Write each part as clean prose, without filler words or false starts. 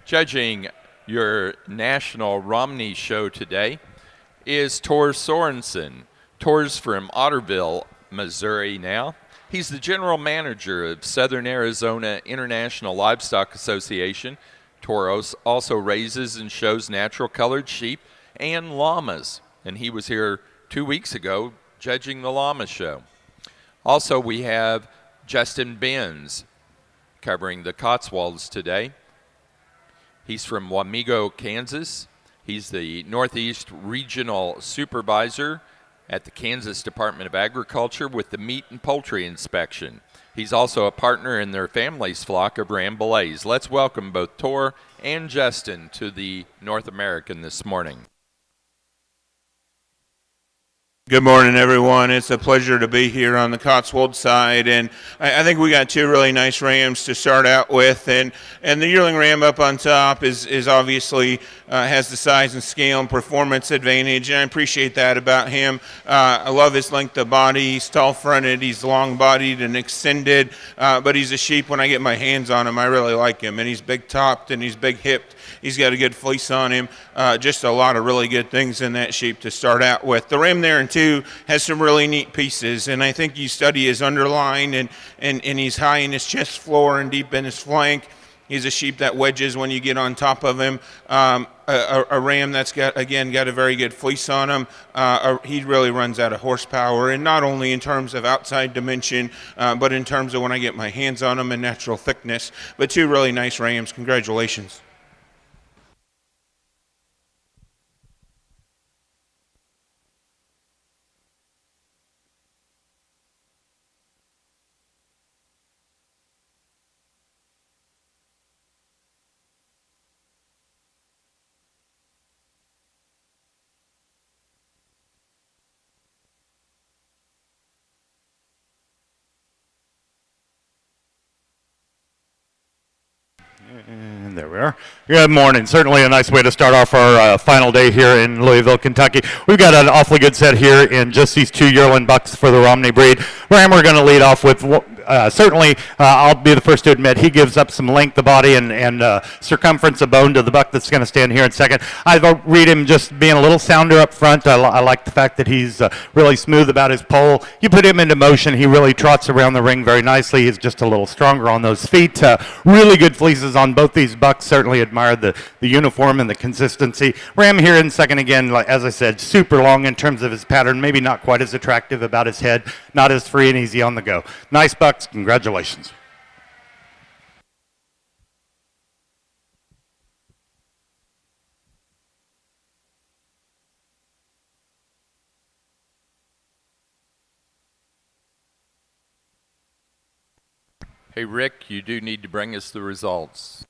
Judging your national Romney show today is Tor Sorensen. Tor's from Otterville, Missouri now. He's the general manager of Southern Arizona International Livestock Association. Tor also raises and shows natural colored sheep and llamas, and he was here 2 weeks ago judging the llama show. Also, we have Justin Benz covering the Cotswolds today. He's from Wamego, Kansas. He's the Northeast Regional Supervisor at the Kansas Department of Agriculture with the meat and poultry inspection. He's also a partner in their family's flock of Rambouillets. Let's welcome both Tor and Justin to the North American this morning. Good morning, everyone. It's a pleasure to be here on the Cotswold side, and I think we got two really nice rams to start out with, and the yearling ram up on top is obviously has the size and scale and performance advantage, and I appreciate that about him. I love his length of body. He's tall-fronted, he's long-bodied and extended, but he's a sheep. When I get my hands on him, I really like him, and he's big-topped and he's big-hipped. He's got a good fleece on him. Just a lot of really good things in that sheep to start out with. The ram there in two has some really neat pieces, and I think you study his underline, and he's high in his chest floor and deep in his flank. He's a sheep that wedges when you get on top of him. A ram that's got a very good fleece on him. He really runs out of horsepower, and not only in terms of outside dimension, but in terms of when I get my hands on him and natural thickness. But two really nice rams. Congratulations. And there we are. Good morning. Certainly a nice way to start off our final day here in Louisville, Kentucky. We've got an awfully good set here in just these two yearling bucks for the Romney breed. Ram we're going to lead off with, certainly I'll be the first to admit, he gives up some length of body and circumference of bone to the buck that's going to stand here in second. I read him just being a little sounder up front. I like the fact that he's really smooth about his pole. You put him into motion, he really trots around the ring very nicely. He's just a little stronger on those feet. Really good fleeces on both these bucks. Certainly admire the uniform and the consistency. Ram here in second again, like, as I said, super long in terms of his pattern, maybe not quite as attractive about his head, not as free and easy on the go. Nice bucks, congratulations. Hey, Rick, you do need to bring us the results.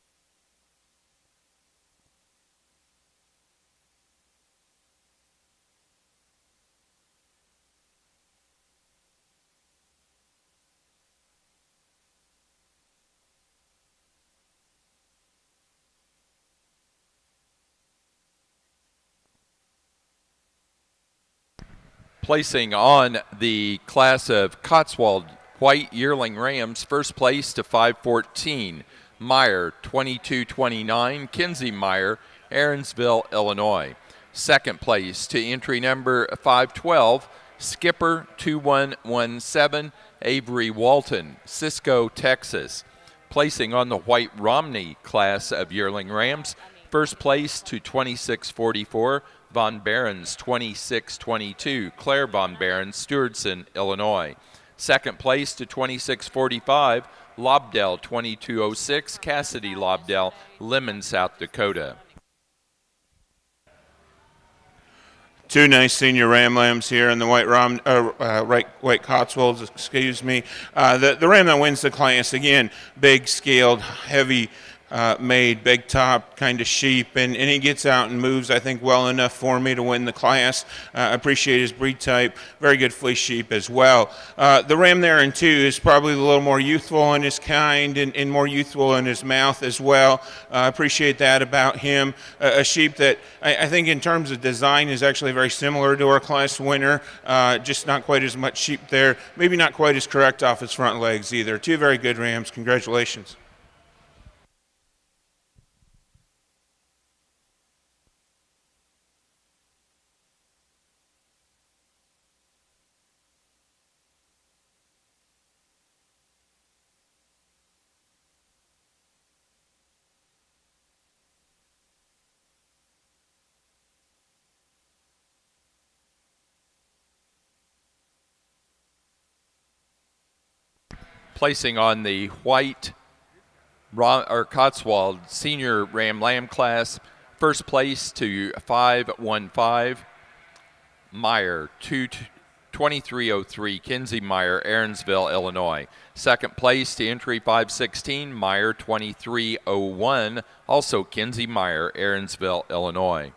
Placing on the class of Cotswold White Yearling Rams, first place to 514, Meyer 2229, Kinsey Meyer, Aaronsville, Illinois. Second place to entry number 512, Skipper 2117, Avery Walton, Cisco, Texas. Placing on the White Romney class of Yearling Rams, first place to 2644, Von Barons 2622, Claire Von Barons, Stewardson, Illinois. Second place to 2645, Lobdell 2206, Cassidy Lobdell, Lemon, South Dakota. Two nice senior ram lambs here in the white Cotswolds, excuse me. The ram that wins the class, again, big scaled, heavy made, big top kind of sheep, and he gets out and moves, I think, well enough for me to win the class. I appreciate his breed type. Very good fleece sheep as well. The ram there in two is probably a little more youthful in his kind and more youthful in his mouth as well. I appreciate that about him. A sheep that I think in terms of design is actually very similar to our class winner, just not quite as much sheep there. Maybe not quite as correct off his front legs either. Two very good rams. Congratulations. Placing on the white Cotswold Senior Ram Lamb class, first place to 515, Meyer, 2303, Kinsey Meyer, Aaronsville, Illinois. Second place to entry 516, Meyer, 2301, also Kinsey Meyer, Aaronsville, Illinois.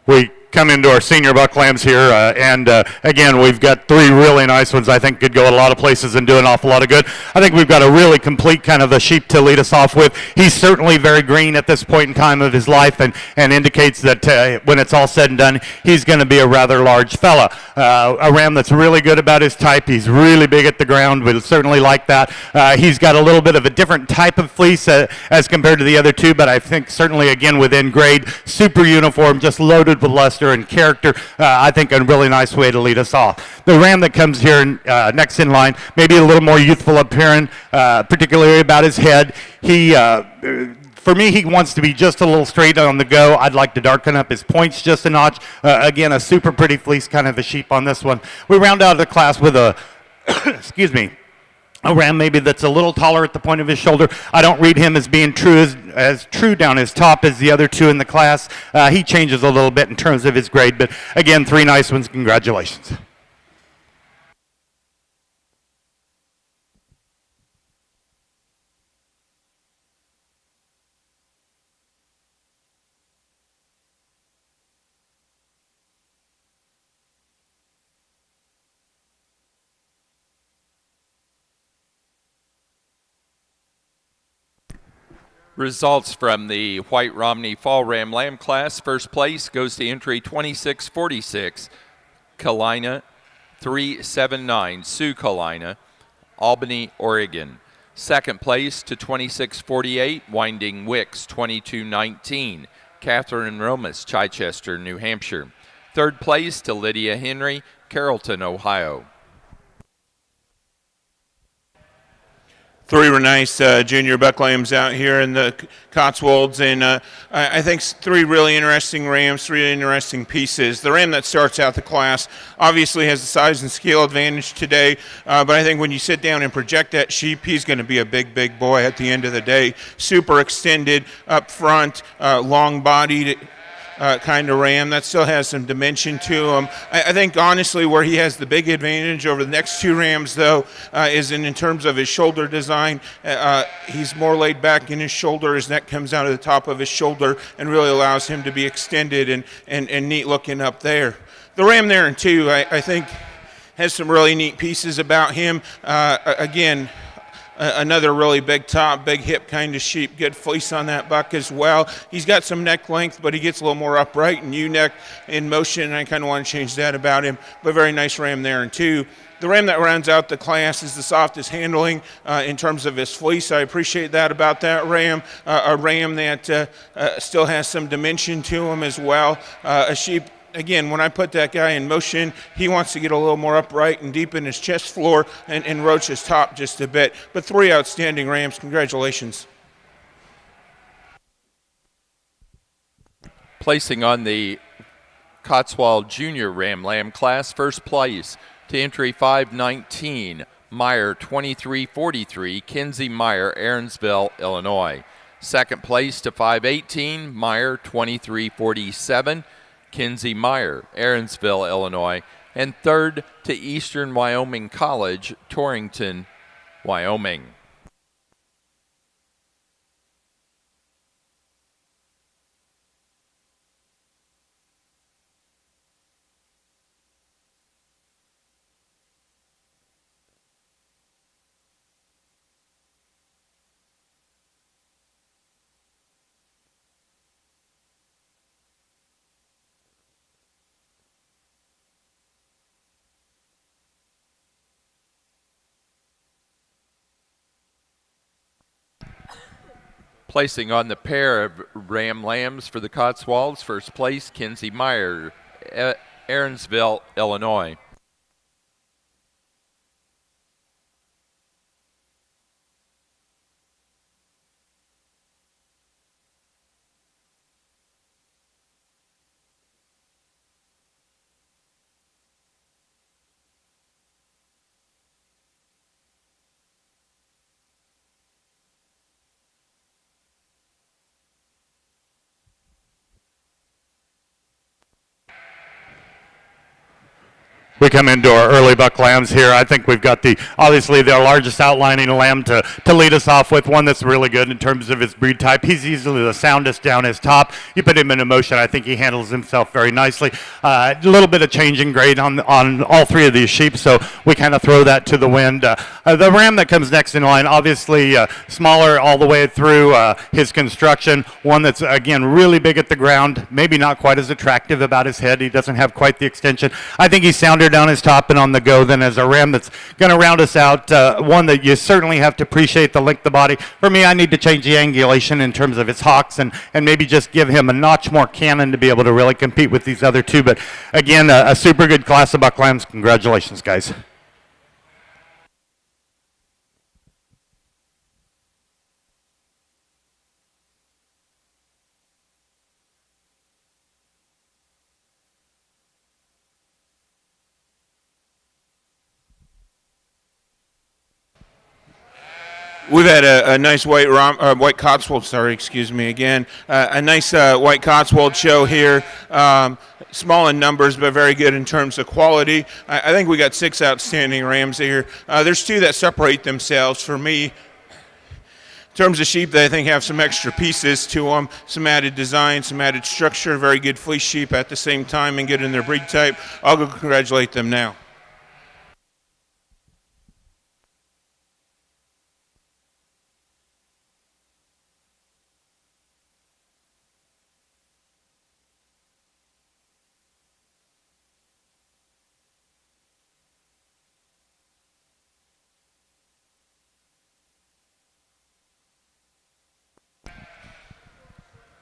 We come into our senior buck lambs here, and again, we've got three really nice ones. I think could go a lot of places and do an awful lot of good. I think we've got a really complete kind of a sheep to lead us off with. He's certainly very green at this point in time of his life, and indicates that when it's all said and done, he's going to be a rather large fella. A ram that's really good about his type. He's really big at the ground. We'll certainly like that. He's got a little bit of a different type of fleece as compared to the other two, but I think certainly again within grade, super uniform, just loaded with luster and character. I think a really nice way to lead us off. The ram that comes here next in line, maybe a little more youthful appearance, particularly about his head. For me, he wants to be just a little straight on the go. I'd like to darken up his points just a notch. Again, a super pretty fleece kind of a sheep on this one. We round out the class with a, excuse me, a ram maybe that's a little taller at the point of his shoulder. I don't read him as being as true down his top as the other two in the class. He changes a little bit in terms of his grade, but again, three nice ones. Congratulations. Results from the White Romney Fall Ram Lamb class. First place goes to entry 2646, Kalina 379, Sioux Kalina, Albany, Oregon. Second place to 2648, Winding Wicks 2219, Catherine Romas, Chichester, New Hampshire. Third place to Lydia Henry, Carrollton, Ohio. Three were nice junior buck lambs out here in the Cotswolds, and I think three really interesting rams, three interesting pieces. The ram that starts out the class obviously has the size and scale advantage today, but I think when you sit down and project that sheep, he's going to be a big, big boy at the end of the day. Super extended up front, long-bodied, kind of ram that still has some dimension to him. I think honestly where he has the big advantage over the next two rams though is in terms of his shoulder design. He's more laid back in his shoulder. His neck comes out of the top of his shoulder and really allows him to be extended and neat looking up there. The ram there in two I think has some really neat pieces about him. Again, another really big top, big hip kind of sheep, good fleece on that buck as well. He's got some neck length, but he gets a little more upright and ewe-neck in motion, and I kind of want to change that about him. But very nice ram there in two. The ram that rounds out the class is the softest handling in terms of his fleece. I appreciate that about that ram. A ram that still has some dimension to him as well. A sheep again, when I put that guy in motion, he wants to get a little more upright and deepen his chest floor and roach his top just a bit. But 3 outstanding rams. Congratulations. Placing on the Cotswold Junior Ram Lamb class, first place to entry 519, Meyer 2343, Kinsey Meyer, Aaronsville, Illinois. Second place to 518, Meyer 2347, Kinsey Meyer, Aaronsville, Illinois. And third to Eastern Wyoming College, Torrington, Wyoming. Placing on the pair of Ram Lambs for the Cotswolds, first place, Kinsey Meyer, Aaronsville, Illinois. We come into our early buck lambs here. I think we've got obviously the largest outlining lamb to lead us off with, one that's really good in terms of his breed type. He's easily the soundest down his top. You put him into motion, I think he handles himself very nicely. A little bit of changing grade on all 3 of these sheep, so we kind of throw that to the wind. The ram that comes next in line, obviously smaller all the way through his construction, one that's, again, really big at the ground, maybe not quite as attractive about his head. He doesn't have quite the extension. I think he's sounder down his top and on the go than as a ram that's going to round us out. One that you certainly have to appreciate the length of the body. For me, I need to change the angulation in terms of his hocks and maybe just give him a notch more cannon to be able to really compete with these other 2. But again, a super good class of buck lambs. Congratulations, guys. We've had a nice white Cotswold, a nice white Cotswold show here. Small in numbers, but very good in terms of quality. I think we got 6 outstanding rams here. There's 2 that separate themselves for me. In terms of sheep that I think have some extra pieces to them, some added design, some added structure, very good fleece sheep at the same time and good in their breed type. I'll go congratulate them now.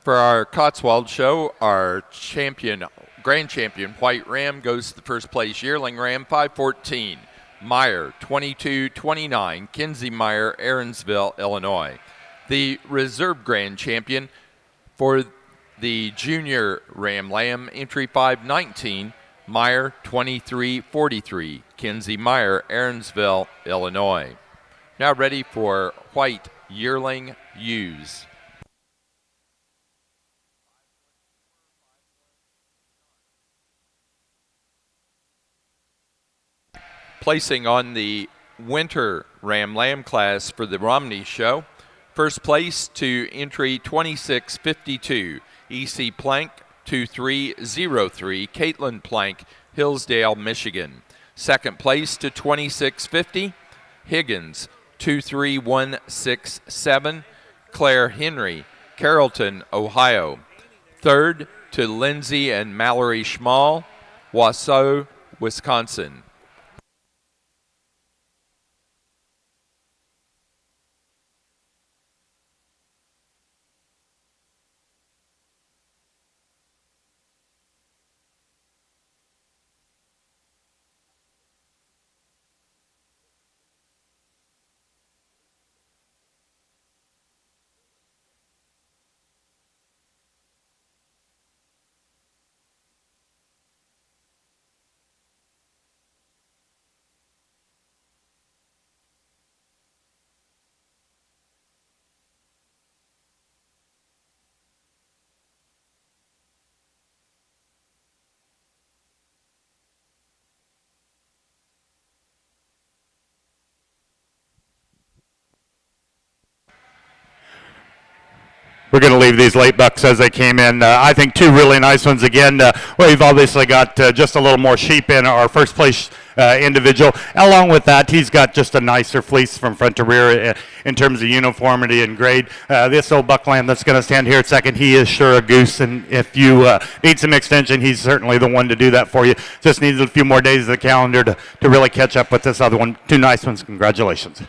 For our Cotswold show, our grand champion, White Ram, goes to the first place yearling ram, 514, Meyer, 2229, Kinsey Meyer, Aaronsville, Illinois. The reserve grand champion for the junior ram lamb, entry 519, Meyer, 2343, Kinsey Meyer, Aaronsville, Illinois. Now ready for white yearling ewes. Placing on the winter ram lamb class for the Romney show, first place to entry 2652, EC Plank 2303, Caitlin Plank, Hillsdale, Michigan. Second place to 2650, Higgins 23167, Claire Henry, Carrollton, Ohio. Third to Lindsay and Mallory Schmall, Wausau, Wisconsin. we're going to leave these late bucks as they came in. I think two really nice ones again. We've obviously got just a little more sheep in our first place individual. Along with that, he's got just a nicer fleece from front to rear in terms of uniformity and grade. This old buckland that's going to stand here at second, he is sure a goose, and if you need some extension, he's certainly the one to do that for you. Just needs a few more days of the calendar to really catch up with this other one. Two nice ones. Congratulations.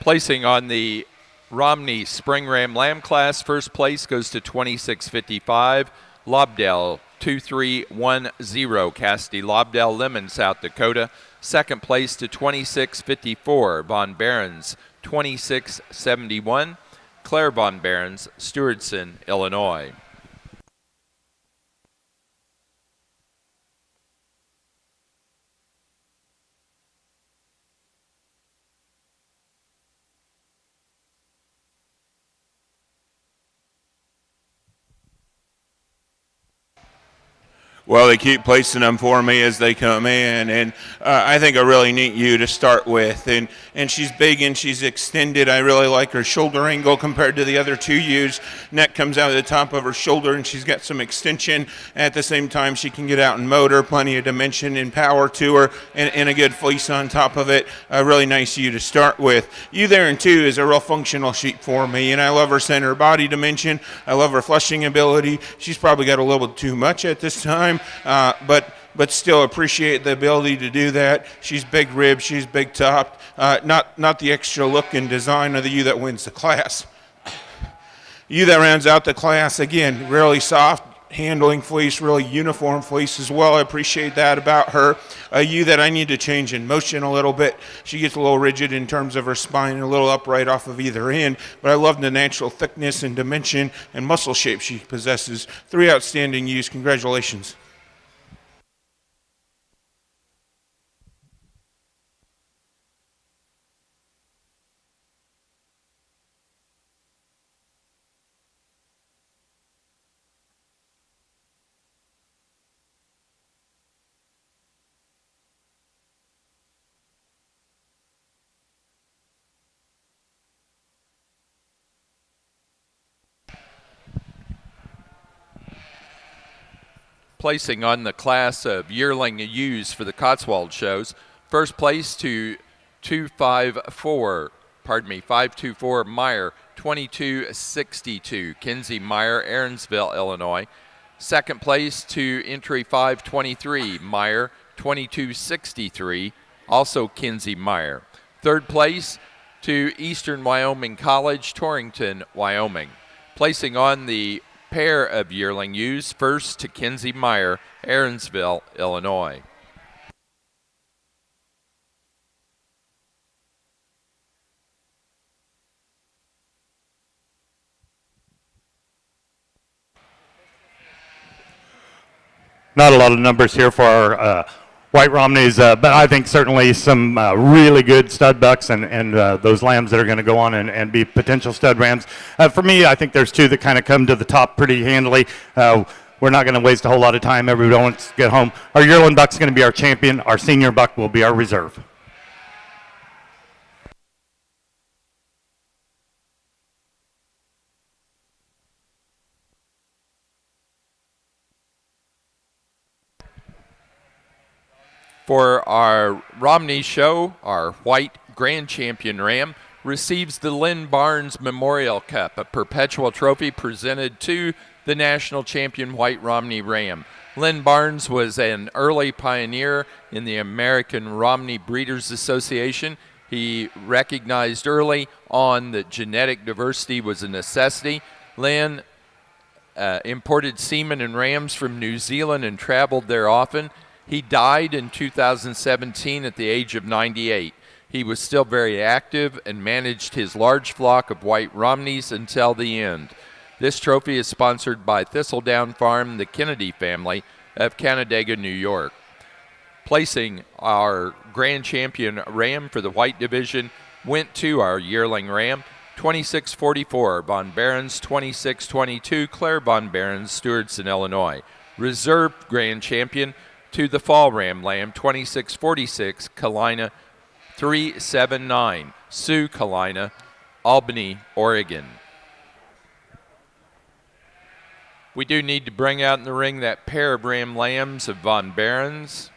Placing on the Romney Spring Ram Lamb class, first place goes to 2655, Lobdell 2310, Cassidy Lobdell, Lemon, South Dakota. Second place to 2654, Von Barons 2671, Claire Von Barons, Stewardson, Illinois. Well, they keep placing them for me as they come in, and I think a really neat ewe to start with. And she's big and she's extended. I really like her shoulder angle compared to the other two ewes. Neck comes out of the top of her shoulder, and she's got some extension. At the same time, she can get out and motor, plenty of dimension and power to her, and a good fleece on top of it. A really nice ewe to start with. Ewe there in two is a real functional sheep for me, and I love her center body dimension. I love her flushing ability. She's probably got a little bit too much at this time. But still appreciate the ability to do that. She's big ribbed, she's big topped. Not the extra look and design of the ewe that wins the class. Ewe that rounds out the class, again, really soft handling fleece, really uniform fleece as well. I appreciate that about her. A ewe that I need to change in motion a little bit. She gets a little rigid in terms of her spine, a little upright off of either end, but I love the natural thickness and dimension and muscle shape she possesses. Three outstanding ewes. Congratulations. Placing on the class of yearling ewes for the Cotswold shows. First place to 524 Meyer, 2262, Kinsey Meyer, Aaronsville, Illinois. Second place to entry 523 Meyer, 2263, also Kinsey Meyer. Third place to Eastern Wyoming College, Torrington, Wyoming. Placing on the pair of yearling ewes, first to Kinsey Meyer, Aaronsville, Illinois. Not a lot of numbers here for our White Romneys, but I think certainly some really good stud bucks and those lambs that are going to go on and be potential stud rams. For me, I think there's two that kind of come to the top pretty handily. We're not going to waste a whole lot of time. Everyone wants to get home. Our yearling buck's going to be our champion. Our senior buck will be our reserve. For our Romney show, our white grand champion ram receives the Lynn Barnes Memorial Cup, a perpetual trophy presented to the national champion white Romney ram. Lynn Barnes was an early pioneer in the American Romney Breeders Association. He recognized early on that genetic diversity was a necessity. Lynn imported semen and rams from New Zealand and traveled there often. He died in 2017 at the age of 98. He was still very active and managed his large flock of white Romneys until the end. This trophy is sponsored by Thistledown Farm, the Kennedy family of Canandaigua, New York. Placing our grand champion ram for the white division went to our yearling ram, 2644, Von Barons, 2622, Claire Von Barons, Stewardson, Illinois. Reserve grand champion to the fall ram lamb, 2646, Kalina 379, Sue Kalina, Albany, Oregon. We do need to bring out in the ring that pair of ram lambs of Von Barons.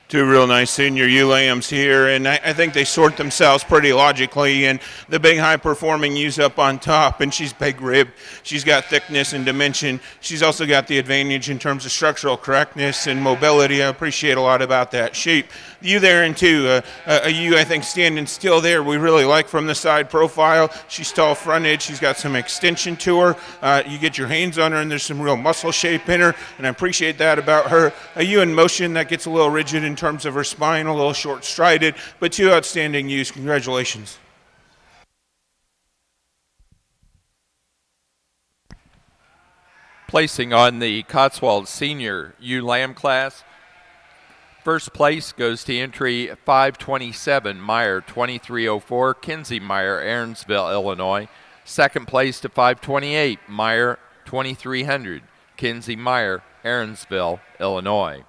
Two real nice senior ewe lambs here, and I think they sort themselves pretty logically. And the big high-performing ewes up on top, and she's big ribbed. She's got thickness and dimension. She's also got the advantage in terms of structural correctness and mobility. I appreciate a lot about that shape. The ewe there, and two, a ewe I think standing still there we really like from the side profile. She's tall fronted. She's got some extension to her. You get your hands on her, and there's some real muscle shape in her, and I appreciate that about her. A ewe in motion that gets a little rigid in terms of her spine, a little short-strided, but two outstanding ewes. Congratulations. Placing on the Cotswold Senior Ewe Lamb class, first place goes to entry 527, Meyer 2304, Kinsey Meyer, Aaronsville, Illinois. Second place to 528, Meyer 2300, Kinsey Meyer, Aaronsville, Illinois.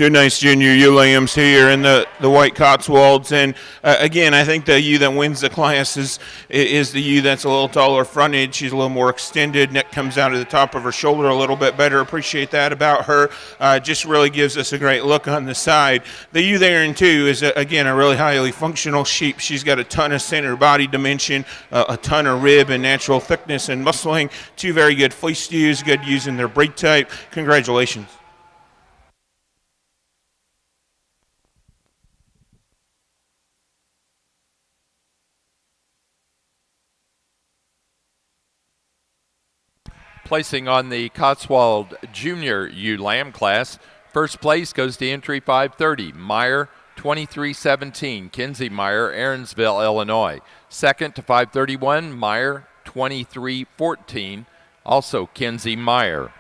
Two nice junior ewe lambs here in the white Cotswolds, and again, I think the ewe that wins the class is the ewe that's a little taller fronted. She's a little more extended. Neck comes out of the top of her shoulder a little bit better. Appreciate that about her. Just really gives us a great look on the side. The ewe there in two is again a really highly functional sheep. She's got a ton of center body dimension, a ton of rib and natural thickness and muscling. Two very good fleece ewes, good ewes in their breed type. Congratulations. Placing on the Cotswold Junior Ewe Lamb class, first place goes to entry 530, Meyer 2317, Kinsey Meyer, Aaronsville, Illinois. Second to 531, Meyer 2314, also Kinsey Meyer.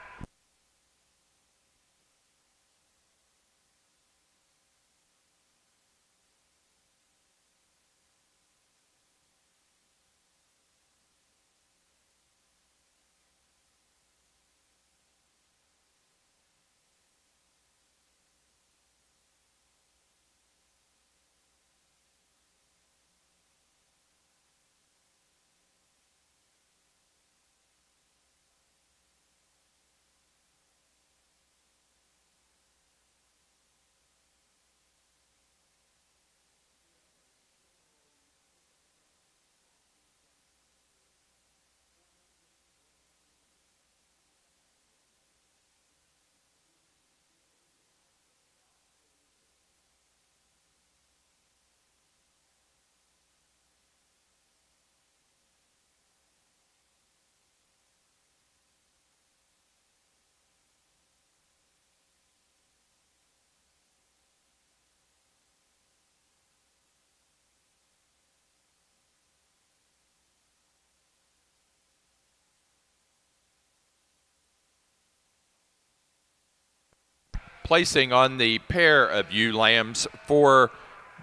Placing on the pair of ewe lambs for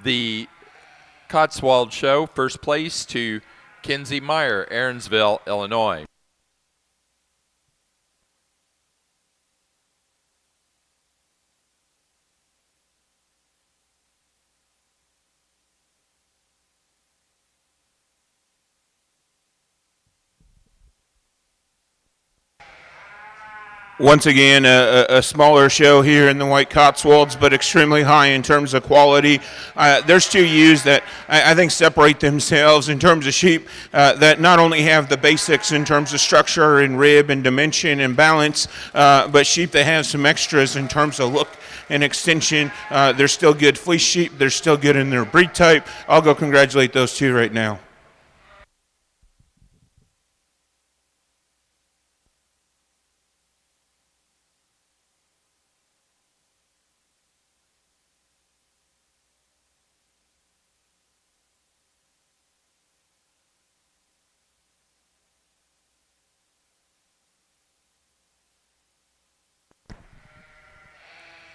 the Cotswold show, first place to Kinsey Meyer, Aaronsville, Illinois. Once again, a smaller show here in the White Cotswolds, but extremely high in terms of quality. There's two ewes that I think separate themselves in terms of sheep that not only have the basics in terms of structure and rib and dimension and balance, but sheep that have some extras in terms of look and extension. They're still good fleece sheep. They're still good in their breed type. I'll go congratulate those two right now.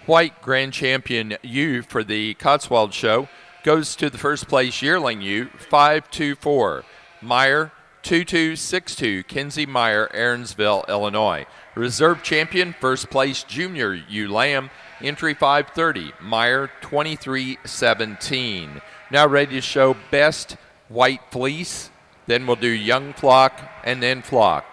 White Grand Champion ewe for the Cotswold show goes to the first place yearling ewe, 524, Meyer 2262, Kinsey Meyer, Aaronsville, Illinois. Reserve champion, first place junior ewe lamb, entry 530, Meyer 2317. Now ready to show best white fleece, then we'll do young flock and then flock.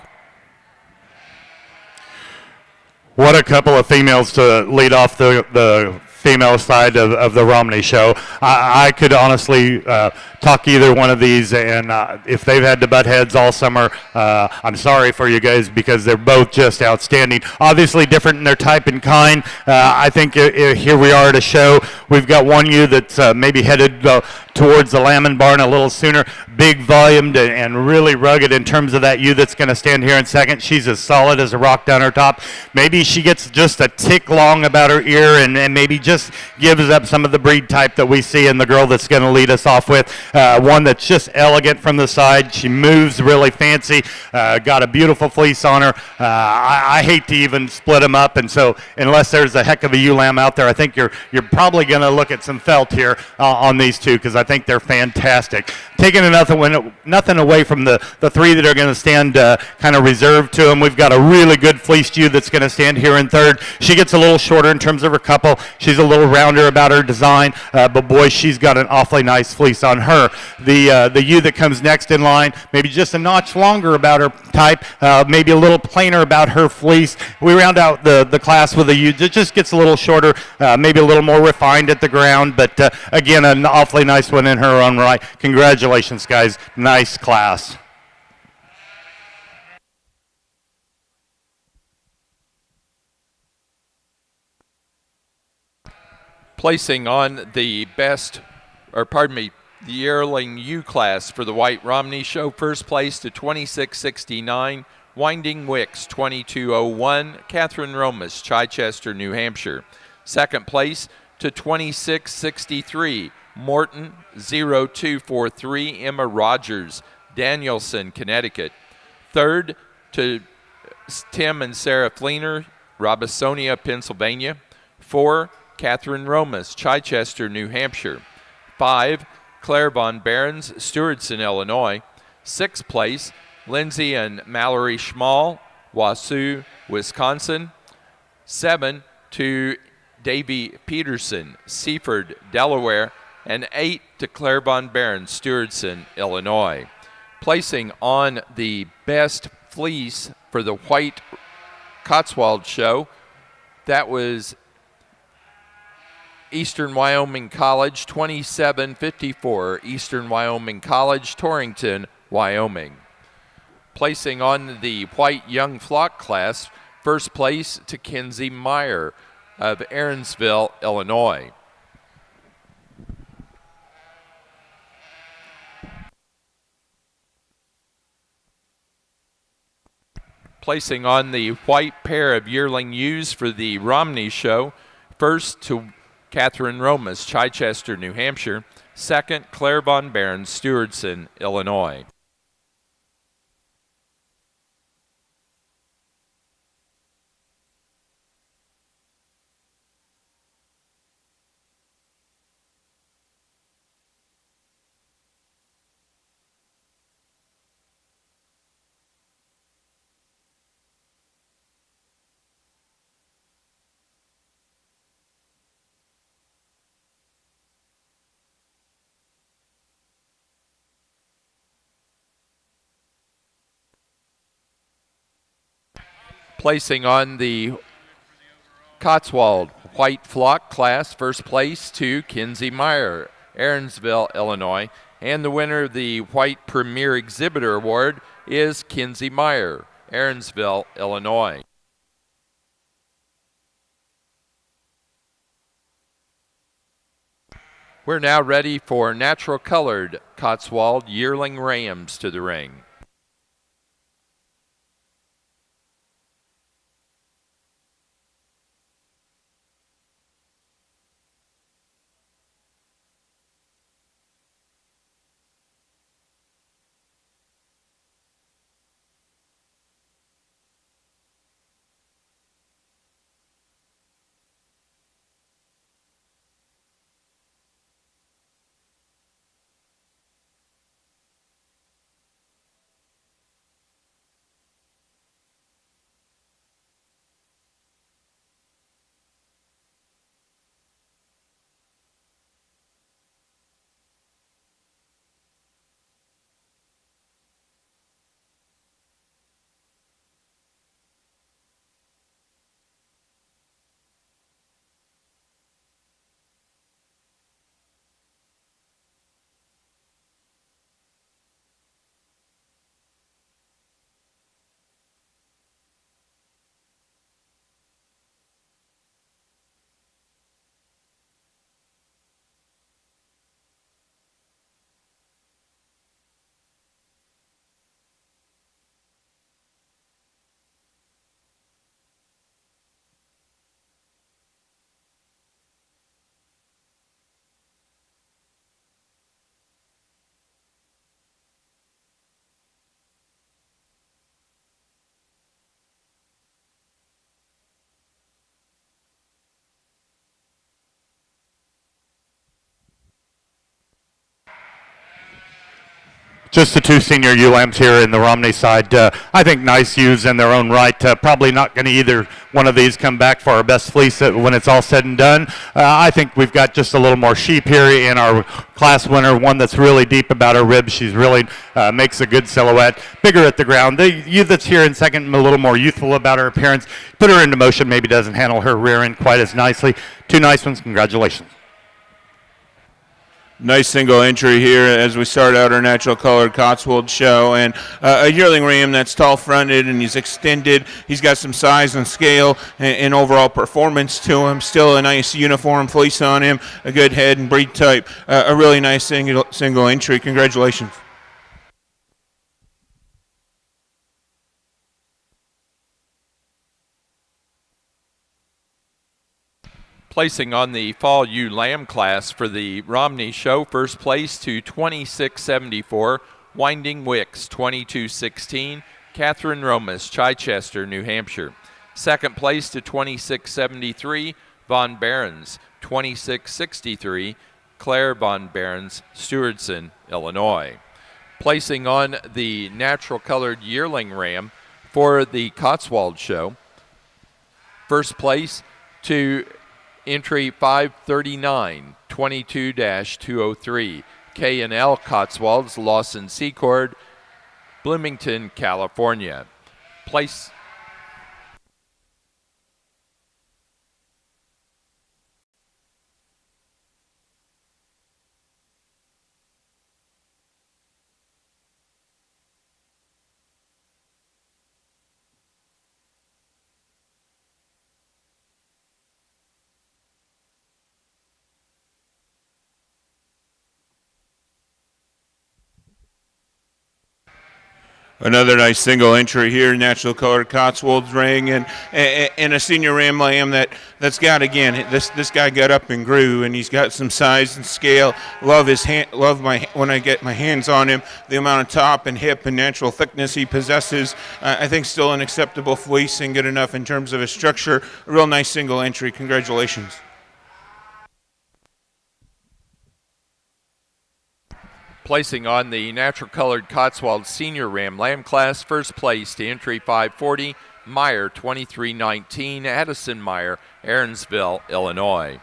What a couple of females to lead off the female side of the Romney show. I could honestly talk either one of these, and if they've had to butt heads all summer, I'm sorry for you guys because they're both just outstanding. Obviously different in their type and kind. I think here we are at a show. We've got one ewe that's maybe headed towards the lambing barn a little sooner. Big volumed and really rugged in terms of that ewe that's going to stand here in second. She's as solid as a rock down her top. Maybe she gets just a tick long about her ear and maybe just gives up some of the breed type that we see in the girl that's going to lead us off with. One that's just elegant from the side. She moves really fancy. Got a beautiful fleece on her. I hate to even split them up, and so unless there's a heck of a ewe lamb out there, I think you're probably going to look at some felt here on these two because I think they're fantastic. Taking another nothing away from the three that are going to stand kind of reserved to them. We've got a really good fleeced ewe that's going to stand here in third. She gets a little shorter in terms of her couple. She's a little rounder about her design, but boy, she's got an awfully nice fleece on her. The ewe that comes next in line, maybe just a notch longer about her type, maybe a little plainer about her fleece. We round out the class with a ewe that just gets a little shorter, maybe a little more refined at the ground, but again, an awfully nice one in her own right. Congratulations, guys. Nice class. Placing on the the yearling U class for the White Romney Show, first place to 2669, Winding Wicks 2201, Catherine Romas, Chichester, New Hampshire. Second place to 2663, Morton 0243, Emma Rogers, Danielson, Connecticut. Third to Tim and Sarah Fleener, Robisonia, Pennsylvania. 4, Catherine Romas, Chichester, New Hampshire. 5, Claire Von Behrens, Stewartson, Illinois. 6th place, Lindsay and Mallory Schmall, Wausau, Wisconsin. 7, to Davy Peterson, Seaford, Delaware. And 8, to Claire Von Behrens, Stewartson, Illinois. Placing on the best fleece for the White Cotswold Show, that was Eastern Wyoming College, 2754, Eastern Wyoming College, Torrington, Wyoming. Placing on the White Young Flock class, first place to Kinsey Meyer of Aaronsville, Illinois. Placing on the white pair of yearling ewes for the Romney Show, first to Catherine Romas, Chichester, New Hampshire. Second, Claire Von Behrens, Stewartson, Illinois. Placing on the Cotswold White Flock class, first place to Kinsey Meyer, Aaronsville, Illinois. And the winner of the White Premier Exhibitor Award is Kinsey Meyer, Aaronsville, Illinois. We're now ready for natural colored Cotswold yearling rams to the ring. Just the two senior ewe lambs here in the Romney side. I think nice ewes in their own right. Probably not going to either one of these come back for our best fleece when it's all said and done. I think we've got just a little more sheep here in our class winner, one that's really deep about her ribs. She's really makes a good silhouette. Bigger at the ground. The ewe that's here in second, a little more youthful about her appearance. Put her into motion, maybe doesn't handle her rear end quite as nicely. Two nice ones. Congratulations. Nice single entry here as we start out our natural colored Cotswold show, and a yearling ram that's tall fronted and he's extended. He's got some size and scale and overall performance to him. Still a nice uniform fleece on him, a good head and breed type. A really nice single entry. Congratulations. Placing on the fall ewe lamb class for the Romney show, first place to 26.74, Winding Wicks 22.16, Catherine Romas, Chichester, New Hampshire. Second place to 26.73, Von Barons 26.63, Claire Von Barons, Stewardson, Illinois. Placing on the natural colored yearling ram for the Cotswold show, first place to entry 539, 22-203, K&L Cotswolds, Lawson Secord, Bloomington, California. Place Another nice single entry here, natural colored Cotswold's ring, and a senior ram lamb that's got, again, this guy got up and grew, and he's got some size and scale. Love his hand, when I get my hands on him, the amount of top and hip and natural thickness he possesses. I think still an acceptable fleece and good enough in terms of his structure. A real nice single entry. Congratulations. placing on the natural colored Cotswold senior ram lamb class, first place to entry 540, Meyer 2319, Addison Meyer, Aaronsville, Illinois.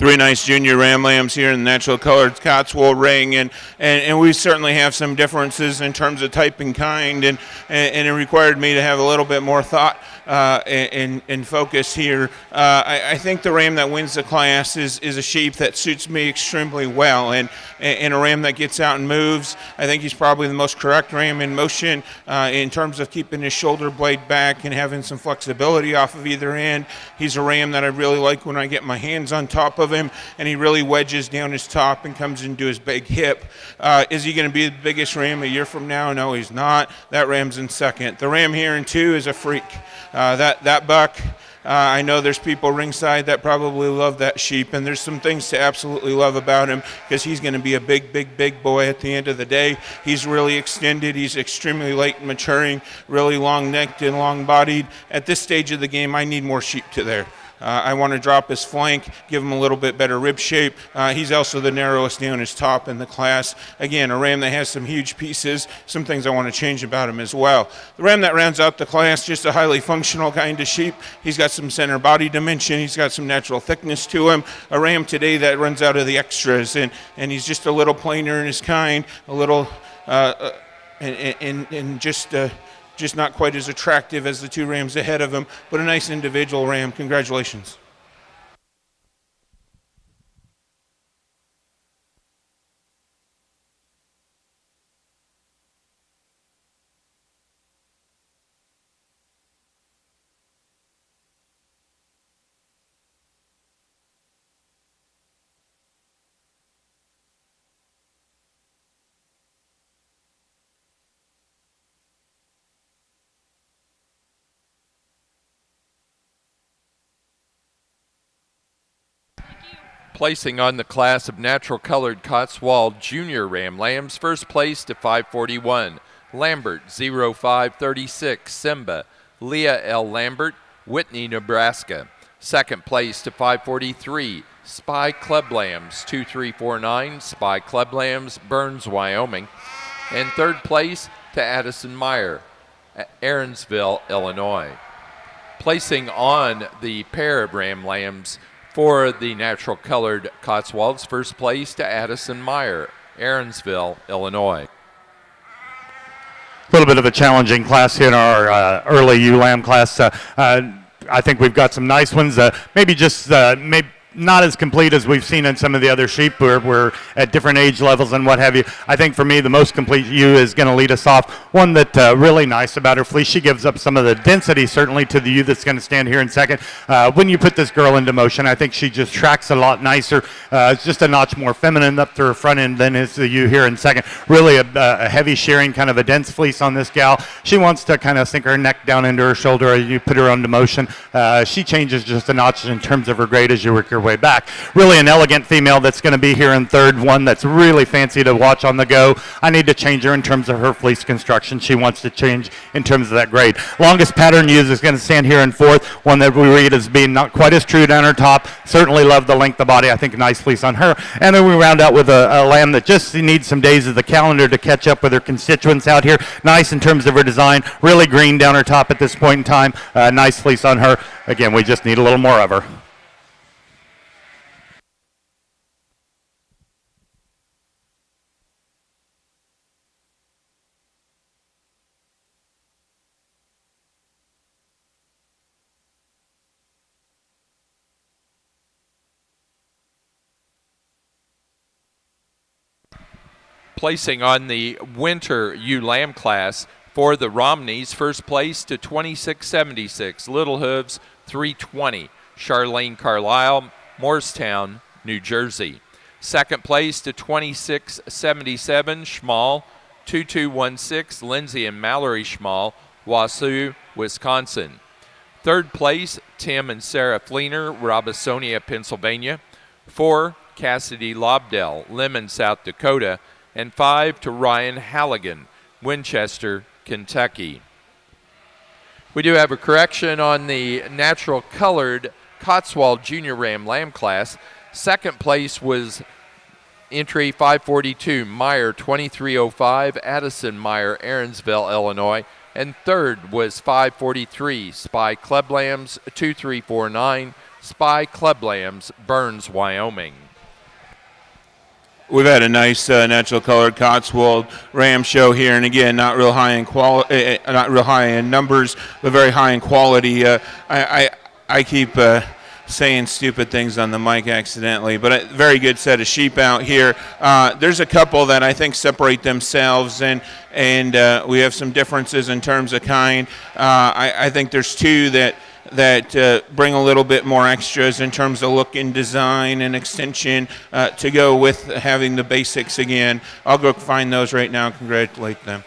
three nice junior ram lambs here in the natural colored Cotswold ring, and we certainly have some differences in terms of type and kind, and it required me to have a little bit more thought and focus here. I think the ram that wins the class is a sheep that suits me extremely well, and a ram that gets out and moves. I think he's probably the most correct ram in motion in terms of keeping his shoulder blade back and having some flexibility off of either end. He's a ram that I really like when I get my hands on top of him, and he really wedges down his top and comes into his big hip. Is he going to be the biggest ram a year from now? No, he's not. That ram's in second. The ram here in two is a freak. That buck, I know there's people ringside that probably love that sheep, and there's some things to absolutely love about him because he's going to be a big boy at the end of the day. He's really extended. He's extremely late in maturing, really long-necked and long-bodied. At this stage of the game, I need more sheep to there. I want to drop his flank, give him a little bit better rib shape. He's also the narrowest down his top in the class. Again, a ram that has some huge pieces, some things I want to change about him as well. The ram that rounds out the class, just a highly functional kind of sheep. He's got some center body dimension. He's got some natural thickness to him. A ram today that runs out of the extras, and he's just a little plainer in his kind, a little, just not quite as attractive as the two rams ahead of him, but a nice individual ram. Congratulations. Placing on the class of natural colored Cotswold Junior Ram Lambs, first place to 541, Lambert 0536, Simba, Leah L. Lambert, Whitney, Nebraska. Second place to 543, Spy Club Lambs 2349, Spy Club Lambs, Burns, Wyoming. And third place to Addison Meyer, Aaronsville, Illinois. Placing on the pair of Ram Lambs for the natural colored Cotswolds, first place to Addison Meyer, Aaronsville, Illinois. A little bit of a challenging class here in our early ewe lamb class. I think we've got some nice ones. Maybe not as complete as we've seen in some of the other sheep. We're at different age levels and what have you. I think for me the most complete ewe is going to lead us off. One that really nice about her fleece, she gives up some of the density certainly to the ewe that's going to stand here in second. When you put this girl into motion, I think she just tracks a lot nicer. It's just a notch more feminine up to her front end than is the ewe here in second. Really a heavy shearing, kind of a dense fleece on this gal. She wants to kind of sink her neck down into her shoulder as you put her into motion. She changes just a notch in terms of her grade as you work your way back. Really an elegant female that's going to be here in third, one that's really fancy to watch on the go. I need to change her in terms of her fleece construction. She wants to change in terms of that grade. Longest pattern used is going to stand here in fourth, one that we read as being not quite as true down her top. Certainly love the length of body. I think a nice fleece on her. And then we round out with a lamb that just needs some days of the calendar to catch up with her constituents out here. Nice in terms of her design. Really green down her top at this point in time. Nice fleece on her. Again, we just need a little more of her. Placing on the winter ewe lamb class for the Romneys, first place to 2676, Little Hooves 320, Charlene Carlisle, Morristown, New Jersey. Second place to 2677, Schmall 2216, Lindsay and Mallory Schmall, Wausau, Wisconsin. Third place, Tim and Sarah Fleener, Robisonia, Pennsylvania. 4, Cassidy Lobdell, Lemon, South Dakota. And 5 to Ryan Halligan, Winchester, Kentucky. We do have a correction on the natural colored Cotswold Junior Ram Lamb class. Second place was entry 542, Meyer 2305, Addison Meyer, Aaronsville, Illinois. And third was 543, Spy Club Lambs 2349, Spy Club Lambs, Burns, Wyoming. We've had a nice natural colored Cotswold ram show here, and again, not real high in not real high in numbers, but very high in quality. I keep saying stupid things on the mic accidentally, but a very good set of sheep out here. There's a couple that I think separate themselves, and we have some differences in terms of kind. I think there's two that bring a little bit more extras in terms of look and design and extension to go with having the basics again. I'll go find those right now and congratulate them.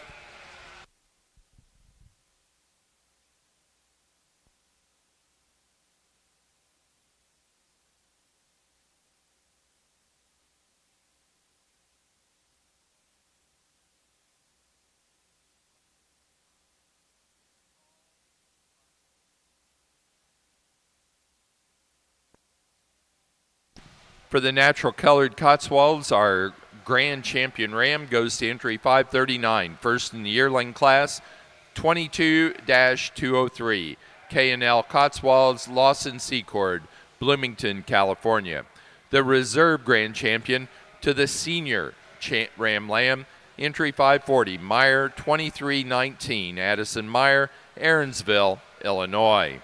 For the natural colored Cotswolds, our grand champion ram goes to entry 539, first in the yearling class, 22-203, K&L Cotswolds, Lawson Secord, Bloomington, California. The reserve grand champion to the senior ram lamb, entry 540, Meyer, 2319, Addison Meyer, Aaronsville, Illinois.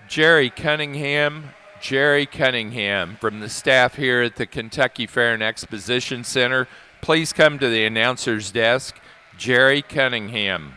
Jerry Cunningham from the staff here at the Kentucky Fair and Exposition Center. Please come to the announcer's desk. Jerry Cunningham.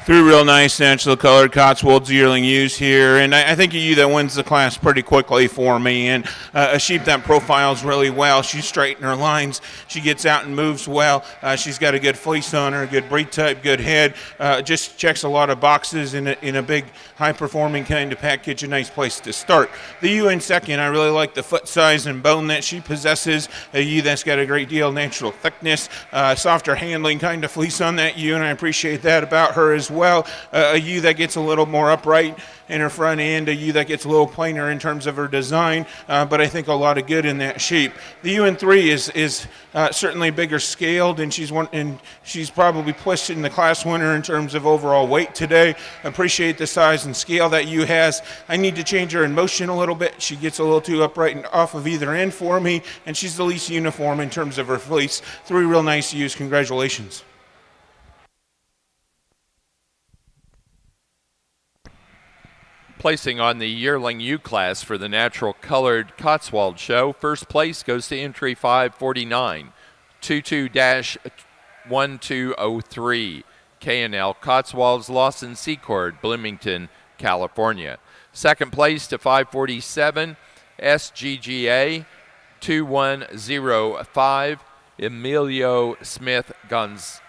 Three real nice natural colored Cotswold's yearling ewes here, and I think a ewe that wins the class pretty quickly for me, and a sheep that profiles really well. She's straight in her lines. She gets out and moves well. She's got a good fleece on her, good breed type, good head. Just checks a lot of boxes in a big, high-performing kind of package. A nice place to start. The ewe in second, I really like the foot size and bone that she possesses. A ewe that's got a great deal of natural thickness, softer handling kind of fleece on that ewe, and I appreciate that about her as well. A ewe that gets a little more upright in her front end, a ewe that gets a little plainer in terms of her design, but I think a lot of good in that sheep. The ewe in three is certainly bigger scaled, and she's probably pushing the class winner in terms of overall weight today. Appreciate the size and scale that ewe has. I need to change her in motion a little bit. She gets a little too upright and off of either end for me, and she's the least uniform in terms of her fleece. Three real nice ewes. Congratulations. Placing on the yearling ewe class for the natural colored Cotswold show, first place goes to entry 549, 22-1203, K&L Cotswolds, Lawson Secord, Bloomington, California. Second place to 547, SGGA 2105, Emilio Smith Gomez,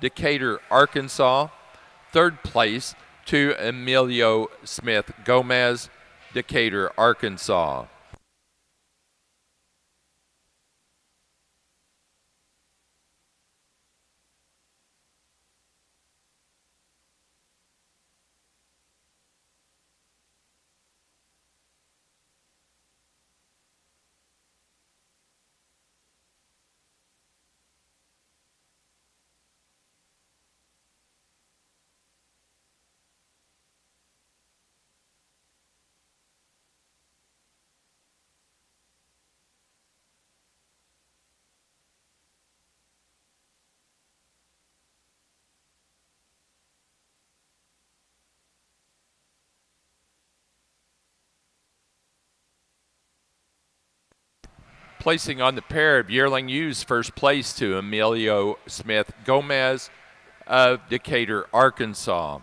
Decatur, Arkansas. Third place to Emilio Smith Gomez, Decatur, Arkansas. Placing on the pair of yearling ewes, first place to Emilio Smith Gomez of Decatur, Arkansas.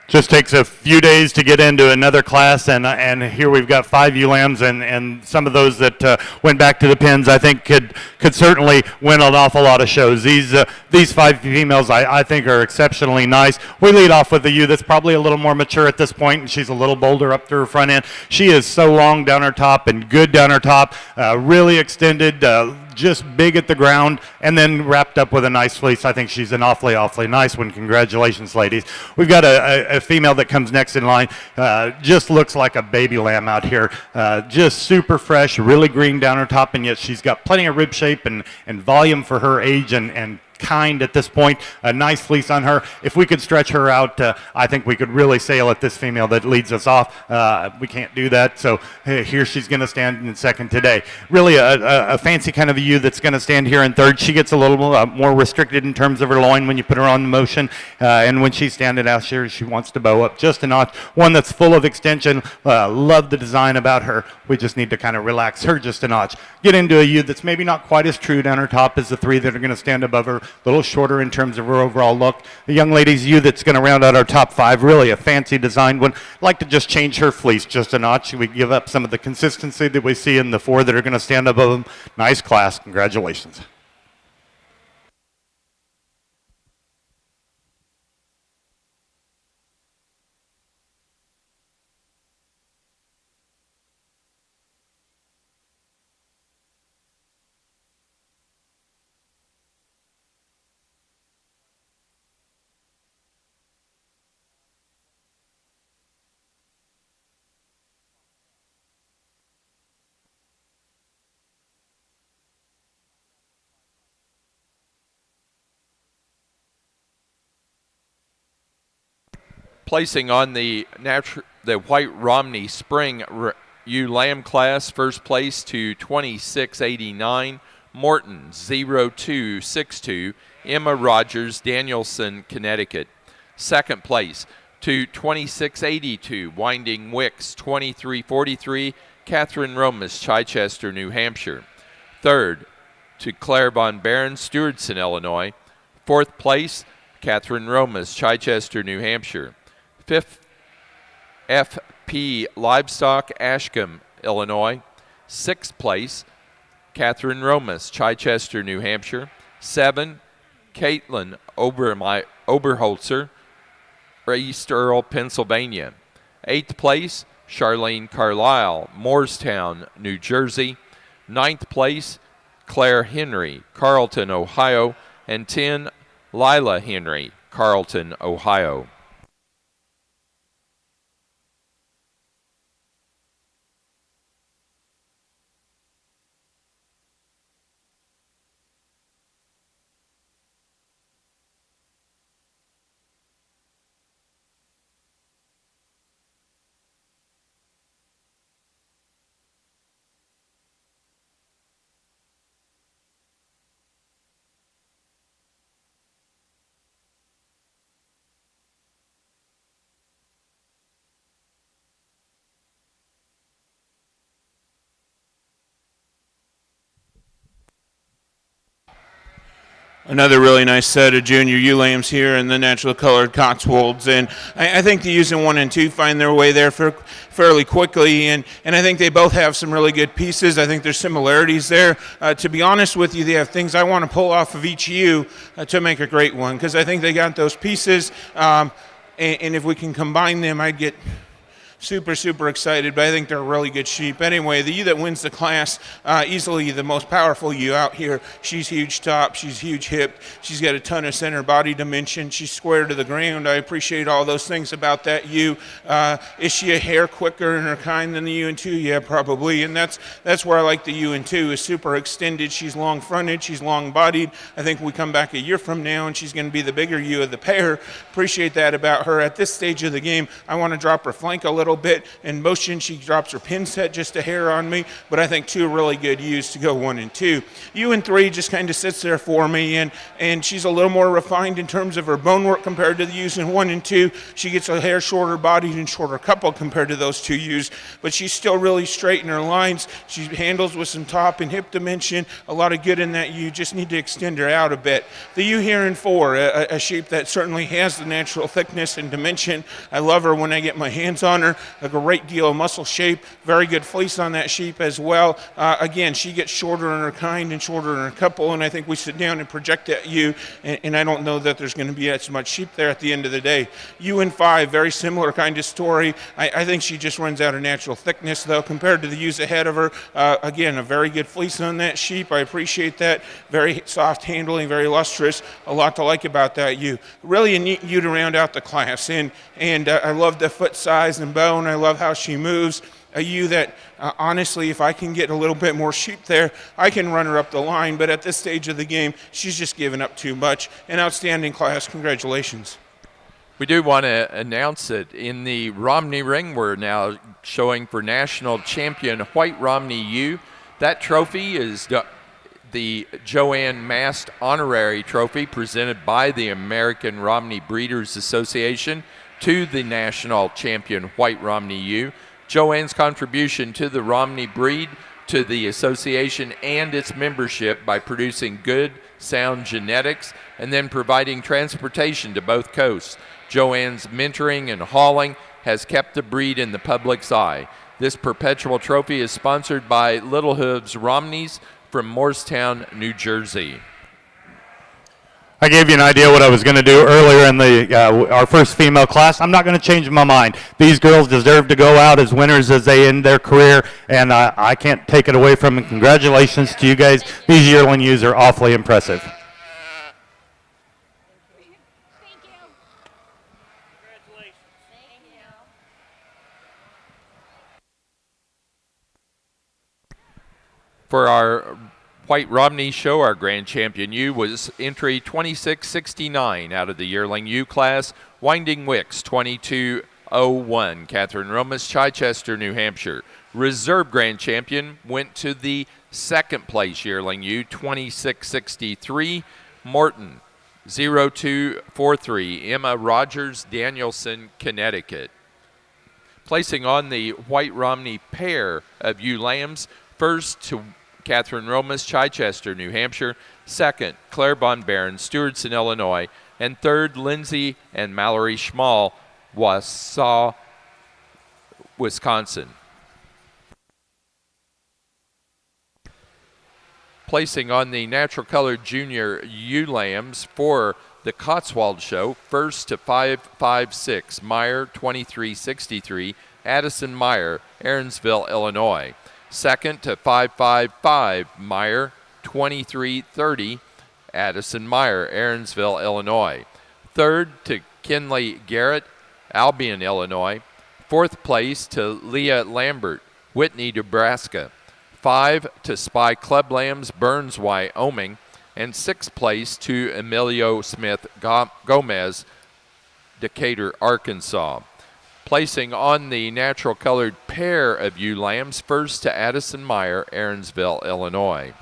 Just takes a few days to get into another class, and here we've got 5 ewe lambs, and some of those that went back to the pins, I think could certainly win an awful lot of shows. These 5 females, I think, are exceptionally nice. We lead off with the ewe that's probably a little more mature at this point, and she's a little bolder up to her front end. She is so long down her top and good down her top, really extended, just big at the ground, and then wrapped up with a nice fleece. I think she's an awfully nice one. Congratulations, ladies. We've got a female that comes next in line. Just looks like a baby lamb out here. Just super fresh, really green down her top, and yet she's got plenty of rib shape and volume for her age and kind at this point. A nice fleece on her. If we could stretch her out, I think we could really sail at this female that leads us off. We can't do that, so here she's going to stand in second today. Really a fancy kind of a ewe that's going to stand here in third. She gets a little more restricted in terms of her loin when you put her on motion, and when she's standing out here, she wants to bow up just a notch. One that's full of extension. Love the design about her. We just need to kind of relax her just a notch. Get into a ewe that's maybe not quite as true down her top as the 3 that are going to stand above her. A little shorter in terms of her overall look. The young lady's ewe that's going to round out our top 5, really a fancy designed one. I'd like to just change her fleece just a notch. We give up some of the consistency that we see in the 4 that are going to stand above them. Nice class. Congratulations. Placing on the white Romney Spring ewe lamb class, first place to 2689, Morton 0262, Emma Rogers, Danielson, Connecticut. Second place to 2682, Winding Wicks 2343, Catherine Romas, Chichester, New Hampshire. Third to Claire Von Barron, Stewardson, Illinois. Fourth place, Catherine Romas, Chichester, New Hampshire. Fifth, FP Livestock, Ashcombe, Illinois. Sixth place, Catherine Romas, Chichester, New Hampshire. 7, Caitlin Oberholzer, East Earl, Pennsylvania. 8th place, Charlene Carlisle, Moorestown, New Jersey. 9th place, Claire Henry, Carlton, Ohio. And 10, Lila Henry, Carlton, Ohio. Another really nice set of junior ewe lambs here in the natural colored Cotswolds, and I think the ewes in 1 and 2 find their way there fairly quickly, and I think they both have some really good pieces. I think there's similarities there. To be honest with you, they have things I want to pull off of each ewe to make a great one, because I think they got those pieces, and if we can combine them, I'd get super excited, but I think they're a really good sheep. Anyway, the ewe that wins the class, easily the most powerful ewe out here. She's huge top, she's huge hip, she's got a ton of center body dimension, she's square to the ground. I appreciate all those things about that ewe. Is she a hair quicker in her kind than the ewe in 2? Yeah, probably, and that's where I like the ewe in 2, is super extended, she's long fronted, she's long bodied. I think we come back a year from now and she's going to be the bigger ewe of the pair. Appreciate that about her. At this stage of the game, I want to drop her flank a little little bit. In motion, she drops her pin set just a hair on me, but I think 2 really good ewes to go 1 and 2. Ewe and 3 just kind of sits there for me, and she's a little more refined in terms of her bone work compared to the ewes in 1 and 2. She gets a hair shorter bodied and shorter couple compared to those 2 ewes, but she's still really straight in her lines. She handles with some top and hip dimension, a lot of good in that ewe, just need to extend her out a bit. The ewe here in 4, a sheep that certainly has the natural thickness and dimension. I love her when I get my hands on her, a great deal of muscle shape, very good fleece on that sheep as well. Again, she gets shorter in her kind and shorter in her couple, and I think we sit down and project that ewe, and I don't know that there's going to be as much sheep there at the end of the day. Ewe in 5, very similar kind of story. I think she just runs out of natural thickness, though, compared to the ewes ahead of her. Again, a very good fleece on that sheep. I appreciate that. Very soft handling, very lustrous. A lot to like about that ewe. Really a neat ewe to round out the class. And I love the foot size and bone. I love how she moves. A ewe that, honestly, if I can get a little bit more sheep there, I can run her up the line. But at this stage of the game, she's just given up too much. An outstanding class. Congratulations. We do want to announce that in the Romney ring, we're now showing for national champion White Romney ewe. That trophy is the Joanne Mast Honorary Trophy presented by the American Romney Breeders Association to the national champion White Romney ewe. Joanne's contribution to the Romney breed, to the association and its membership by producing good, sound genetics and then providing transportation to both coasts. Joanne's mentoring and hauling has kept the breed in the public's eye. This perpetual trophy is sponsored by Little Hooves Romneys from Morristown, New Jersey. I gave you an idea what I was going to do earlier in our first female class. I'm not going to change my mind. These girls deserve to go out as winners as they end their career, and I can't take it away from them. Congratulations to you guys. These yearling ewes are awfully impressive. Thank you. Congratulations. Thank you. For our White Romney show, our grand champion ewe was entry 2669 out of the yearling ewe class. Winding Wicks 2201, Catherine Romas, Chichester, New Hampshire. Reserve grand champion went to the second place yearling ewe 2663, Morton 0243, Emma Rogers, Danielson, Connecticut. Placing on the White Romney pair of ewe lambs, first to Catherine Romas, Chichester, New Hampshire. Second, Claire Von Barron, Stewartson, Illinois. And third, Lindsay and Mallory Schmall, Wausau, Wisconsin. Placing on the natural colored junior ewe lambs for the Cotswold show, first to 556, Meyer, 2363, Addison Meyer, Aaronsville, Illinois. Second to 555, Meyer, 2330, Addison Meyer, Aaronsville, Illinois. Third to Kinley Garrett, Albion, Illinois. Fourth place to Leah Lambert, Whitney, Nebraska. 5 to Spy Club Lambs, Burns, Wyoming. And sixth place to Emilio Smith Gomez, Decatur, Arkansas. Placing on the natural colored pair of ewe lambs, first to Addison Meyer, Aaronsville, Illinois.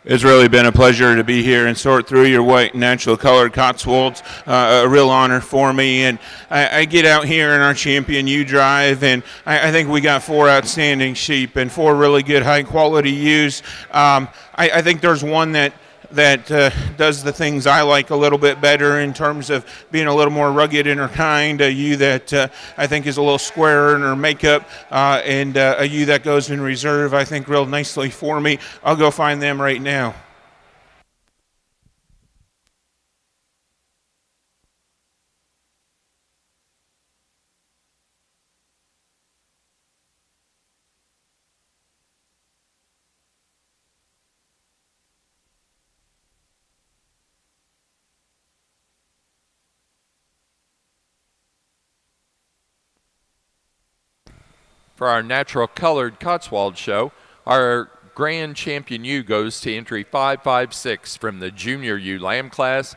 It's really been a pleasure to be here and sort through your white natural colored Cotswolds. A real honor for me. And I get out here in our champion ewe drive, and I think we got 4 outstanding sheep and 4 really good high quality ewes. I think there's one that does the things I like a little bit better in terms of being a little more rugged in her kind, a ewe that I think is a little squarer in her makeup, and a ewe that goes in reserve, I think, real nicely for me. I'll go find them right now. For our natural colored Cotswold show, our grand champion ewe goes to entry 556 from the junior ewe lamb class,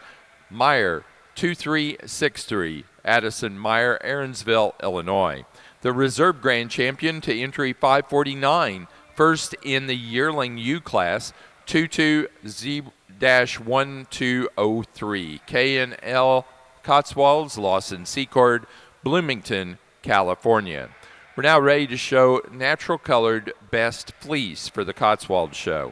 Meyer 2363, Addison Meyer, Aaronsville, Illinois. The reserve grand champion to entry 549, first in the yearling ewe class, 22Z-1203, K&L Cotswolds, Lawson Secord, Bloomington, California. We're now ready to show natural colored best fleece for the Cotswold show.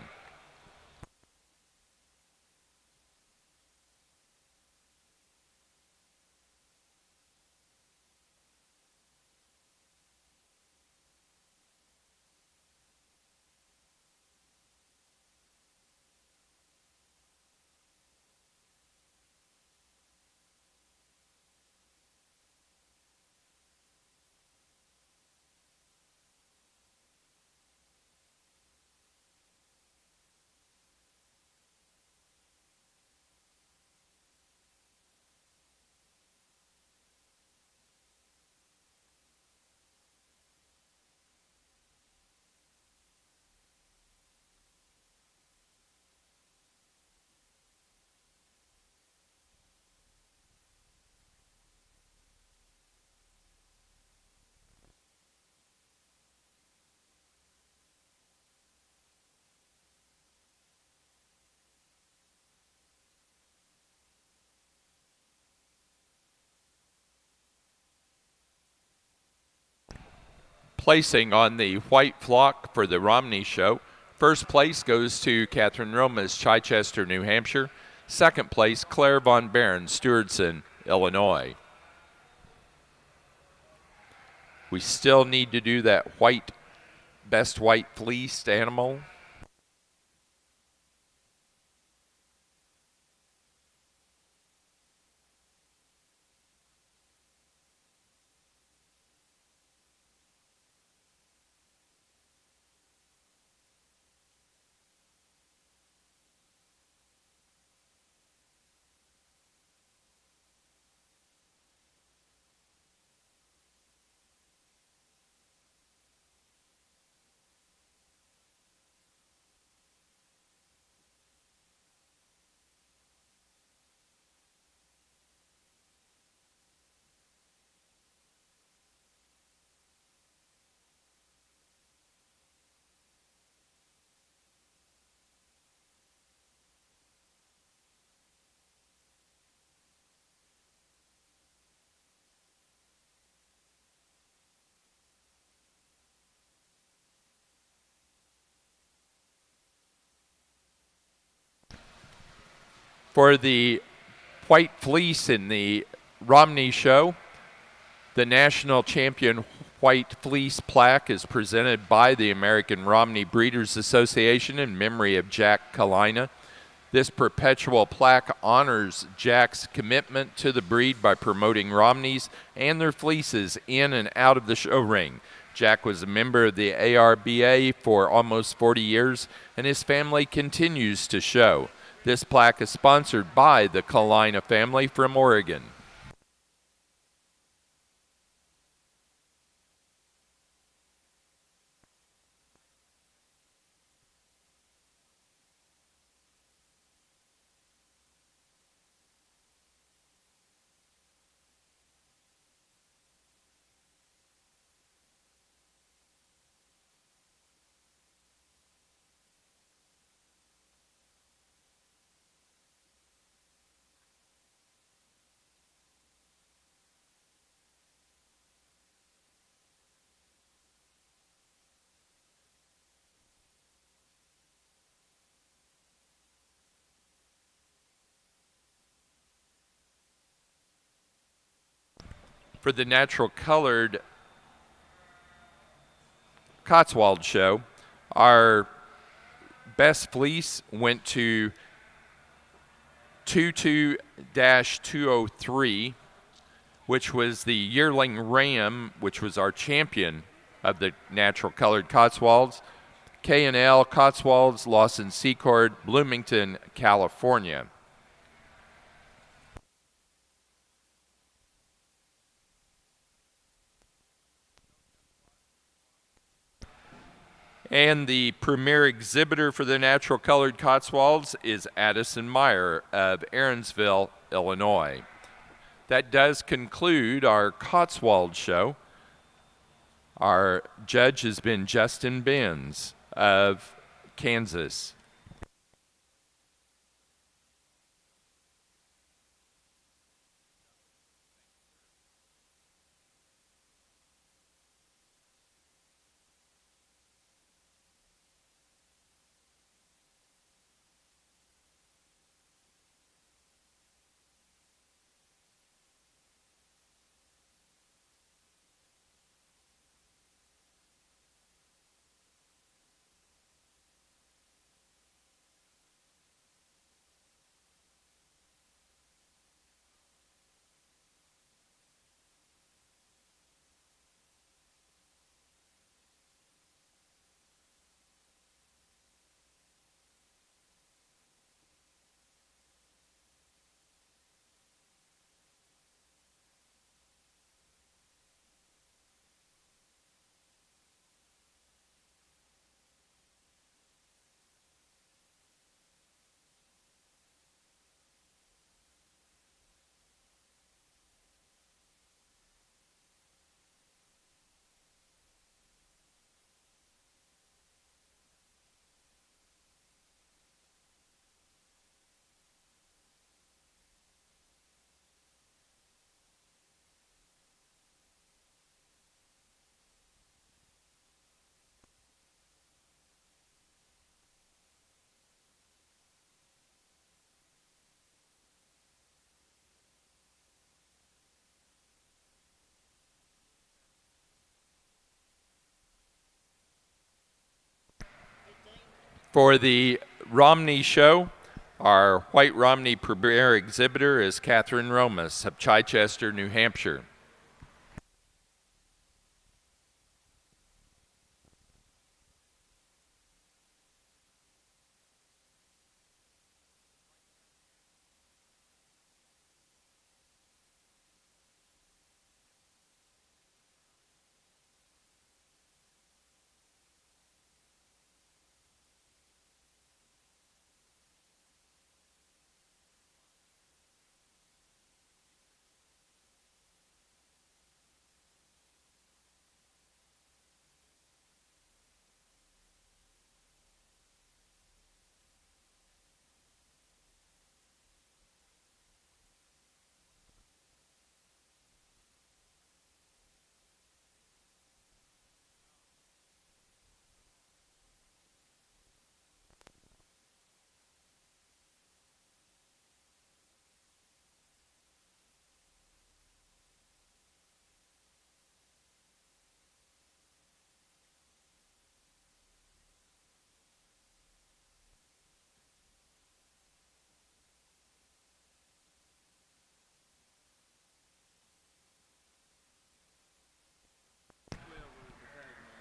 Placing on the white flock for the Romney show, first place goes to Catherine Romas, Chichester, New Hampshire. Second place, Claire Von Baron, Stewardson, Illinois. We still need to do that best white fleeced animal. For the white fleece in the Romney show, the national champion white fleece plaque is presented by the American Romney Breeders Association in memory of Jack Kalina. This perpetual plaque honors Jack's commitment to the breed by promoting Romneys and their fleeces in and out of the show ring. Jack was a member of the ARBA for almost 40 years, and his family continues to show. This plaque is sponsored by the Kalina family from Oregon. For the natural colored Cotswold show, our best fleece went to 22-203, which was the yearling ram, which was our champion of the natural colored Cotswolds. K&L Cotswolds, Lawson Secord, Bloomington, California. And the premier exhibitor for the natural colored Cotswolds is Addison Meyer of Aaronsville, Illinois. That does conclude our Cotswold show. Our judge has been Justin Benz of Kansas. For the Romney show, our white Romney premier exhibitor is Catherine Romas of Chichester, New Hampshire.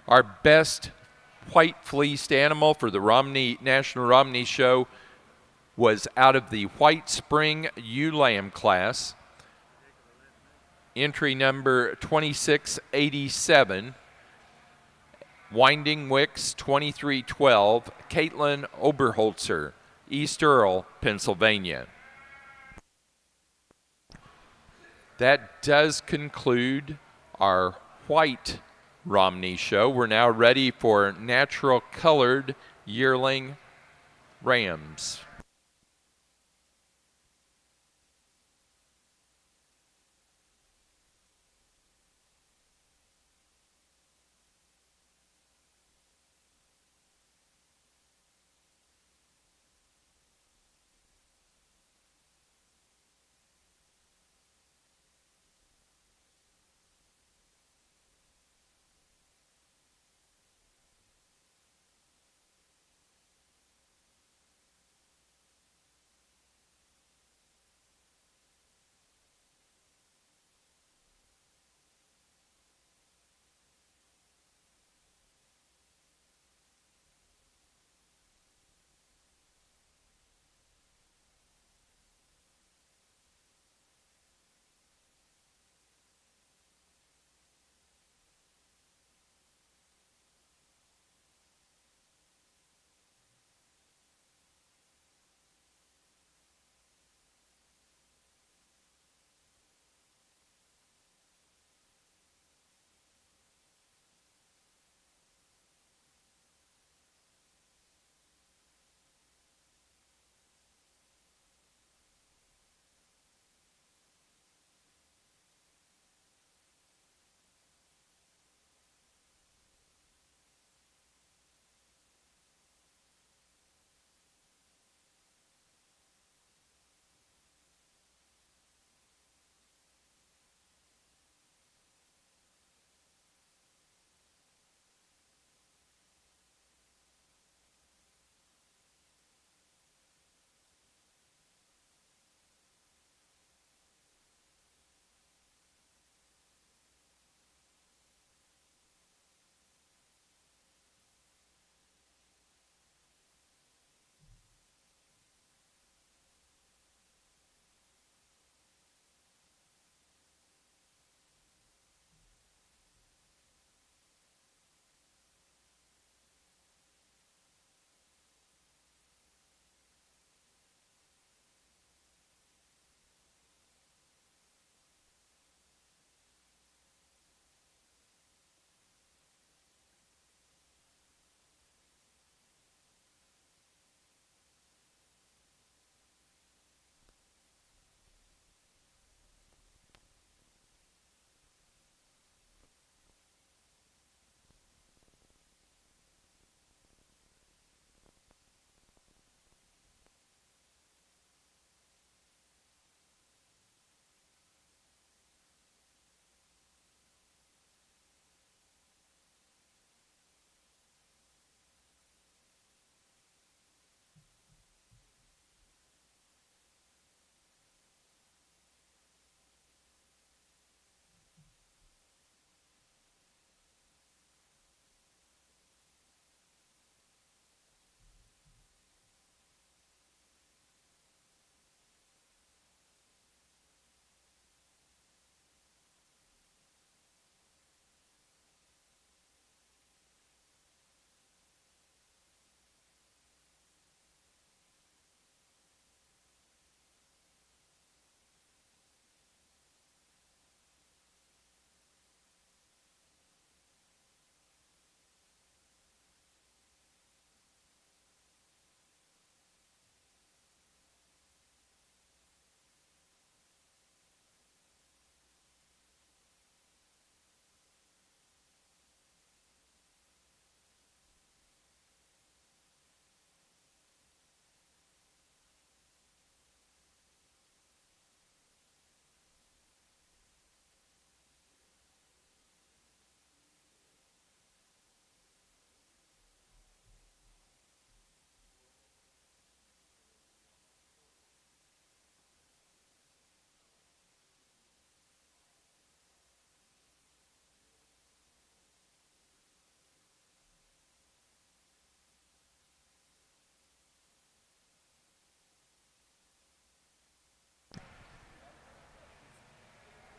Our best white fleeced animal for the Romney National Romney Show was out of the White Spring ewe lamb class. Entry number 2687, Winding Wicks 2312, Caitlin Oberholzer, East Earl, Pennsylvania. That does conclude our white Romney show. We're now ready for natural colored yearling rams.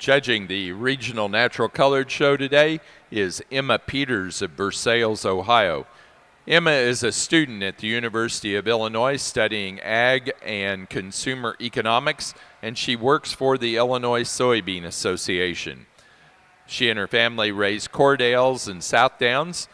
Judging the regional natural colored show today is Emma Peters of Versailles, Ohio. Emma is a student at the University of Illinois studying ag and consumer economics, and she works for the Illinois Soybean Association. She and her family raise Cordales and Southdowns.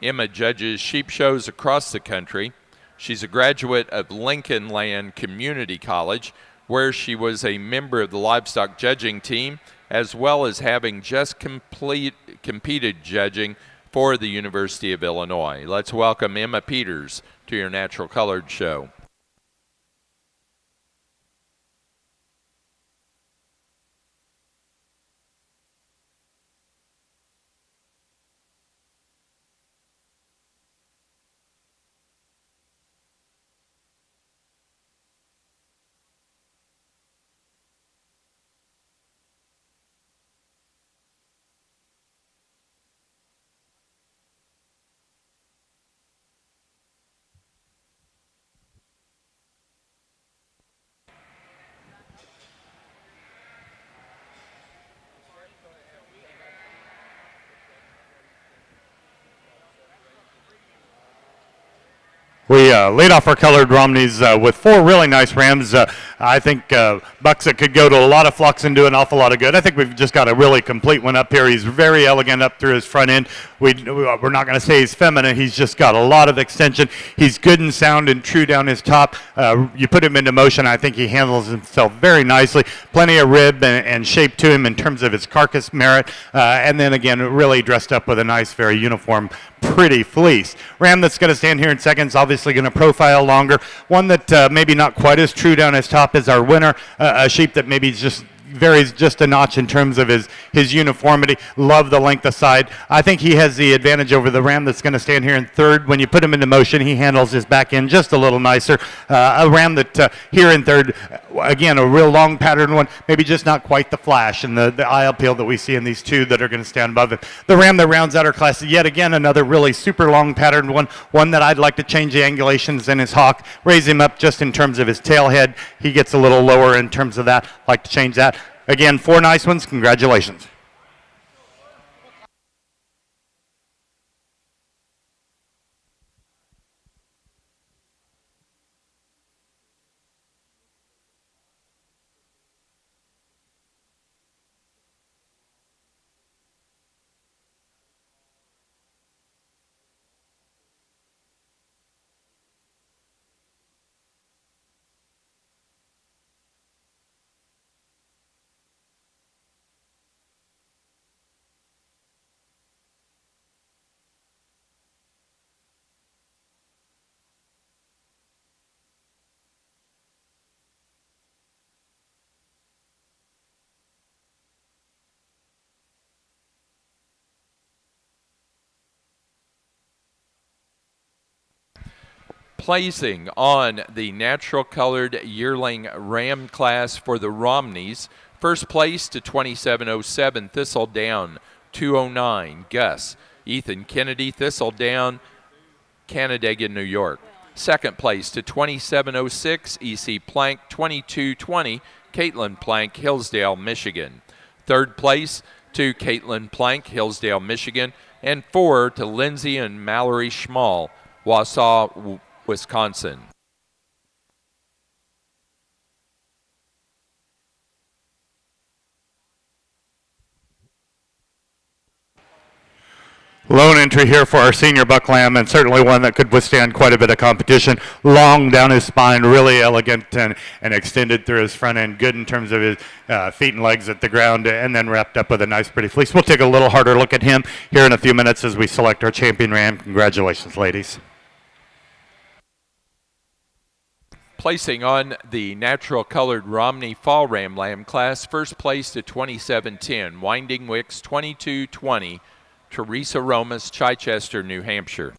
Emma judges sheep shows across the country. She's a graduate of Lincoln Land Community College, where she was a member of the livestock judging team, as well as having just competed judging for the University of Illinois. Let's welcome Emma Peters to your Natural Colored Show. We laid off our colored Romneys with 4 really nice rams. I think bucks that could go to a lot of flocks and do an awful lot of good. I think we've just got a really complete one up here. He's very elegant up through his front end. We're not going to say he's feminine. He's just got a lot of extension. He's good and sound and true down his top. You put him into motion, I think he handles himself very nicely. Plenty of rib and shape to him in terms of his carcass merit. And then again, really dressed up with a nice, very uniform, pretty fleece. Ram that's going to stand here in seconds, obviously going to profile longer. One that maybe not quite as true down his top as our winner. A sheep that maybe just varies just a notch in terms of his uniformity. Love the length of side. I think he has the advantage over the ram that's going to stand here in third. When you put him into motion, he handles his back end just a little nicer. A ram that here in third, again, a real long pattern one, maybe just not quite the flash and the eye appeal that we see in these two that are going to stand above it. The ram that rounds out our class, yet again, another really super long patterned one that I'd like to change the angulations in his hock, raise him up just in terms of his tail head. He gets a little lower in terms of that. Like to change that. Again, 4 nice ones. Congratulations. Placing on the natural colored yearling ram class for the Romneys, first place to 2707 Thistledown 209 Gus. Ethan Kennedy Thistledown, Canandaigua, New York. Second place to 2706 EC Plank 2220 Caitlin Plank, Hillsdale, Michigan. Third place to Caitlin Plank, Hillsdale, Michigan. And 4 to Lindsay and Mallory Schmall, Wausau, Wisconsin. Lone entry here for our senior buck lamb, and certainly one that could withstand quite a bit of competition. Long down his spine, really elegant and extended through his front end. Good in terms of his feet and legs at the ground, and then wrapped up with a nice pretty fleece. We'll take a little harder look at him here in a few minutes as we select our champion ram. Congratulations, ladies. Placing on the natural colored Romney Fall Ram Lamb class, first place to 2710 Winding Wicks 2220 Teresa Romas, Chichester, New Hampshire.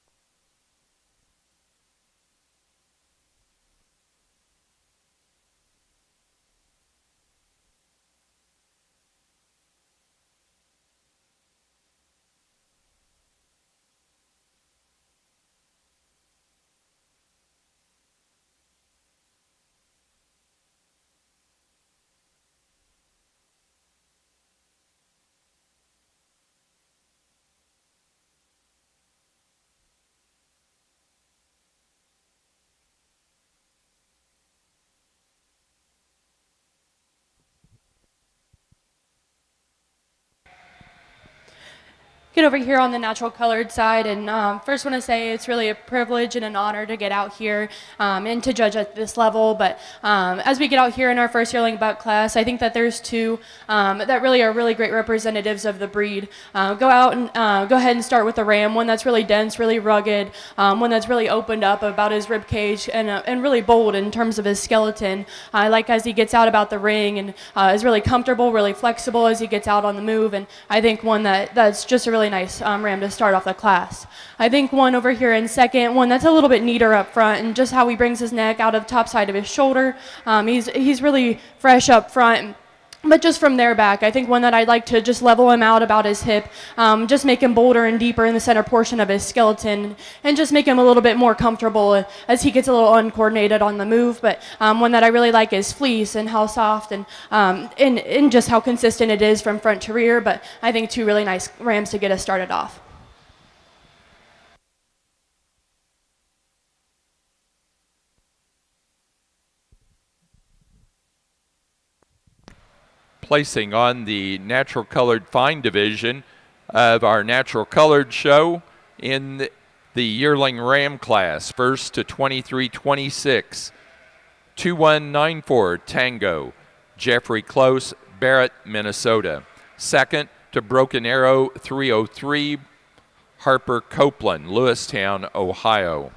get over here on the natural colored side. And first want to say it's really a privilege and an honor to get out here and to judge at this level. But as we get out here in our first yearling buck class, I think that there's two that really are really great representatives of the breed. Go out and go ahead and start with the ram, one that's really dense, really rugged, one that's really opened up about his rib cage and really bold in terms of his skeleton. I like as he gets out about the ring and is really comfortable, really flexible as he gets out on the move. And I think one that's just a really nice ram to start off the class. I think one over here in second, one that's a little bit neater up front and just how he brings his neck out of the top side of his shoulder. He's really fresh up front. But just from there back, I think one that I'd like to just level him out about his hip, just make him bolder and deeper in the center portion of his skeleton, and just make him a little bit more comfortable as he gets a little uncoordinated on the move. But one that I really like is fleece and how soft and just how consistent it is from front to rear. But I think two really nice rams to get us started off. Placing on the natural colored fine division of our natural colored show in the yearling ram class, first to 2326, 2194 Tango, Jeffrey Close, Barrett, Minnesota. Second to Broken Arrow 303, Harper Copeland, Lewistown, Ohio.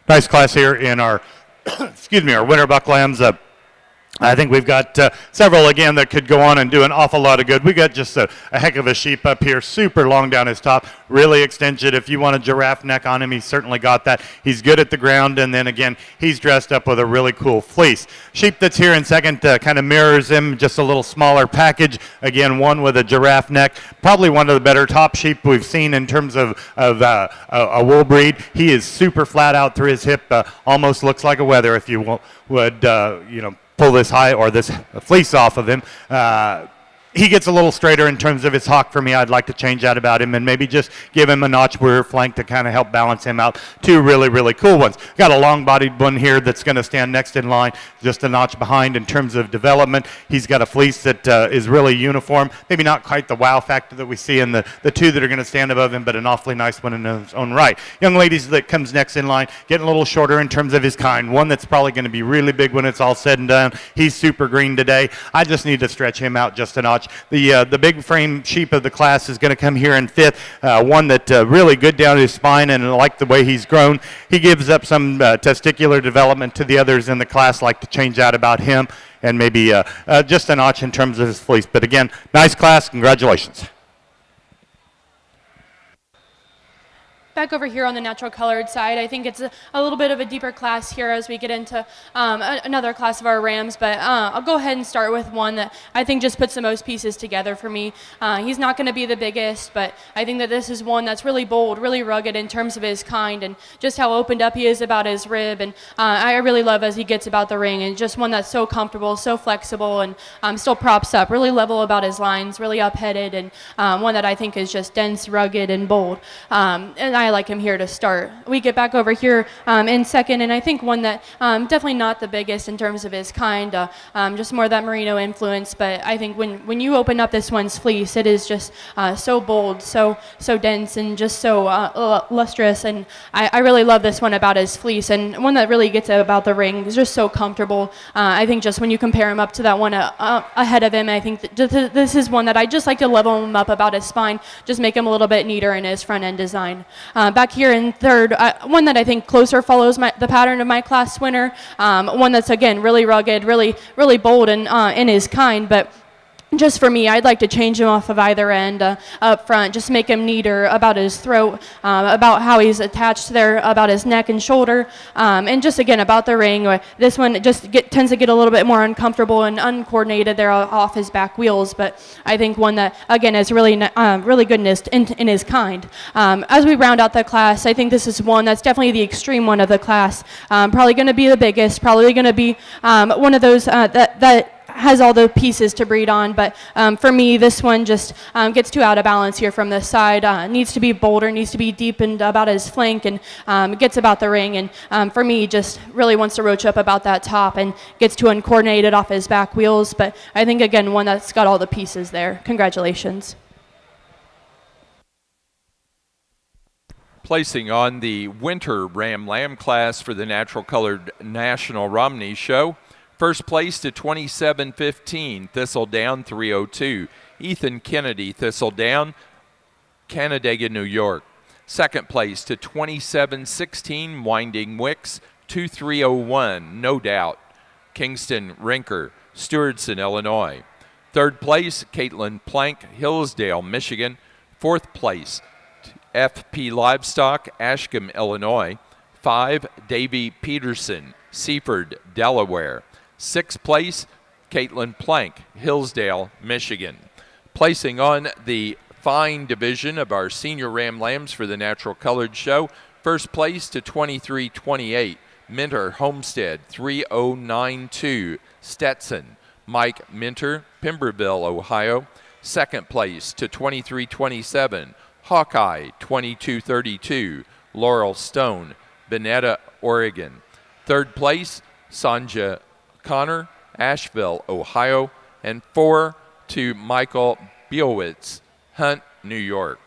nice class here in our, excuse me, our winter buck lambs. I think we've got several, again, that could go on and do an awful lot of good. We got just a heck of a sheep up here, super long down his top, really extended. If you want a giraffe neck on him, he's certainly got that. He's good at the ground, and then again, he's dressed up with a really cool fleece. Sheep that's here in second kind of mirrors him, just a little smaller package. Again, one with a giraffe neck, probably one of the better top sheep we've seen in terms of a wool breed. He is super flat out through his hip, almost looks like a wether if you would, pull this high or this fleece off of him. He gets a little straighter in terms of his hock for me. I'd like to change that about him and maybe just give him a notch rear flank to kind of help balance him out. Two really, really cool ones. Got a long-bodied one here that's going to stand next in line, just a notch behind in terms of development. He's got a fleece that is really uniform. Maybe not quite the wow factor that we see in the two that are going to stand above him, but an awfully nice one in his own right. Young ladies that comes next in line, getting a little shorter in terms of his kind. One that's probably going to be really big when it's all said and done. He's super green today. I just need to stretch him out just a notch. The big frame sheep of the class is going to come here in fifth. One that really good down his spine, and I like the way he's grown. He gives up some testicular development to the others in the class. Like to change that about him, and maybe just a notch in terms of his fleece. But again, nice class. Congratulations. Back over here on the natural colored side, I think it's a little bit of a deeper class here as we get into another class of our rams, but I'll go ahead and start with one that I think just puts the most pieces together for me. He's not going to be the biggest, but I think that this is one that's really bold, really rugged in terms of his kind, and just how opened up he is about his rib, and I really love as he gets about the ring, and just one that's so comfortable, so flexible, and still props up, really level about his lines, really up-headed, and one that I think is just dense, rugged, and bold. And I like him here to start. We get back over here in second, and I think one that definitely not the biggest in terms of his kind, just more that merino influence, but I think when you open up this one's fleece, it is just so bold, so dense, and just so lustrous, and I really love this one about his fleece, and one that really gets about the ring is just so comfortable. I think just when you compare him up to that one ahead of him, I think that this is one that I just like to level him up about his spine, just make him a little bit neater in his front end design. Back here in third, one that I think closer follows the pattern of my class winner, one that's again really rugged, really bold and in his kind, but just for me, I'd like to change him off of either end up front, just make him neater about his throat, about how he's attached there, about his neck and shoulder, and just again about the ring. This one just tends to get a little bit more uncomfortable and uncoordinated there off his back wheels, but I think one that again is really goodness in his kind. As we round out the class, I think this is one that's definitely the extreme one of the class, probably going to be the biggest, probably going to be one of those that has all the pieces to breed on, but for me, this one just gets too out of balance here from this side. Needs to be bolder, needs to be deepened about his flank, and gets about the ring, and for me, just really wants to roach up about that top and gets too uncoordinated off his back wheels, but I think, again, one that's got all the pieces there. Congratulations. Placing on the winter Ram Lamb class for the natural colored National Romney Show. First place to 27-15, Thistledown 302. Ethan Kennedy, Thistledown, Canandaigua, New York. Second place to 27-16, Winding Wicks 2301, No Doubt, Kingston Rinker, Stewardson, Illinois. Third place, Caitlin Plank, Hillsdale, Michigan. Fourth place, FP Livestock, Ashcombe, Illinois. 5, Davy Peterson, Seaford, Delaware. Sixth place, Caitlin Plank, Hillsdale, Michigan. Placing on the fine division of our senior Ram Lambs for the Natural Colored Show, first place to 23-28, Minter Homestead 3092, Stetson, Mike Minter, Pemberville, Ohio. Second place to 23-27, Hawkeye 2232, Laurel Stone, Benetta, Oregon. Third place, Sanja Connor, Asheville, Ohio, and 4 to Michael Biowitz, Hunt, New York.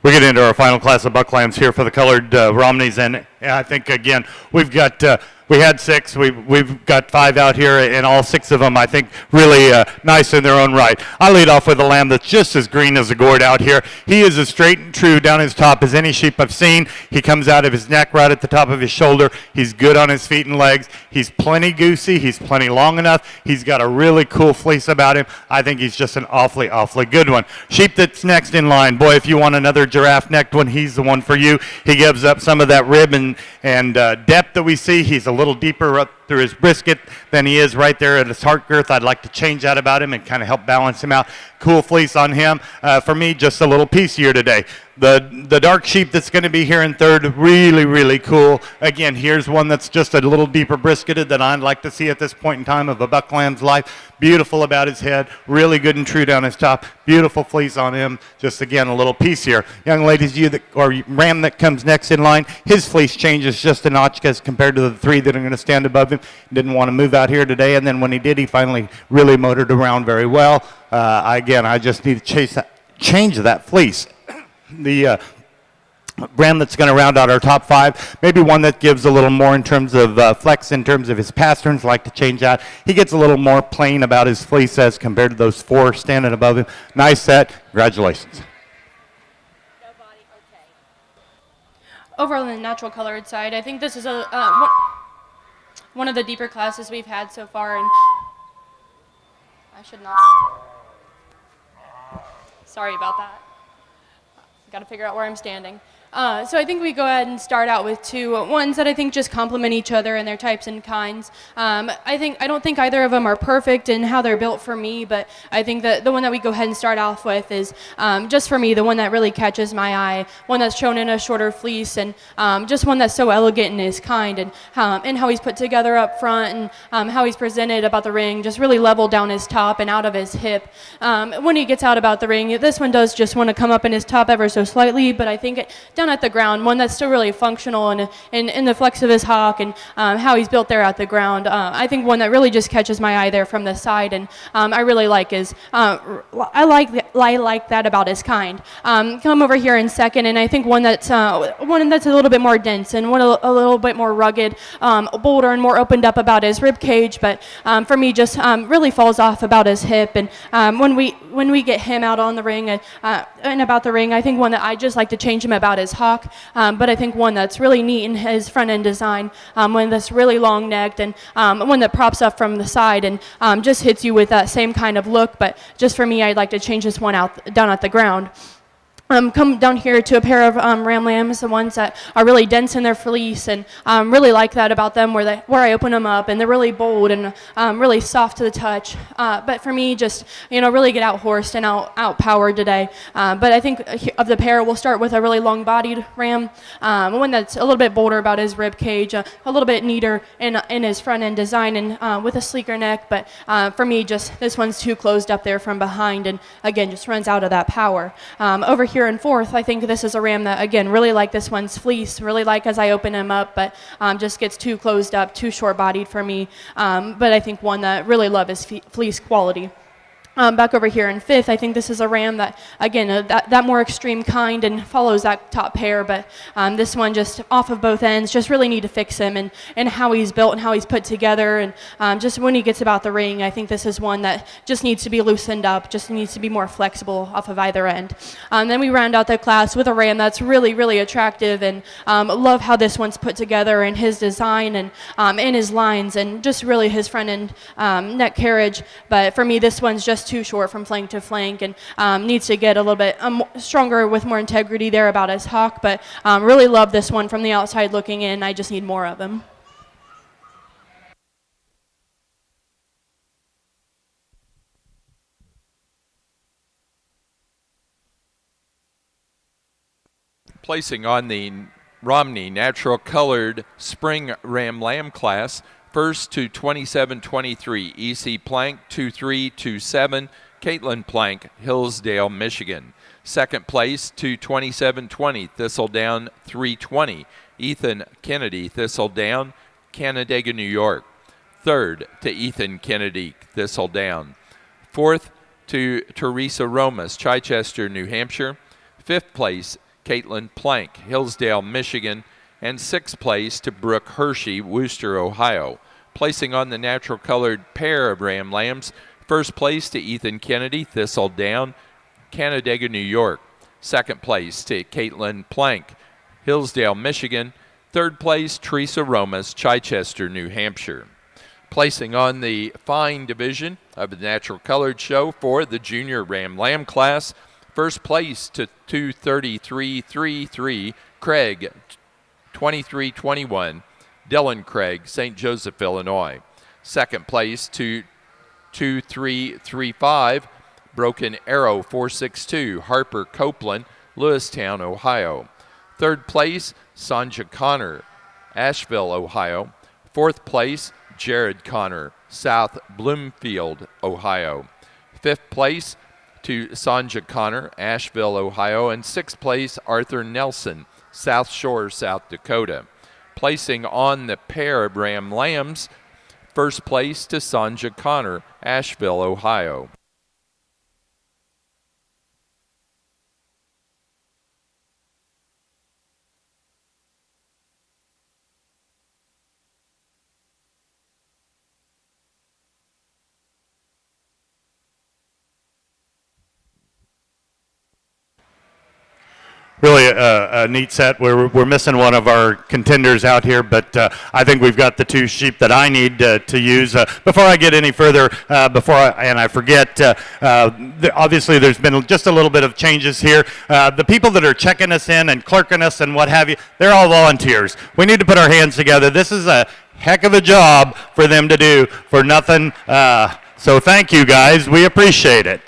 We get into our final class of buck lambs here for the colored Romneys, and I think again we've got we had 6, we've got 5 out here, and all 6 of them I think really nice in their own right. I lead off with a lamb that's just as green as a gourd out here. He is as straight and true down his top as any sheep I've seen. He comes out of his neck right at the top of his shoulder. He's good on his feet and legs. He's plenty goosey. He's plenty long enough. He's got a really cool fleece about him. I think he's just an awfully good one. Sheep that's next in line, boy, if you want another giraffe-necked one, he's the one for you. He gives up some of that rib and depth that we see. He's a little deeper up through his brisket than he is right there at his heart girth. I'd like to change that about him and kind of help balance him out. Cool fleece on him. For me, just a little piecier today. The dark sheep that's going to be here in third, really cool. Again, here's one that's just a little deeper brisketed than I'd like to see at this point in time of a buck lamb's life. Beautiful about his head, really good and true down his top. Beautiful fleece on him. Just again, a little piecier. Young ladies, or ram that comes next in line, his fleece changes just a notch as compared to the 3 that are going to stand above him. Didn't want to move out here today, and then when he did, he finally really motored around very well. Again, I just need to change that fleece. The ram that's going to round out our top 5, maybe one that gives a little more in terms of flex in terms of his pasterns, like to change that. He gets a little more plain about his fleece as compared to those 4 standing above him. Nice set. Congratulations. Over on the natural colored side, I think this is one of the deeper classes we've had so far, and I should not. Sorry about that. Got to figure out where I'm standing. So I think we go ahead and start out with 2 ones that I think just complement each other in their types and kinds. I don't think either of them are perfect in how they're built for me, but I think that the one that we go ahead and start off with is just for me the one that really catches my eye, one that's shown in a shorter fleece, and just one that's so elegant in his kind, and how he's put together up front, and how he's presented about the ring, just really level down his top and out of his hip. When he gets out about the ring, this one does just want to come up in his top ever so slightly, but I think down at the ground, one that's still really functional and in the flex of his hock, and how he's built there at the ground. I think one that really just catches my eye there from the side, and I really like is I like that about his kind. Come over here in second, and I think one that's a little bit more dense and one a little bit more rugged, bolder and more opened up about his rib cage, but for me just really falls off about his hip. And when we get him out on the ring and about the ring, I think one that I just like to change him about his hawk, but I think one that's really neat in his front end design, one that's really long necked, and one that props up from the side and just hits you with that same kind of look. But just for me, I'd like to change this one out down at the ground. Come down here to a pair of ram lambs, the ones that are really dense in their fleece, and really like that about them, where I open them up and they're really bold and really soft to the touch. But for me, just really get out horsed and out powered today. But I think of the pair, we'll start with a really long bodied ram, one that's a little bit bolder about his rib cage, a little bit neater in his front end design, and with a sleeker neck. But for me, just this one's too closed up there from behind, and again just runs out of that power. Over here in fourth, I think this is a ram that, again, really like this one's fleece, really like as I open him up, but just gets too closed up, too short-bodied for me. But I think one that really love his fleece quality. Back over here in fifth, I think this is a ram that, again, that more extreme kind and follows that top pair, but this one just off of both ends, just really need to fix him and how he's built and how he's put together, and just when he gets about the ring, I think this is one that just needs to be loosened up, just needs to be more flexible off of either end. Then we round out the class with a ram that's really attractive, and love how this one's put together and his design and in his lines and just really his front end neck carriage. But for me, this one's just too short from flank to flank, and needs to get a little bit stronger with more integrity there about his hock. But really love this one from the outside looking in. I just need more of him. Placing on the Romney natural colored spring ram lamb class, first to 27-23, E.C. Plank, 2327, Caitlin Plank, Hillsdale, Michigan. Second place to 27-20, Thistledown, 320, Ethan Kennedy, Thistledown, Canandaigua, New York. Third to Ethan Kennedy, Thistledown. Fourth to Teresa Romas, Chichester, New Hampshire. Fifth place, Caitlin Plank, Hillsdale, Michigan, and sixth place to Brooke Hershey, Wooster, Ohio. Placing on the natural colored pair of Ram Lambs, first place to Ethan Kennedy, Thistledown, Canandaigua, New York. Second place to Caitlin Plank, Hillsdale, Michigan. Third place, Teresa Romas, Chichester, New Hampshire. Placing on the fine division of the natural colored show for the junior Ram Lamb class, first place to 233.33, Craig, 2321, Dylan Craig, St. Joseph, Illinois. Second place to 2335, Broken Arrow 462, Harper Copeland, Lewistown, Ohio. Third place, Sanja Connor, Asheville, Ohio. Fourth place, Jared Connor, South Bloomfield, Ohio. Fifth place to Sanja Connor, Asheville, Ohio. And sixth place, Arthur Nelson, South Shore, South Dakota. Placing on the pair of Ram Lambs, first place to Sanja Connor, Asheville, Ohio. Really a neat set. We're missing one of our contenders out here, but I think we've got the two sheep that I need to use. Before I get any further, I forget, obviously there's been just a little bit of changes here. The people that are checking us in and clerking us and what have you, they're all volunteers. We need to put our hands together. This is a heck of a job for them to do for nothing. So thank you guys. We appreciate it.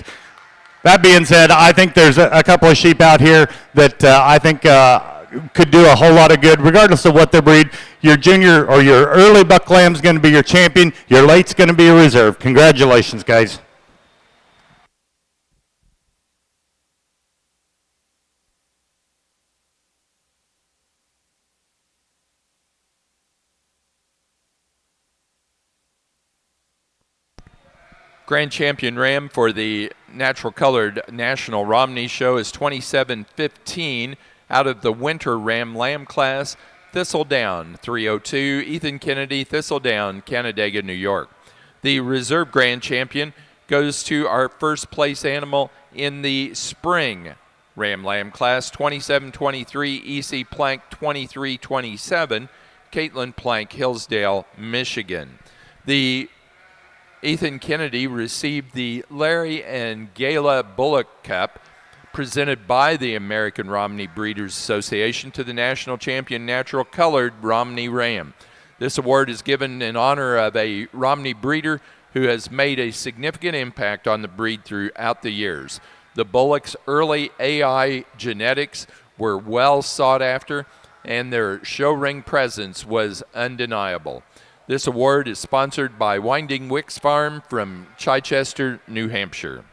That being said, I think there's a couple of sheep out here that I think could do a whole lot of good, regardless of what they breed. Your junior or your early buck lamb is going to be your champion. Your late's going to be a reserve. Congratulations, guys. Grand champion ram for the natural colored National Romney Show is 2715 out of the winter Ram Lamb class, Thistledown 302, Ethan Kennedy, Thistledown, Canandaigua, New York. The reserve grand champion goes to our first place animal in the spring Ram Lamb class, 2723, EC Plank 2327, Caitlin Plank, Hillsdale, Michigan. The Ethan Kennedy received the Larry and Gala Bullock Cup presented by the American Romney Breeders Association to the national champion natural colored Romney Ram. This award is given in honor of a Romney breeder who has made a significant impact on the breed throughout the years. The Bullock's early AI genetics were well sought after, and their show ring presence was undeniable. This award is sponsored by Winding Wicks Farm from Chichester, New Hampshire.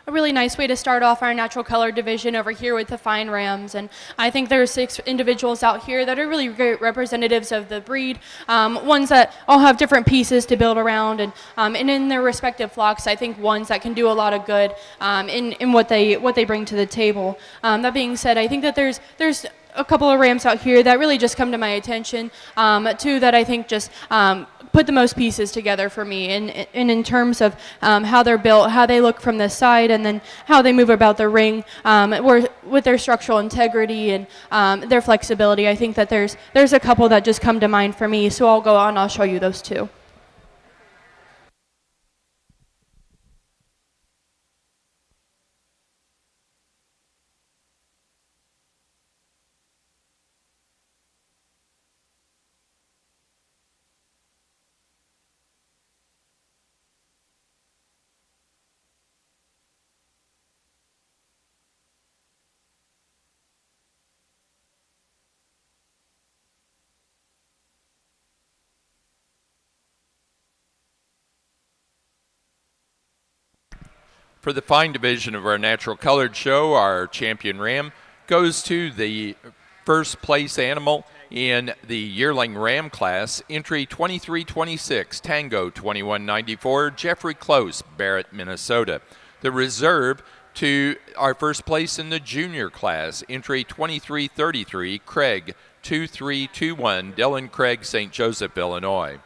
a really nice way to start off our natural color division over here with the fine rams. And I think there are 6 individuals out here that are really great representatives of the breed, ones that all have different pieces to build around, and in their respective flocks, I think ones that can do a lot of good in what they bring to the table. That being said, I think that there's a couple of rams out here that really just come to my attention. 2 that I think just put the most pieces together for me, and in terms of how they're built, how they look from the side, and then how they move about the ring, with their structural integrity and their flexibility. I think that there's a couple that just come to mind for me, so I'll go on and I'll show you those 2. For the fine division of our natural colored show, our champion ram goes to the first place animal in the yearling ram class, entry 2326, Tango 2194, Jeffrey Close, Barrett, Minnesota. The reserve to our first place in the junior class, entry 2333, Craig 2321, Dylan Craig, St. Joseph, Illinois.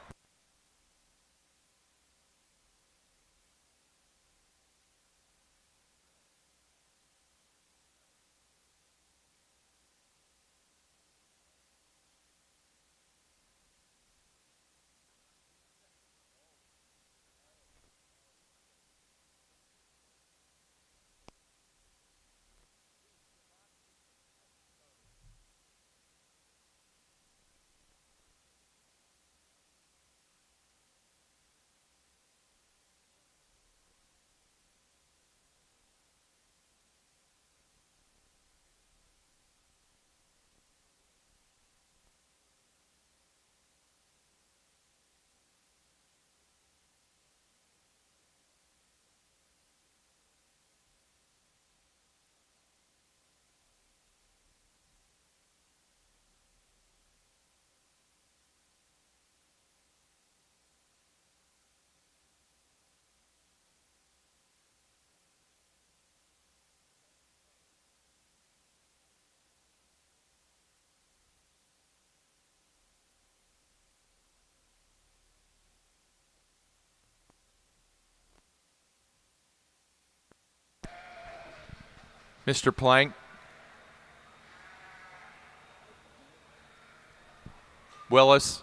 Mr. Plank, Willis,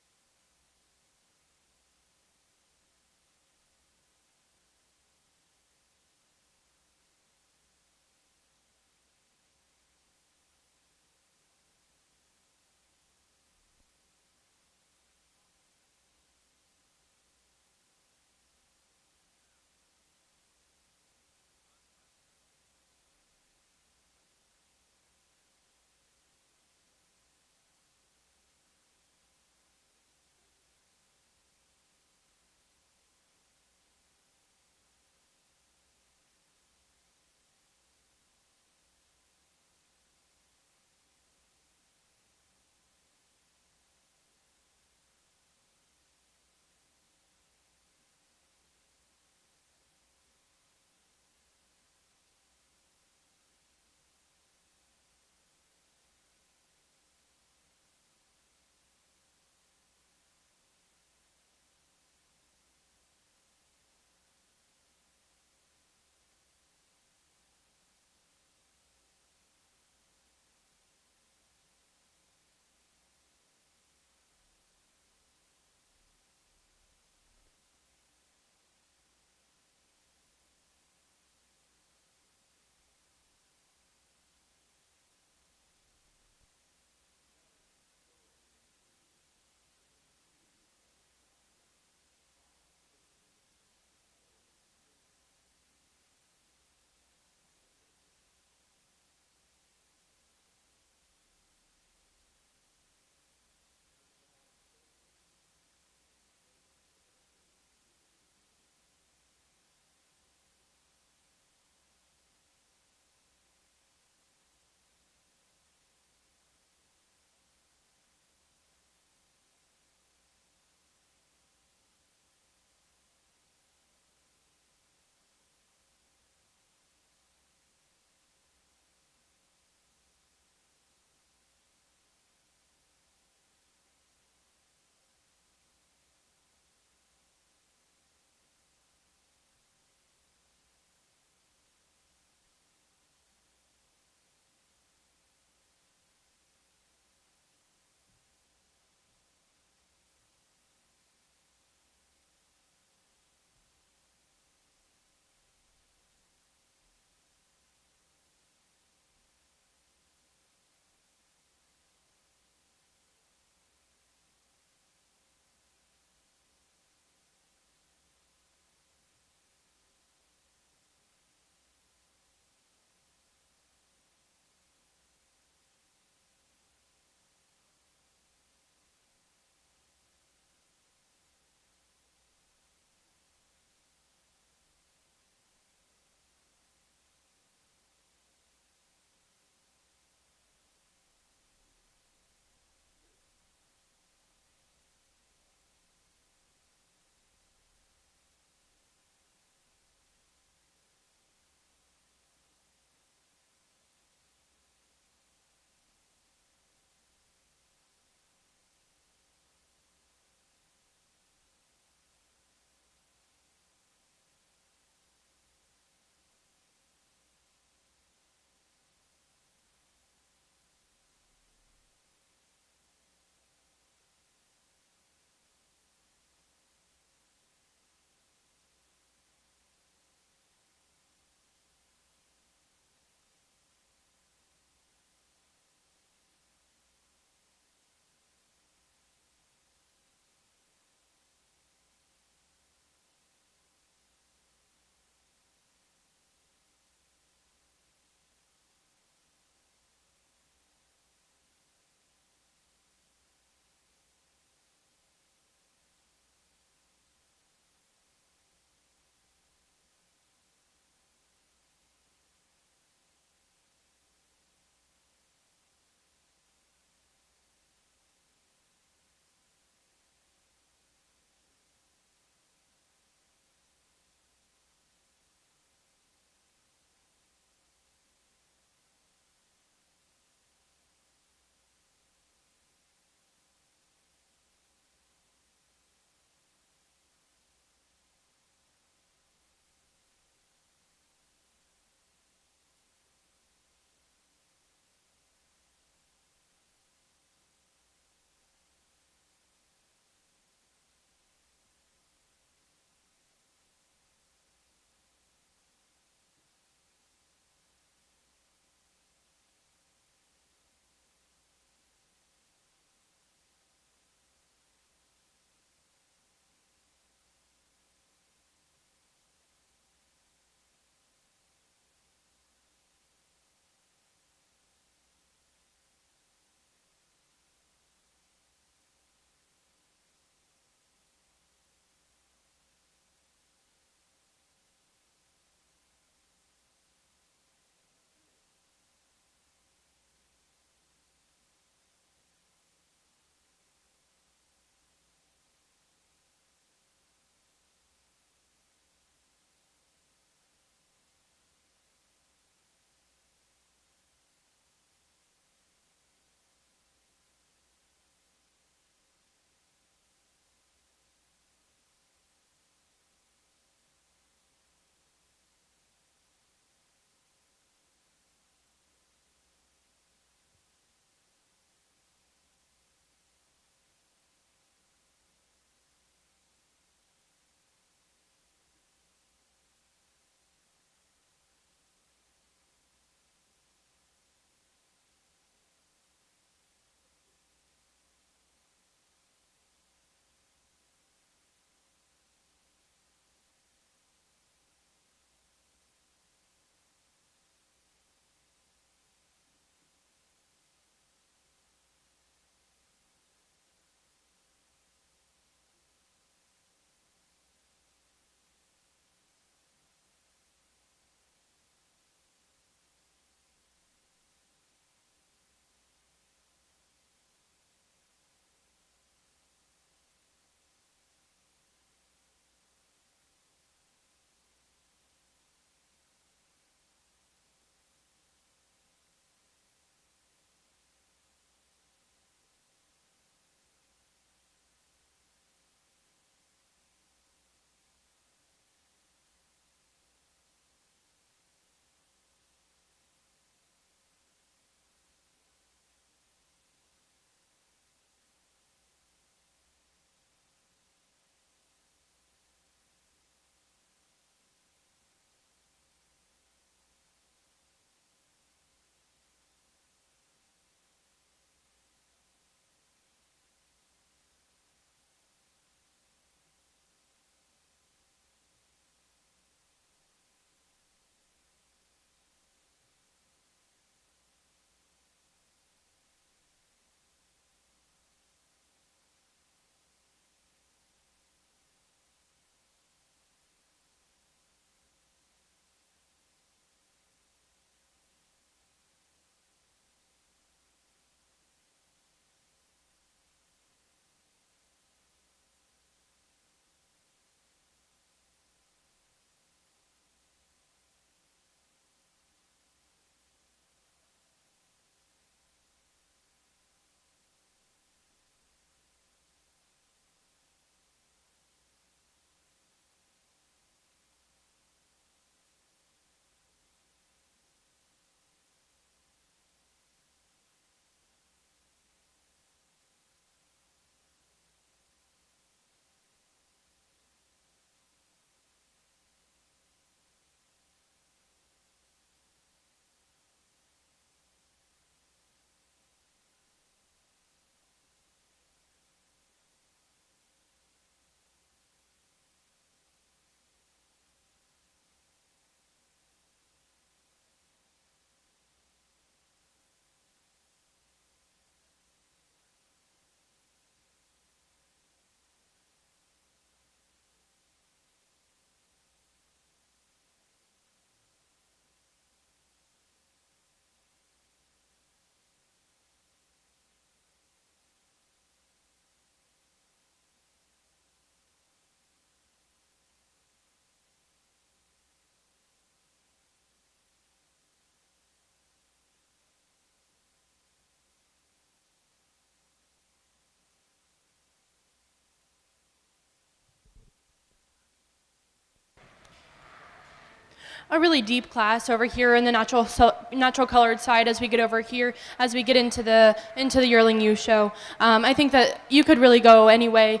a really deep class over here in the natural colored side as we get over here, as we get into the yearling ewe show. I think that you could really go anyway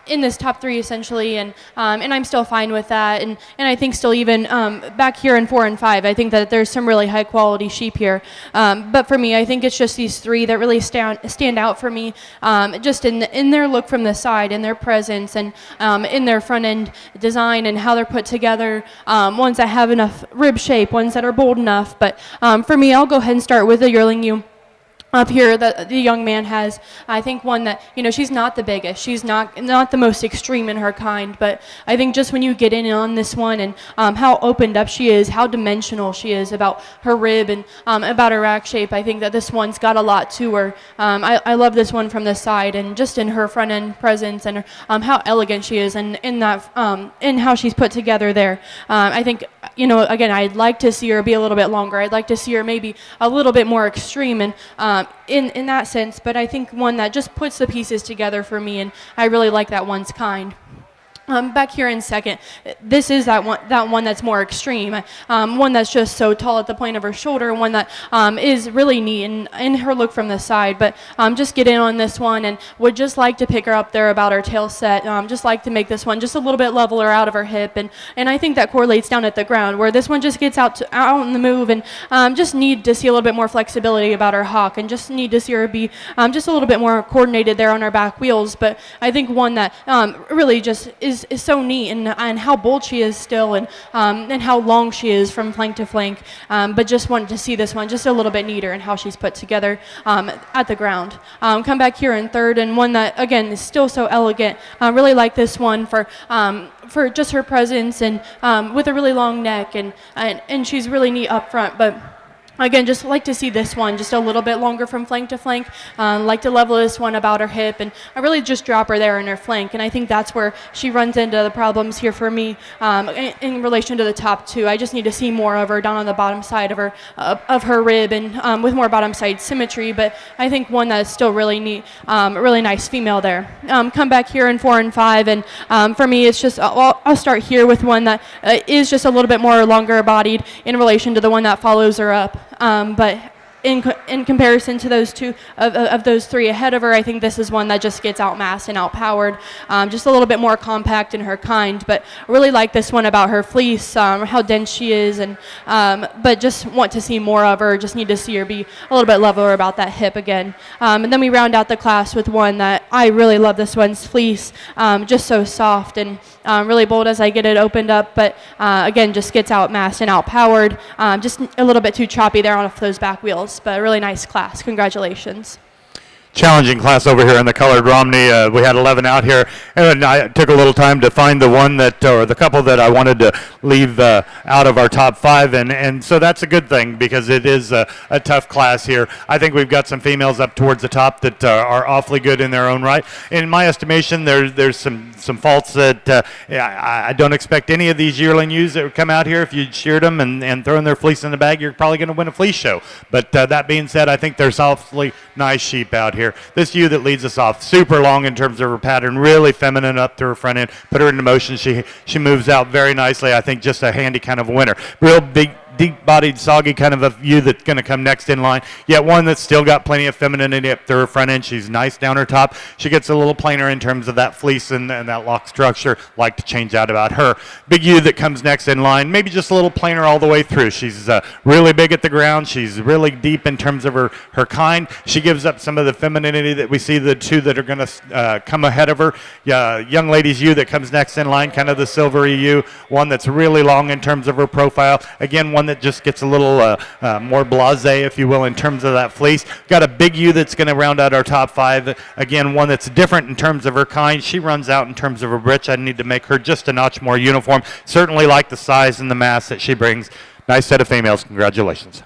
in this top 3 essentially, and I'm still fine with that. And I think still even back here in 4 and 5, I think that there's some really high quality sheep here. But for me, I think it's just these 3 that really stand out for me, just in their look from the side, in their presence, and in their front end design and how they're put together. Ones that have enough rib shape, ones that are bold enough. But for me, I'll go ahead and start with the yearling ewe up here that the young man has. I think one that, she's not the biggest, she's not the most extreme in her kind, but I think just when you get in on this one and how opened up she is, how dimensional she is about her rib and about her rack shape, I think that this one's got a lot to her. I love this one from the side, and just in her front end presence and how elegant she is, and in how she's put together there. I think, again, I'd like to see her be a little bit longer. I'd like to see her maybe a little bit more extreme and in that sense, but I think one that just puts the pieces together for me, and I really like that one's kind. Back here in second, this is that one that's more extreme, one that's just so tall at the point of her shoulder, one that is really neat in her look from the side. But just get in on this one, and would just like to pick her up there about her tail set. Just like to make this one just a little bit leveler out of her hip, and I think that correlates down at the ground, where this one just gets out in the move, and just need to see a little bit more flexibility about her hock, and just need to see her be just a little bit more coordinated there on her back wheels. But I think one that really just is so neat, and how bold she is still, and how long she is from flank to flank. But just wanted to see this one just a little bit neater in how she's put together at the ground. Come back here in third, and one that again is still so elegant. Really like this one for just her presence, and with a really long neck, and she's really neat up front. But again, just like to see this one just a little bit longer from flank to flank. Like to level this one about her hip, and I really just drop her there in her flank. And I think that's where she runs into the problems here for me in relation to the top 2. I just need to see more of her down on the bottom side of her rib, and with more bottom side symmetry. But I think one that's still really neat, really nice female there. Come back here in 4 and 5, and for me, it's just I'll start here with one that is just a little bit more longer bodied in relation to the one that follows her up. But in comparison to those two of those 3 ahead of her, I think this is one that just gets outmassed and outpowered, just a little bit more compact in her kind. But I really like this one about her fleece, how dense she is, and but just want to see more of her. Just need to see her be a little bit leveler about that hip again. And then we round out the class with one that I really love. This one's fleece, just so soft and really bold as I get it opened up, but again, just gets outmassed and outpowered. Just a little bit too choppy there on those back wheels, but a really nice class. Congratulations. Challenging class over here in the colored Romney. We had 11 out here, and I took a little time to find the one that, or the couple that I wanted to leave out of our top 5, and so that's a good thing, because it is a tough class here. I think we've got some females up towards the top that are awfully good in their own right. In my estimation, there's some faults that I don't expect any of these yearling ewes that would come out here. If you sheared them and thrown their fleece in the bag, you're probably going to win a fleece show. But that being said, I think there's awfully nice sheep out here. This ewe that leads us off, super long in terms of her pattern, really feminine up to her front end. Put her into motion. She moves out very nicely. I think just a handy kind of winner. Real big, deep-bodied, soggy kind of a ewe that's going to come next in line, yet one that's still got plenty of femininity up through her front end. She's nice down her top. She gets a little plainer in terms of that fleece and that lock structure. Like to change that about her. Big ewe that comes next in line, maybe just a little plainer all the way through. She's really big at the ground. She's really deep in terms of her kind. She gives up some of the femininity that we see the 2 that are going to come ahead of her. Young lady's ewe that comes next in line, kind of the silvery ewe, one that's really long in terms of her profile. Again, one that just gets a little more blasé, if you will, in terms of that fleece. Got a big ewe that's going to round out our top 5. Again, one that's different in terms of her kind. She runs out in terms of her britch. I need to make her just a notch more uniform. Certainly like the size and the mass that she brings. Nice set of females. Congratulations.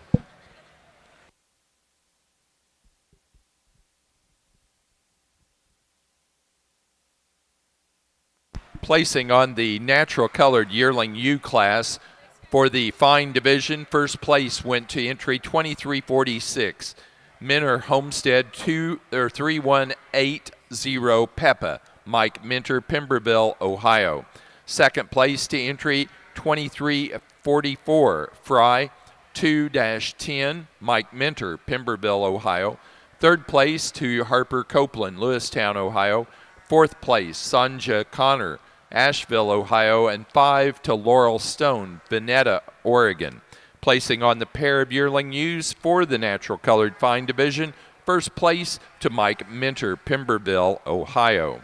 Placing on the natural colored yearling ewe class for the fine division, first place went to entry 2346. Minter Homestead 3180 Peppa, Mike Minter, Pemberville, Ohio. Second place to entry 2344, Fry 2-10, Mike Minter, Pemberville, Ohio. Third place to Harper Copeland, Lewistown, Ohio. Fourth place, Sanja Connor, Asheville, Ohio. And 5 to Laurel Stone, Veneta, Oregon. Placing on the pair of yearling ewes for the natural colored fine division, first place to Mike Minter, Pemberville, Ohio.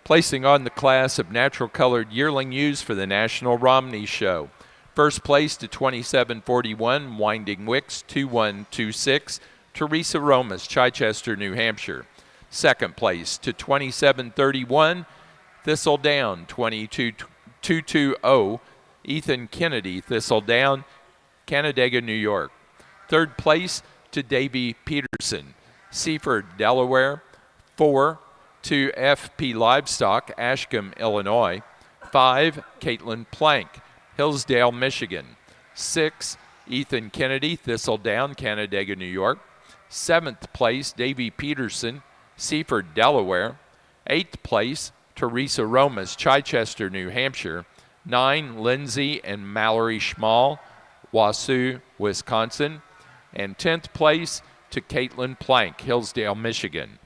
Placing on the class of natural colored yearling ewes for the National Romney Show. First place to 2741, Winding Wicks, 2126, Teresa Romas, Chichester, New Hampshire. Second place to 2731, Thistledown, 22220, Ethan Kennedy, Thistledown, Canandaigua, New York. Third place to Davy Peterson, Seaford, Delaware. 4 to FP Livestock, Ashcombe, Illinois. 5, Caitlin Plank, Hillsdale, Michigan. 6, Ethan Kennedy, Thistledown, Canandaigua, New York. 7th place, Davy Peterson, Seaford, Delaware. 8th place, Teresa Romas, Chichester, New Hampshire. 9, Lindsay and Mallory Schmall, Wausau, Wisconsin. And 10th place to Caitlin Plank, Hillsdale, Michigan.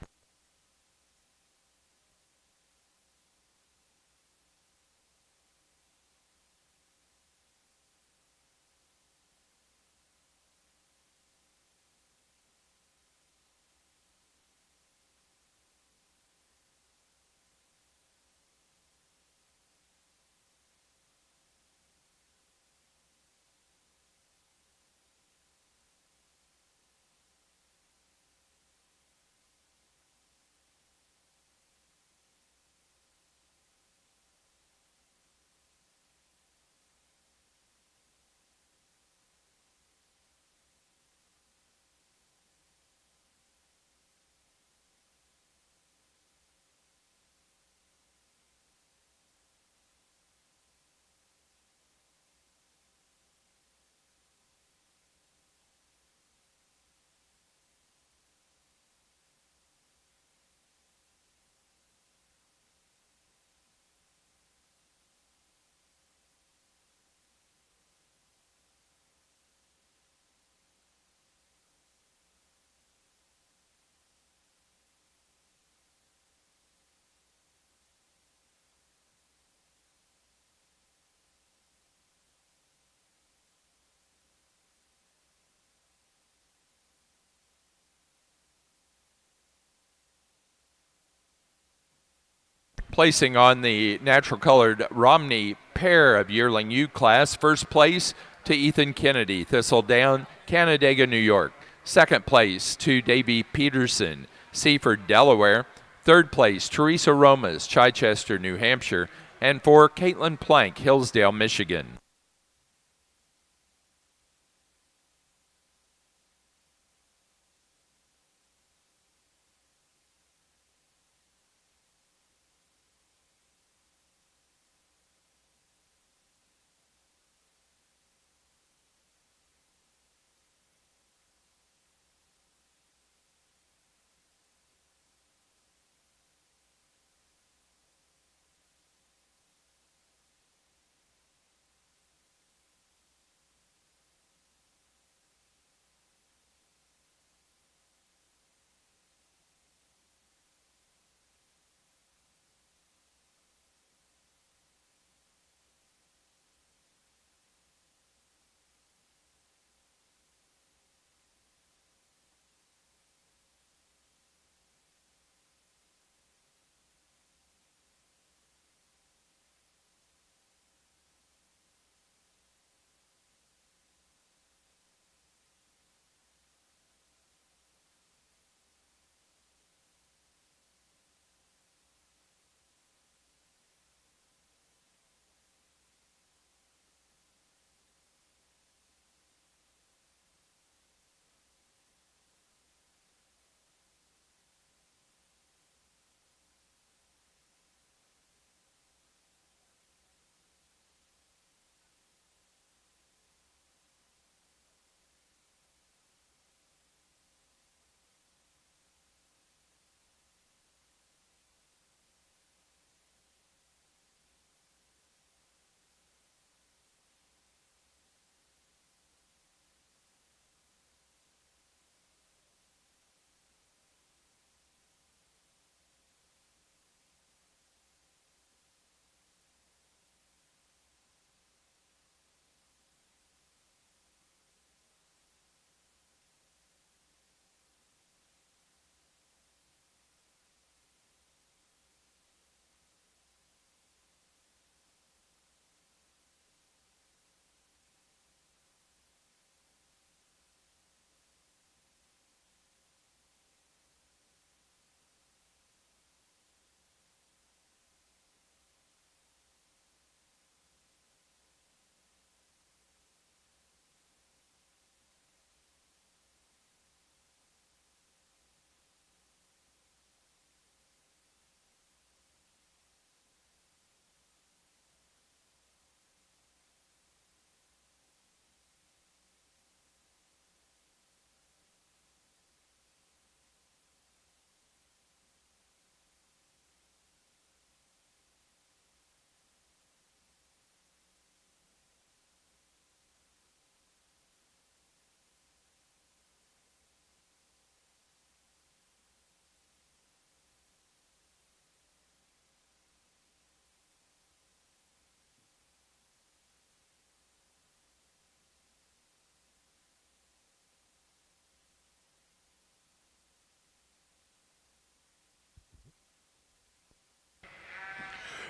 Placing on the natural colored Romney pair of yearling ewe class, first place to Ethan Kennedy, Thistledown, Canandaigua, New York. Second place to Davy Peterson, Seaford, Delaware. Third place, Teresa Romas, Chichester, New Hampshire. And for Caitlin Plank, Hillsdale, Michigan.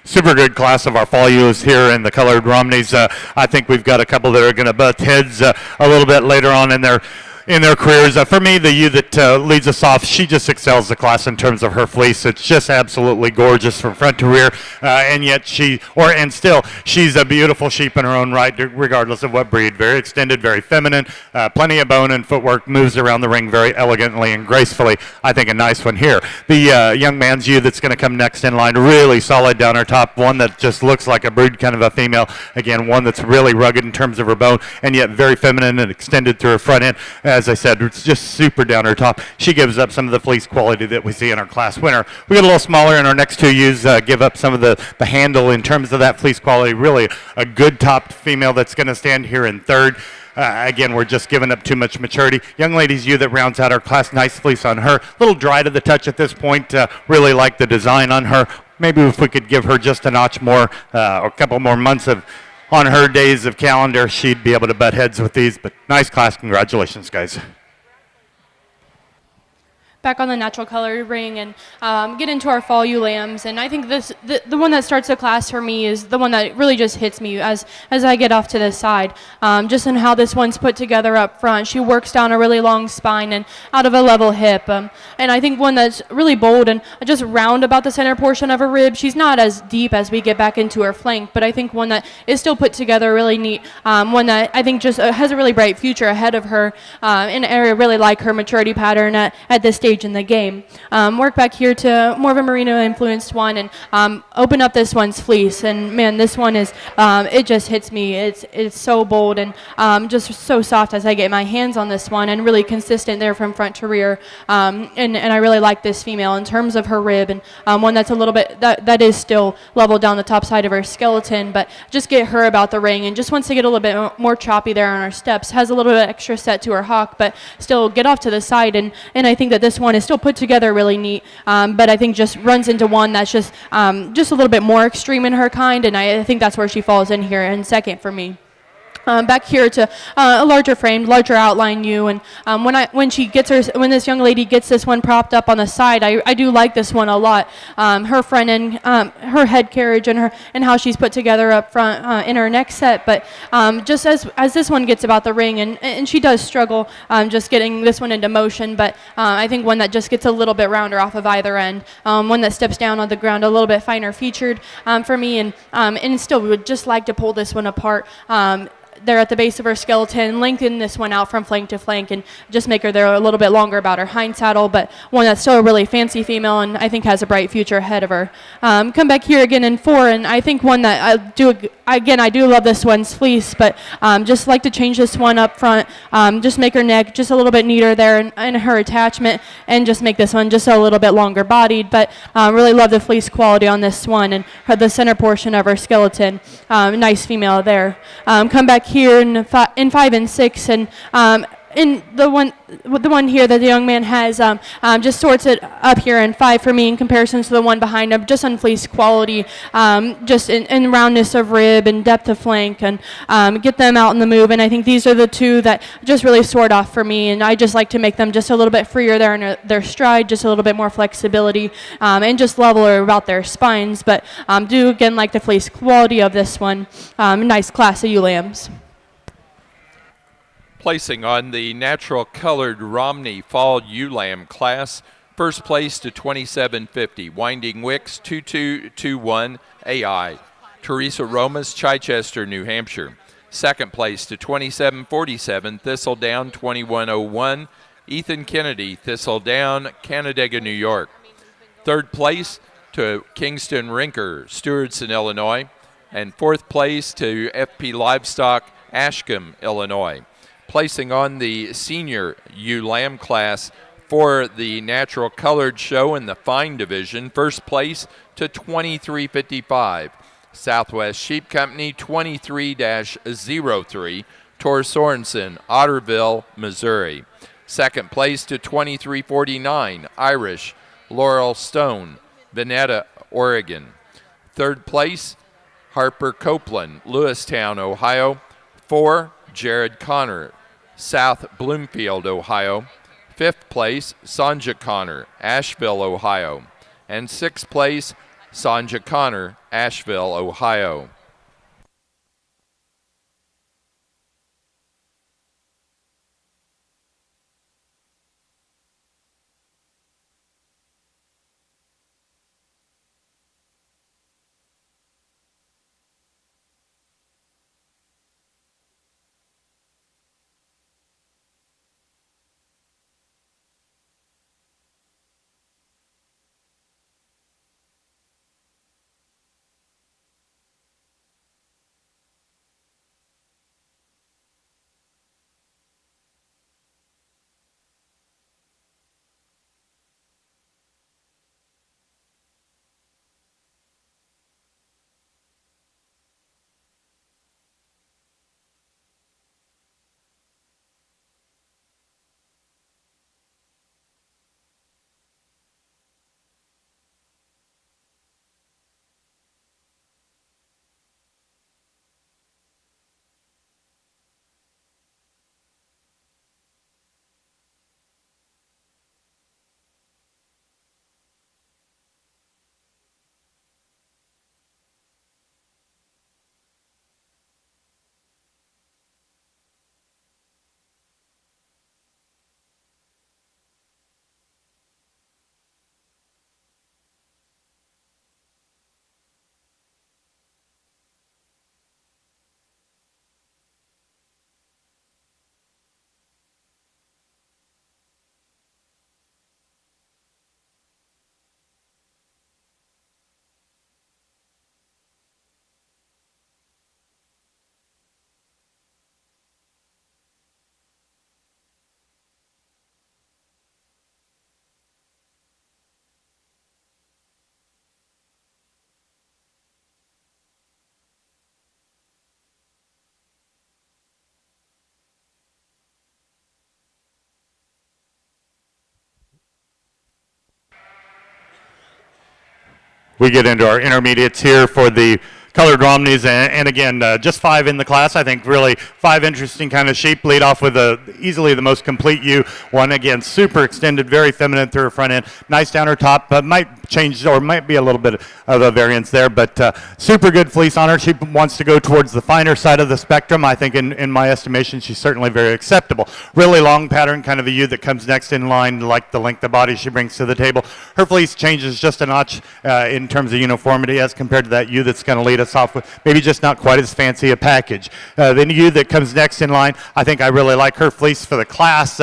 super good class of our fall ewes here in the colored Romneys. I think we've got a couple that are going to butt heads a little bit later on in their careers. For me, the ewe that leads us off, she just excels the class in terms of her fleece. It's just absolutely gorgeous from front to rear, and yet she's a beautiful sheep in her own right, regardless of what breed. Very extended, very feminine, plenty of bone and footwork, moves around the ring very elegantly and gracefully. I think a nice one here. The young man's ewe that's going to come next in line, really solid down her top, one that just looks like a brood kind of a female. Again, one that's really rugged in terms of her bone, and yet very feminine and extended through her front end. As I said, it's just super down her top. She gives up some of the fleece quality that we see in our class winner. We get a little smaller in our next two ewes, give up some of the handle in terms of that fleece quality. Really a good topped female that's going to stand here in third. Again, we're just giving up too much maturity. Young lady's ewe that rounds out our class, nice fleece on her. A little dry to the touch at this point. Really like the design on her. Maybe if we could give her just a notch more or a couple more months on her days of calendar, she'd be able to butt heads with these. But nice class. Congratulations, guys. Back on the natural color ring and get into our fall ewe lambs. And I think the one that starts the class for me is the one that really just hits me as I get off to the side. Just in how this one's put together up front. She works down a really long spine and out of a level hip. And I think one that's really bold and just round about the center portion of her rib. She's not as deep as we get back into her flank, but I think one that is still put together really neat. One that I think just has a really bright future ahead of her. And I really like her maturity pattern at this stage in the game. Work back here to more of a merino influenced one and open up this one's fleece, and man, this one is it just hits me. It's so bold and just so soft as I get my hands on this one, and really consistent there from front to rear, and I really like this female in terms of her rib, and one that's a little bit that is still level down the top side of her skeleton, but just get her about the ring and just wants to get a little bit more choppy there on her steps, has a little bit extra set to her hock, but still get off to the side, and I think that this one is still put together really neat, but I think just runs into one that's just a little bit more extreme in her kind, and I think that's where she falls in here in second for me. Back here to a larger framed, larger outline ewe, and when this young lady gets this one propped up on the side, I do like this one a lot. Her front end, her head carriage, and how she's put together up front in her neck set. But just as this one gets about the ring, and she does struggle just getting this one into motion. But I think one that just gets a little bit rounder off of either end, one that steps down on the ground a little bit finer featured for me, and still would just like to pull this one apart. There at the base of her skeleton, lengthen this one out from flank to flank and just make her there a little bit longer about her hind saddle, but one that's still a really fancy female and I think has a bright future ahead of her. Come back here again in 4, and I think one that I do love this one's fleece, but just like to change this one up front, just make her neck just a little bit neater there in her attachment, and just make this one just a little bit longer bodied, but really love the fleece quality on this one and the center portion of her skeleton. Nice female there. Come back here in 5 and 6, and in the one here that the young man has just sorts it up here in 5 for me in comparison to the one behind him, just on fleece quality, just in roundness of rib and depth of flank, and get them out in the move. And I think these are the two that just really sort off for me, and I just like to make them just a little bit freer there in their stride, just a little bit more flexibility, and just leveler about their spines, but do again like the fleece quality of this one. Nice class of ewe lambs. Placing on the natural colored Romney Fall Ewe Lamb class, first place to 2750, Winding Wicks 2221 AI, Teresa Romas, Chichester, New Hampshire. Second place to 2747, Thistledown 2101, Ethan Kennedy, Thistledown, Canandaigua, New York. Third place to Kingston Rinker, Stewardson, Illinois. And fourth place to FP Livestock, Ashcombe, Illinois. Placing on the senior ewe lamb class for the natural colored show in the fine division, first place to 2355, Southwest Sheep Company 23-03, Tor Sorensen, Otterville, Missouri. Second place to 2349, Irish, Laurel Stone, Veneta, Oregon. Third place, Harper Copeland, Lewistown, Ohio. 4, Jared Connor, South Bloomfield, Ohio. Fifth place, Sanja Connor, Asheville, Ohio. And sixth place, Sanja Connor, Asheville, Ohio. We get into our intermediates here for the colored Romneys, and again, just 5 in the class. I think really 5 interesting kind of sheep. Lead off with easily the most complete ewe. One, again, super extended, very feminine through her front end. Nice down her top, but might change or might be a little bit of a variance there, but super good fleece on her. She wants to go towards the finer side of the spectrum. I think in my estimation, she's certainly very acceptable. Really long pattern, kind of a ewe that comes next in line, like the length of body she brings to the table. Her fleece changes just a notch in terms of uniformity as compared to that ewe that's going to lead us off with maybe just not quite as fancy a package. The ewe that comes next in line, I think I really like her fleece for the class,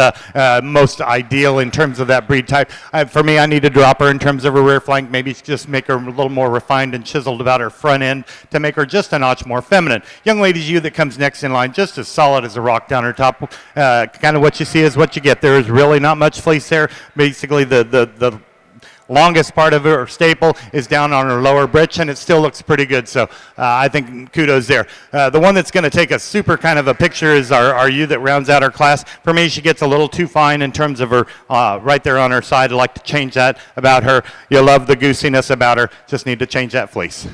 most ideal in terms of that breed type. For me, I need to drop her in terms of her rear flank, maybe just make her a little more refined and chiseled about her front end to make her just a notch more feminine. Young lady's ewe that comes next in line, just as solid as a rock down her top. Kind of what you see is what you get. There is really not much fleece there. Basically, the longest part of her staple is down on her lower britch, and it still looks pretty good. So I think kudos there. The one that's going to take a super kind of a picture is our ewe that rounds out our class. For me, she gets a little too fine in terms of her right there on her side. I'd like to change that about her. You love the goosiness about her. Just need to change that fleece.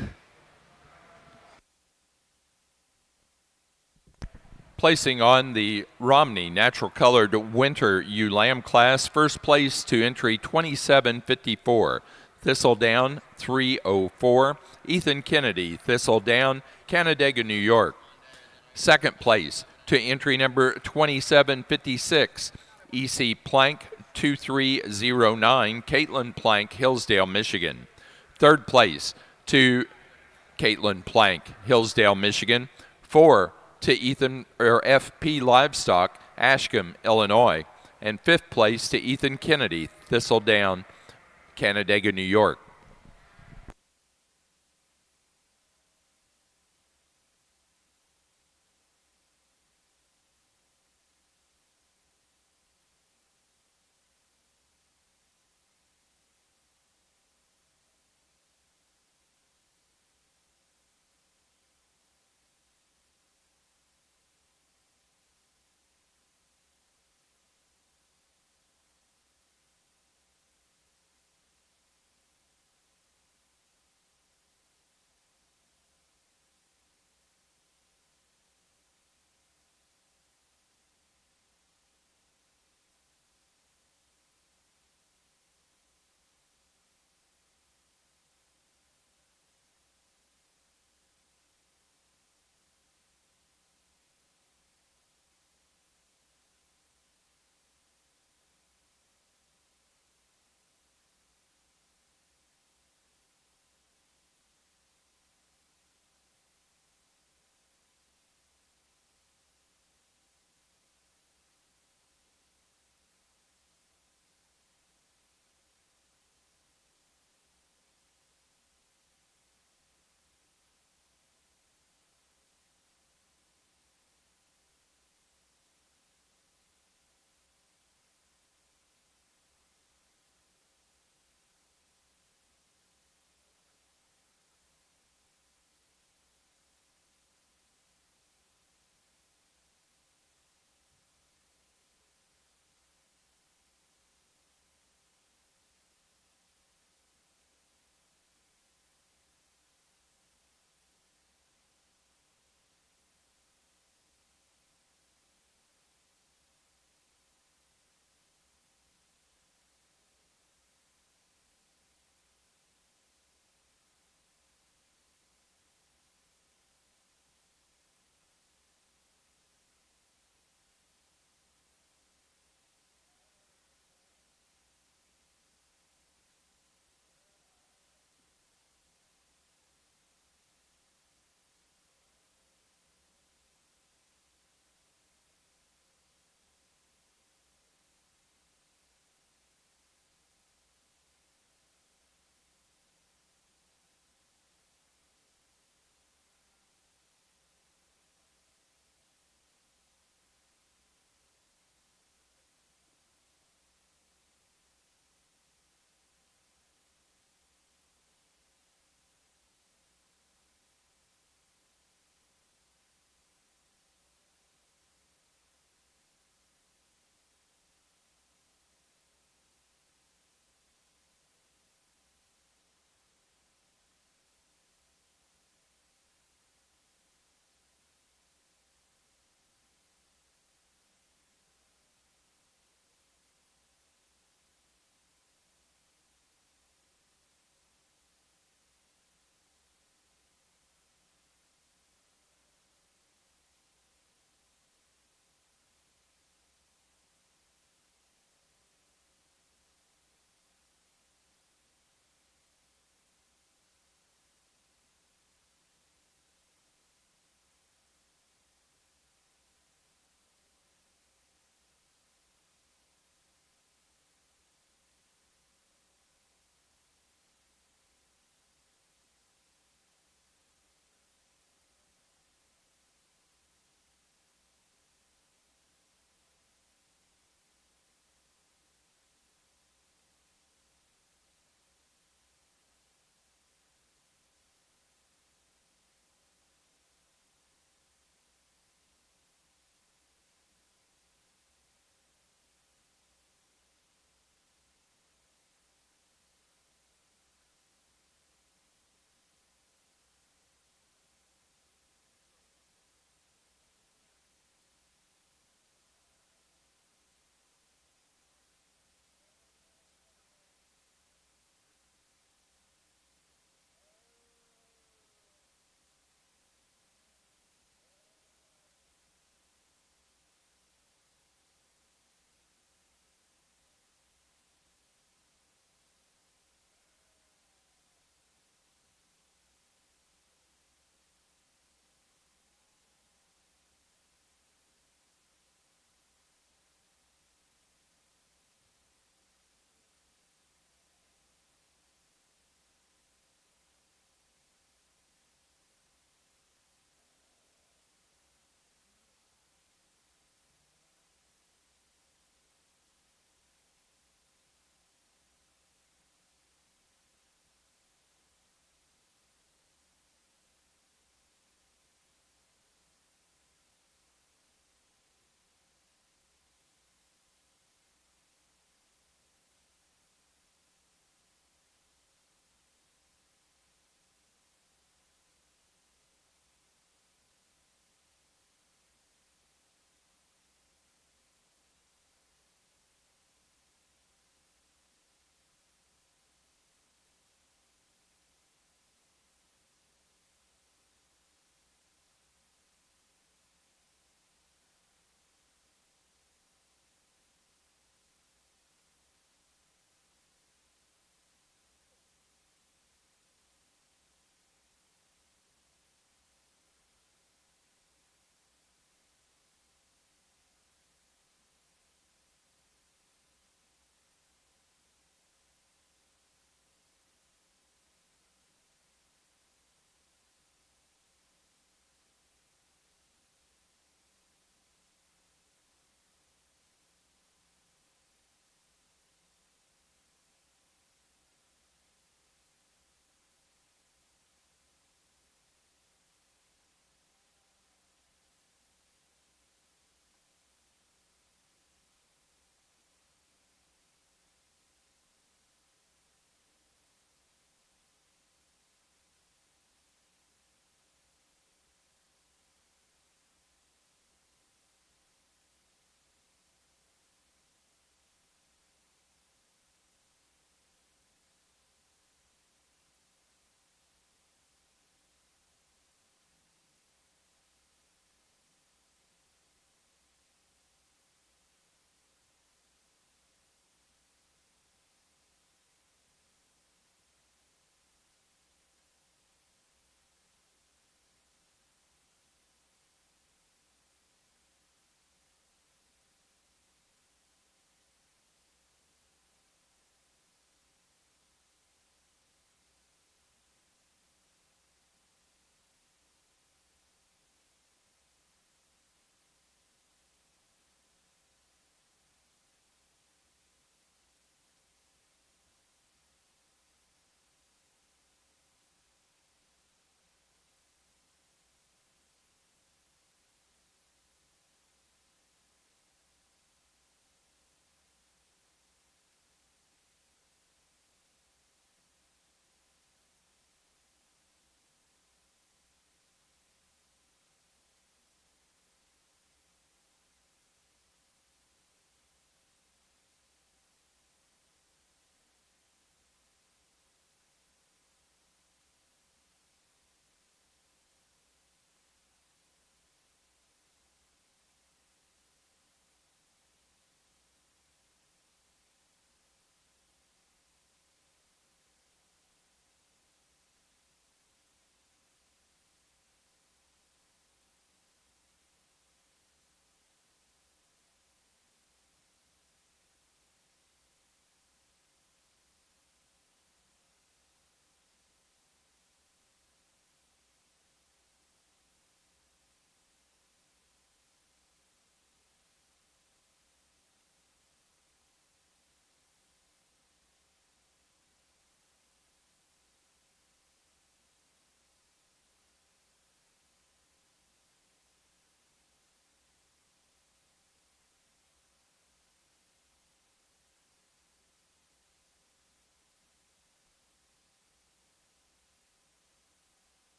Placing on the Romney natural colored winter ewe lamb class, first place to entry 2754, Thistledown 304, Ethan Kennedy, Thistledown, Canandaigua, New York. Second place to entry number 2756, EC Plank 2309, Caitlin Plank, Hillsdale, Michigan. Third place to Caitlin Plank, Hillsdale, Michigan. 4 to Ethan or FP Livestock, Ashcombe, Illinois, and 5th place to Ethan Kennedy, Thistledown, Canandaigua, New York.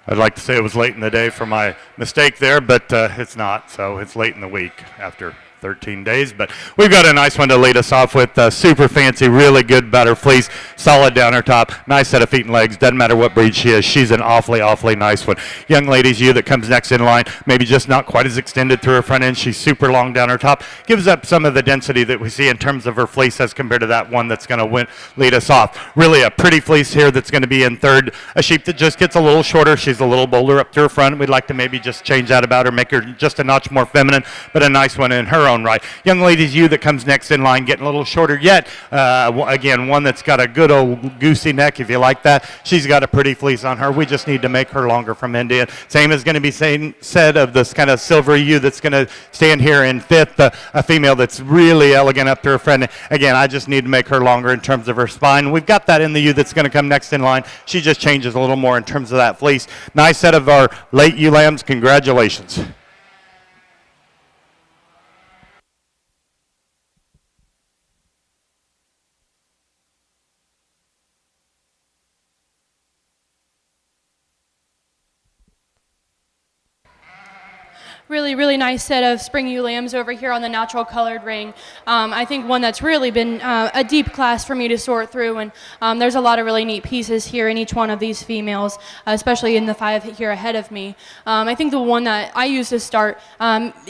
I'd like to say it was late in the day for my mistake there, but it's not. So it's late in the week after 13 days, but we've got a nice one to lead us off with. Super fancy, really good butter fleece, solid down her top, nice set of feet and legs. Doesn't matter what breed she is, she's an awfully nice one. Young lady's ewe that comes next in line, maybe just not quite as extended through her front end. She's super long down her top, gives up some of the density that we see in terms of her fleece as compared to that one that's going to lead us off. Really a pretty fleece here that's going to be in third. A sheep that just gets a little shorter. She's a little bolder up to her front. We'd like to maybe just change that about her, make her just a notch more feminine, but a nice one in her own right. Young lady's ewe that comes next in line, getting a little shorter yet. Again, one that's got a good old goosey neck, if you like that. She's got a pretty fleece on her. We just need to make her longer from end to end. Same is going to be said of this kind of silvery ewe that's going to stand here in fifth, a female that's really elegant up to her front. Again, I just need to make her longer in terms of her spine. We've got that in the ewe that's going to come next in line. She just changes a little more in terms of that fleece. Nice set of our late ewe lambs. Congratulations. Really nice set of spring ewe lambs over here on the natural colored ring. I think one that's really been a deep class for me to sort through, and there's a lot of really neat pieces here in each one of these females, especially in the 5 here ahead of me. I think the one that I use to start,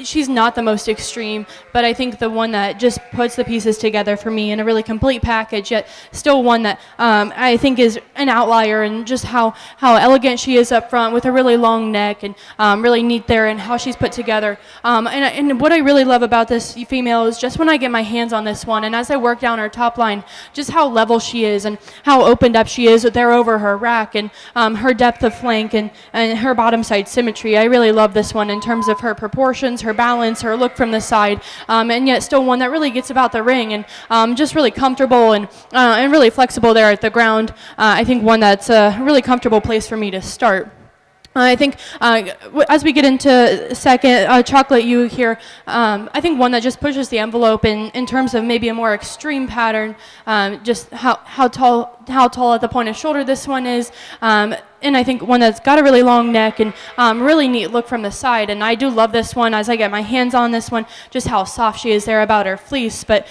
she's not the most extreme, but I think the one that just puts the pieces together for me in a really complete package, yet still one that I think is an outlier in just how elegant she is up front with a really long neck, and really neat there and how she's put together. And what I really love about this female is just when I get my hands on this one, and as I work down her top line, just how level she is and how opened up she is there over her rack, and her depth of flank and her bottom side symmetry. I really love this one in terms of her proportions, her balance, her look from the side, and yet still one that really gets about the ring and just really comfortable and really flexible there at the ground. I think one that's a really comfortable place for me to start. I think as we get into second, chocolate ewe here, I think one that just pushes the envelope in terms of maybe a more extreme pattern, just how tall at the point of shoulder this one is, and I think one that's got a really long neck and really neat look from the side. And I do love this one as I get my hands on this one, just how soft she is there about her fleece. But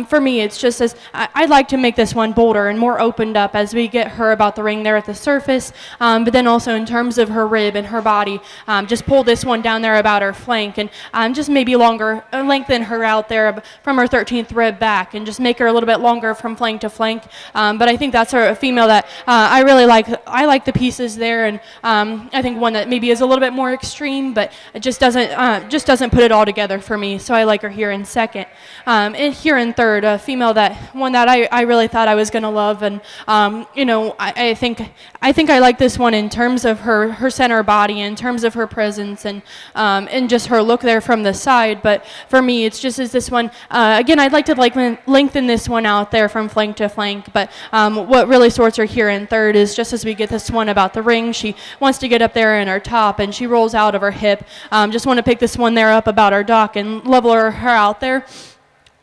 for me, it's just as I'd like to make this one bolder and more opened up as we get her about the ring there at the surface. But then also in terms of her rib and her body, just pull this one down there about her flank and just maybe longer, lengthen her out there from her 13th rib back and just make her a little bit longer from flank to flank. But I think that's a female that I really like. I like the pieces there, and I think one that maybe is a little bit more extreme, but it just doesn't put it all together for me. So I like her here in second. And here in third, a female one that I really thought I was going to love, and I think I like this one in terms of her center body, in terms of her presence, and just her look there from the side. But for me, it's just as this one again. I'd like to lengthen this one out there from flank to flank, but what really sorts her here in third is just as we get this one about the ring, she wants to get up there in her top and she rolls out of her hip. Just want to pick this one there up about her dock and level her out there.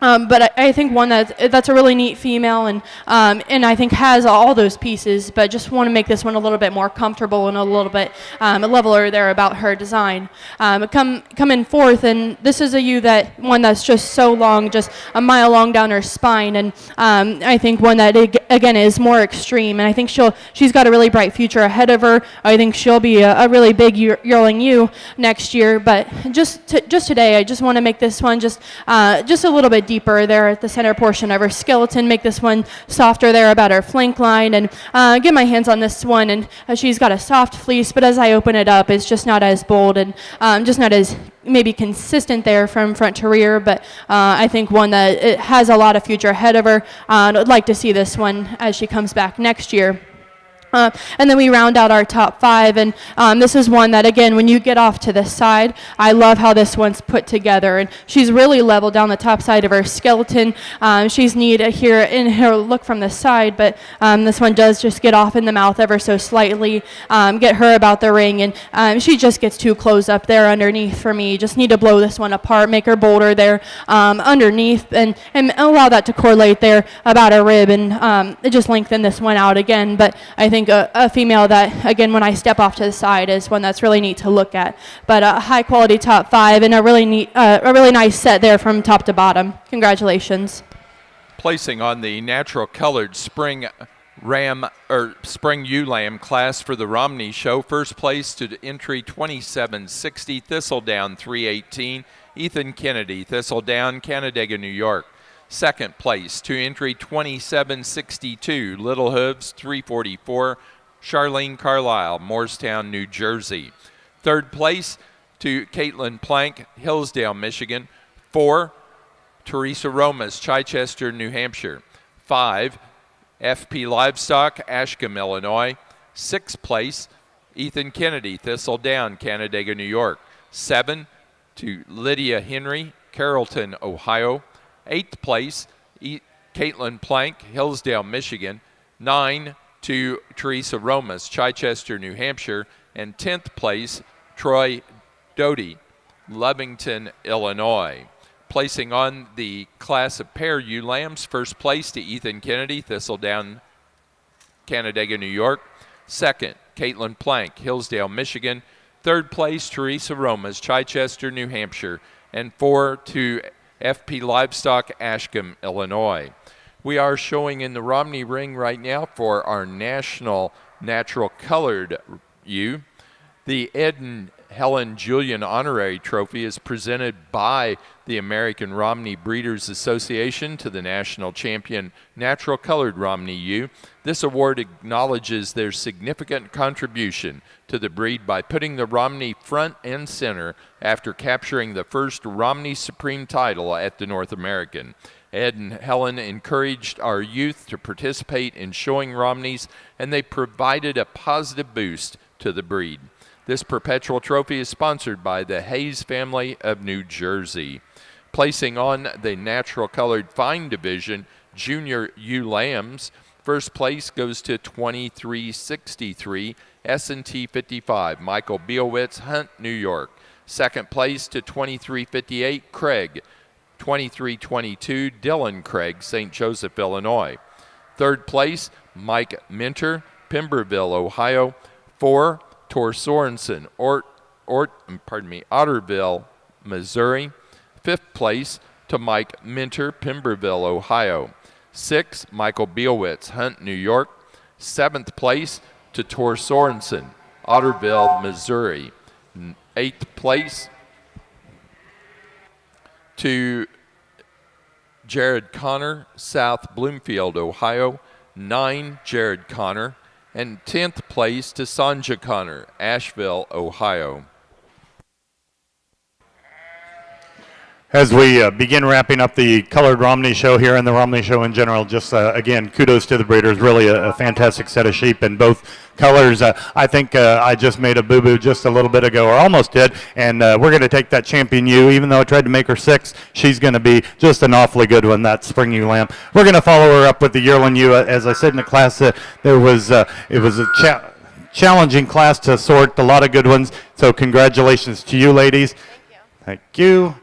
But I think one that's a really neat female, and I think has all those pieces, but just want to make this one a little bit more comfortable and a little bit leveler there about her design. Come in fourth, and this is a ewe one that's just so long, just a mile long down her spine, and I think one that again is more extreme, and I think she's got a really bright future ahead of her. I think she'll be a really big yearling ewe next year, but just today I just want to make this one just a little bit deeper there at the center portion of her skeleton, make this one softer there about her flank line, and get my hands on this one, and she's got a soft fleece, but as I open it up, it's just not as bold and just not as maybe consistent there from front to rear, but I think one that it has a lot of future ahead of her. I'd like to see this one as she comes back next year. And then we round out our top 5, and this is one that, again, when you get off to the side, I love how this one's put together, and she's really level down the top side of her skeleton. She's neat here in her look from the side, but this one does just get off in the mouth ever so slightly, get her about the ring, and she just gets too close up there underneath for me. Just need to blow this one apart, make her bolder there underneath, and allow that to correlate there about her rib, and just lengthen this one out again. But I think think a female that, again, when I step off to the side is one that's really neat to look at. But a high quality top 5 and a really nice set there from top to bottom. Congratulations. Placing on the natural colored spring spring ewe lamb class for the Romney show. First place to entry 2760, Thistledown 318, Ethan Kennedy, Thistledown, Canandaigua, New York. Second place to entry 2762, Little Hooves 344, Charlene Carlisle, Morristown, New Jersey. Third place to Caitlin Plank, Hillsdale, Michigan. 4, Teresa Romas, Chichester, New Hampshire. 5, FP Livestock, Ashcombe, Illinois. 6th place, Ethan Kennedy, Thistledown, Canandaigua, New York. 7, to Lydia Henry, Carrollton, Ohio. 8th place, Caitlin Plank, Hillsdale, Michigan. 9, to Teresa Romas, Chichester, New Hampshire. And 10th place, Troy Doty, Lovington, Illinois. Placing on the class of pair ewe lambs, first place to Ethan Kennedy, Thistledown, Canandaigua, New York. Second, Caitlin Plank, Hillsdale, Michigan. Third place, Teresa Romas, Chichester, New Hampshire. And 4 to FP Livestock, Ashcombe, Illinois. We are showing in the Romney ring right now for our national natural colored ewe. The Ed and Helen Julian Honorary Trophy is presented by the American Romney Breeders Association to the national champion natural colored Romney ewe. This award acknowledges their significant contribution to the breed by putting the Romney front and center after capturing the first Romney Supreme title at the North American. Ed and Helen encouraged our youth to participate in showing Romneys, and they provided a positive boost to the breed. This perpetual trophy is sponsored by the Hayes family of New Jersey. Placing on the natural colored fine division junior ewe lambs, first place goes to 2363 S&T 55, Michael Bielwitz, Hunt, New York. Second place to 2358 Craig, 2322 Dylan Craig, St. Joseph, Illinois. Third place, Mike Minter, Pemberville, Ohio. 4, Tor Sorensen, Otterville, Missouri. Fifth place to Mike Minter, Pemberville, Ohio. 6, Michael Bielwitz, Hunt, New York. 7th place to Tor Sorensen, Otterville, Missouri. 8th place to Jared Connor, South Bloomfield, Ohio. 9, Jared Connor. And 10th place to Sanja Connor, Asheville, Ohio. As we begin wrapping up the Colored Romney show here and the Romney show in general, just again, kudos to the breeders. Really a fantastic set of sheep in both colors. I think I just made a boo-boo just a little bit ago, or almost did, and we're going to take that champion ewe. Even though I tried to make her 6, she's going to be just an awfully good one, that spring ewe lamb. We're going to follow her up with the yearling ewe. As I said in the class, it was a challenging class to sort, a lot of good ones. So congratulations to you, ladies. Thank you. Thank you.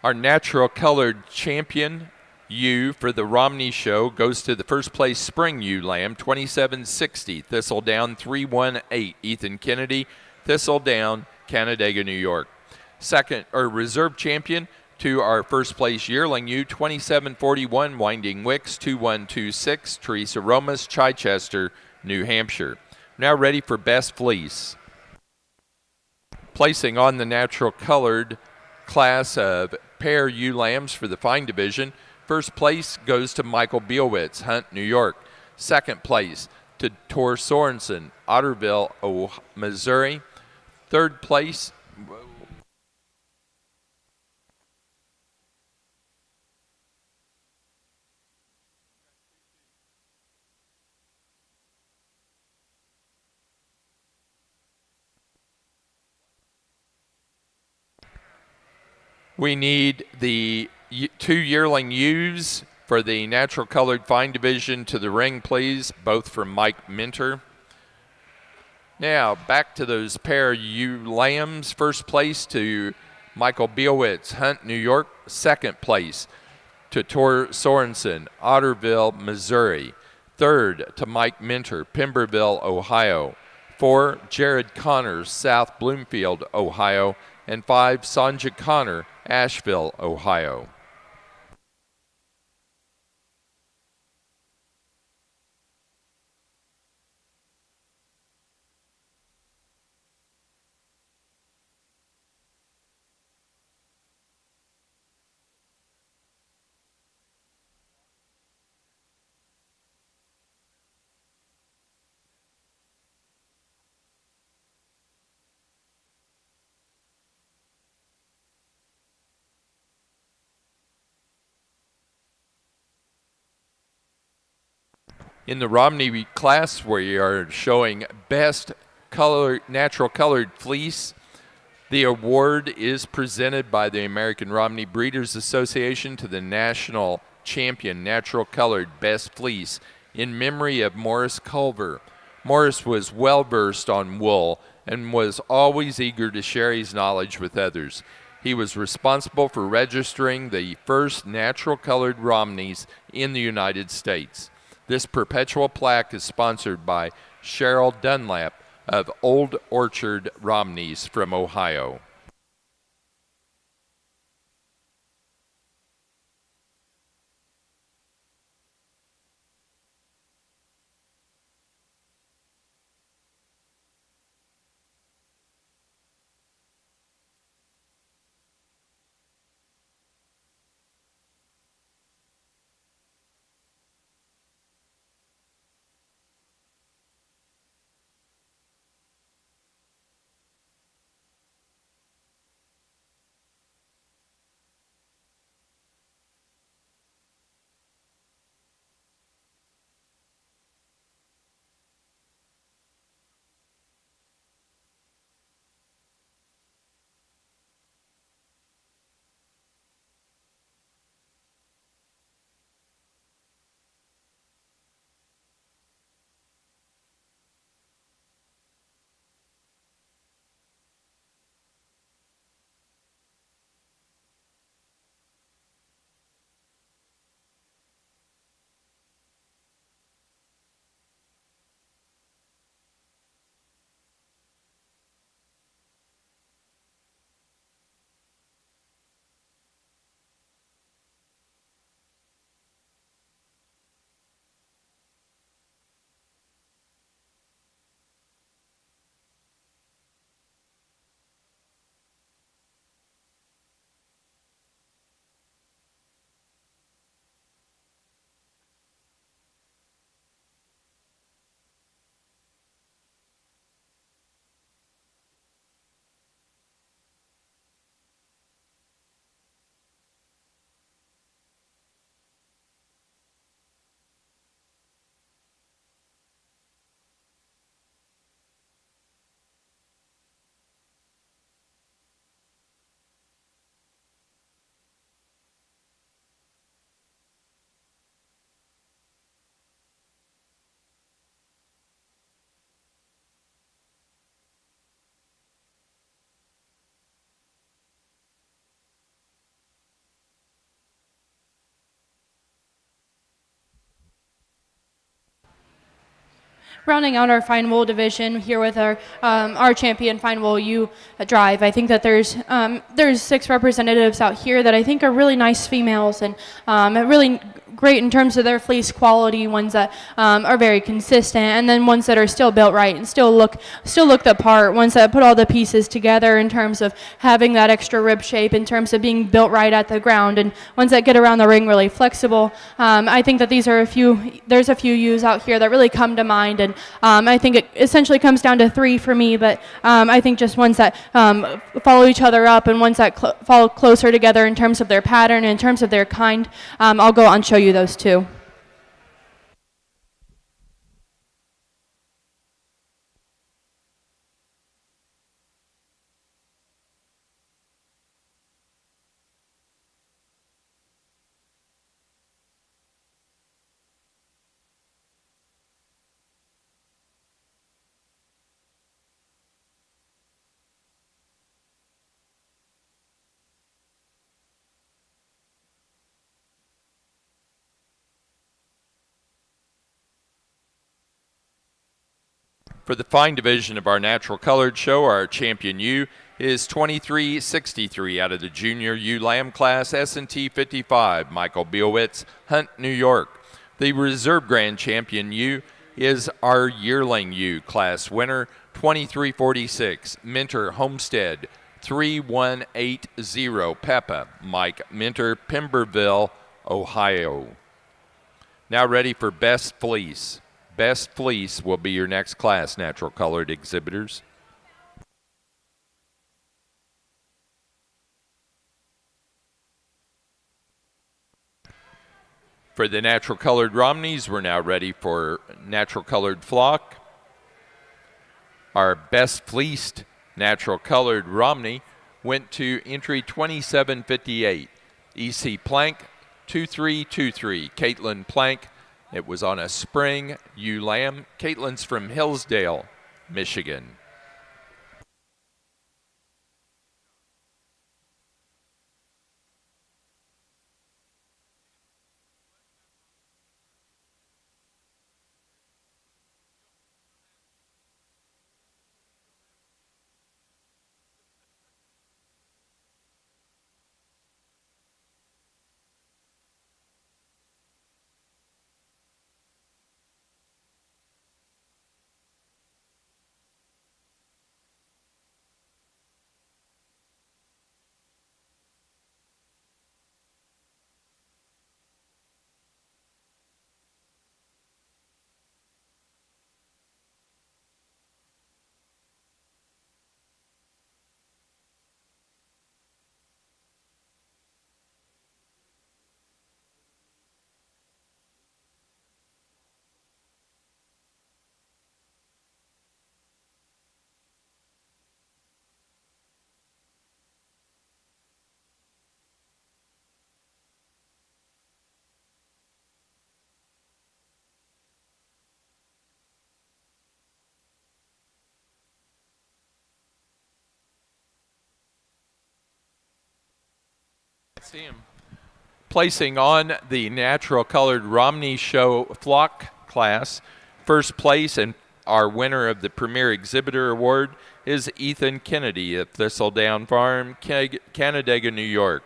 Our natural colored champion ewe for the Romney show goes to the first place spring ewe lamb, 2760, Thistledown 318, Ethan Kennedy, Thistledown, Canandaigua, New York. Second, or reserve champion to our first place yearling ewe, 2741, Winding Wicks, 2126, Teresa Romas, Chichester, New Hampshire. Now ready for best fleece. Placing on the natural colored class of pair ewe lambs for the fine division. First place goes to Michael Bielwitz, Hunt, New York. Second place to Tor Sorensen, Otterville, Missouri. Third place, we need the 2 yearling ewes for the natural colored fine division to the ring, please, both from Mike Minter. Now, back to those pair ewe lambs. First place to Michael Biowitz, Hunt, New York, second place. To Tor Sorensen, Otterville, Missouri. Third to Mike Minter, Pemberville, Ohio. 4, Jared Connors, South Bloomfield, Ohio. And 5, Sanja Connor, Asheville, Ohio. In the Romney class, we are showing best natural colored fleece. The award is presented by the American Romney Breeders Association to the national champion natural colored best fleece in memory of Morris Culver. Morris was well versed on wool and was always eager to share his knowledge with others. He was responsible for registering the first natural colored Romneys in the United States. This perpetual plaque is sponsored by Cheryl Dunlap of Old Orchard Romneys from Ohio. Rounding out our fine wool division here with our champion fine wool ewe drive, I think that there's 6 representatives out here that I think are really nice females and really great in terms of their fleece quality, ones that are very consistent, and then ones that are still built right and still look the part, ones that put all the pieces together in terms of having that extra rib shape, in terms of being built right at the ground, and ones that get around the ring really flexible. I think that there's a few ewes out here that really come to mind, and I think it essentially comes down to 3 for me, but I think just ones that follow each other up and ones that follow closer together in terms of their pattern, in terms of their kind. I'll go on and show you those 2. For the fine division of our natural colored show, our champion ewe is 2363 out of the junior ewe lamb class, S&T 55, Michael Bielwitz, Hunt, New York. The reserve grand champion ewe is our yearling ewe class winner, 2346, Minter Homestead, 3180, Peppa, Mike Minter, Pemberville, Ohio. Now ready for Best Fleece. Best Fleece will be your next class, natural colored exhibitors. For the natural colored Romneys, we're now ready for natural colored flock. Our best fleeced natural colored Romney went to entry 2758. EC Plank 2323. Caitlin Plank. It was on a spring ewe lamb. Caitlin's from Hillsdale, Michigan. See him. Placing on the natural colored Romney Show flock class, first place and our winner of the Premier Exhibitor Award is Ethan Kennedy of Thistledown Farm, Canandaigua, New York.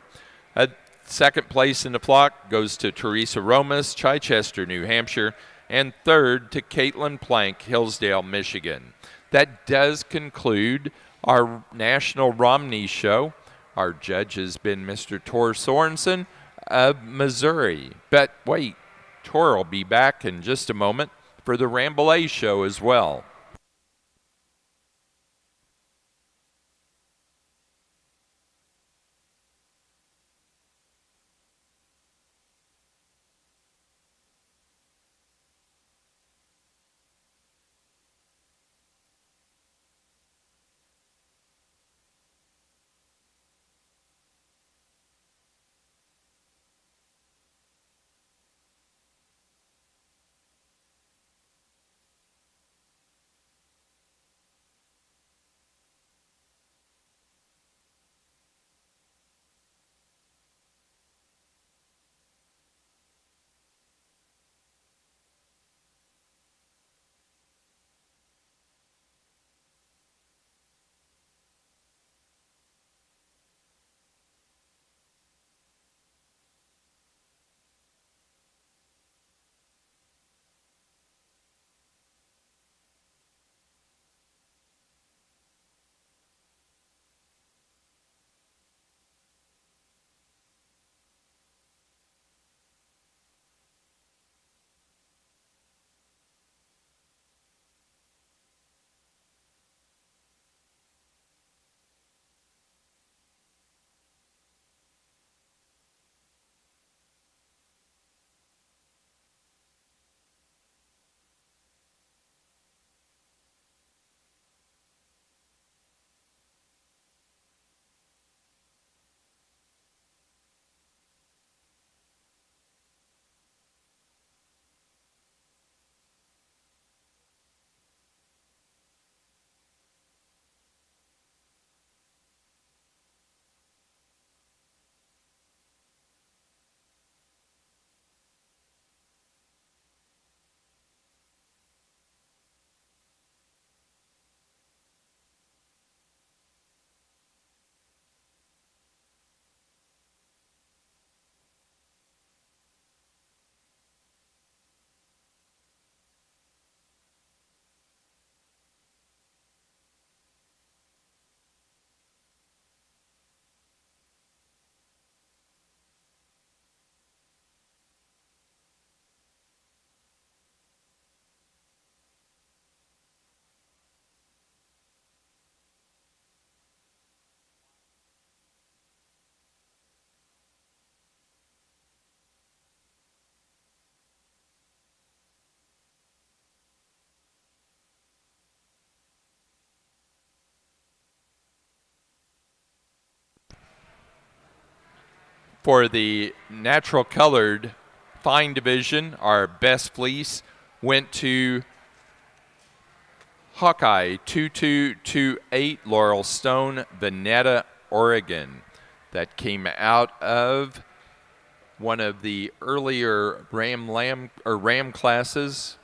Second place in the flock goes to Teresa Romas, Chichester, New Hampshire, and third to Caitlin Plank, Hillsdale, Michigan. That does conclude our National Romney Show. Our judge has been Mr. Tor Sorensen of Missouri. But wait, Tor will be back in just a moment for the Rambouillet show as well. For the natural colored fine division, our best fleece went to Hawkeye 2228 Laurel Stone, Veneta, Oregon. That came out of one of the earlier Ram classes.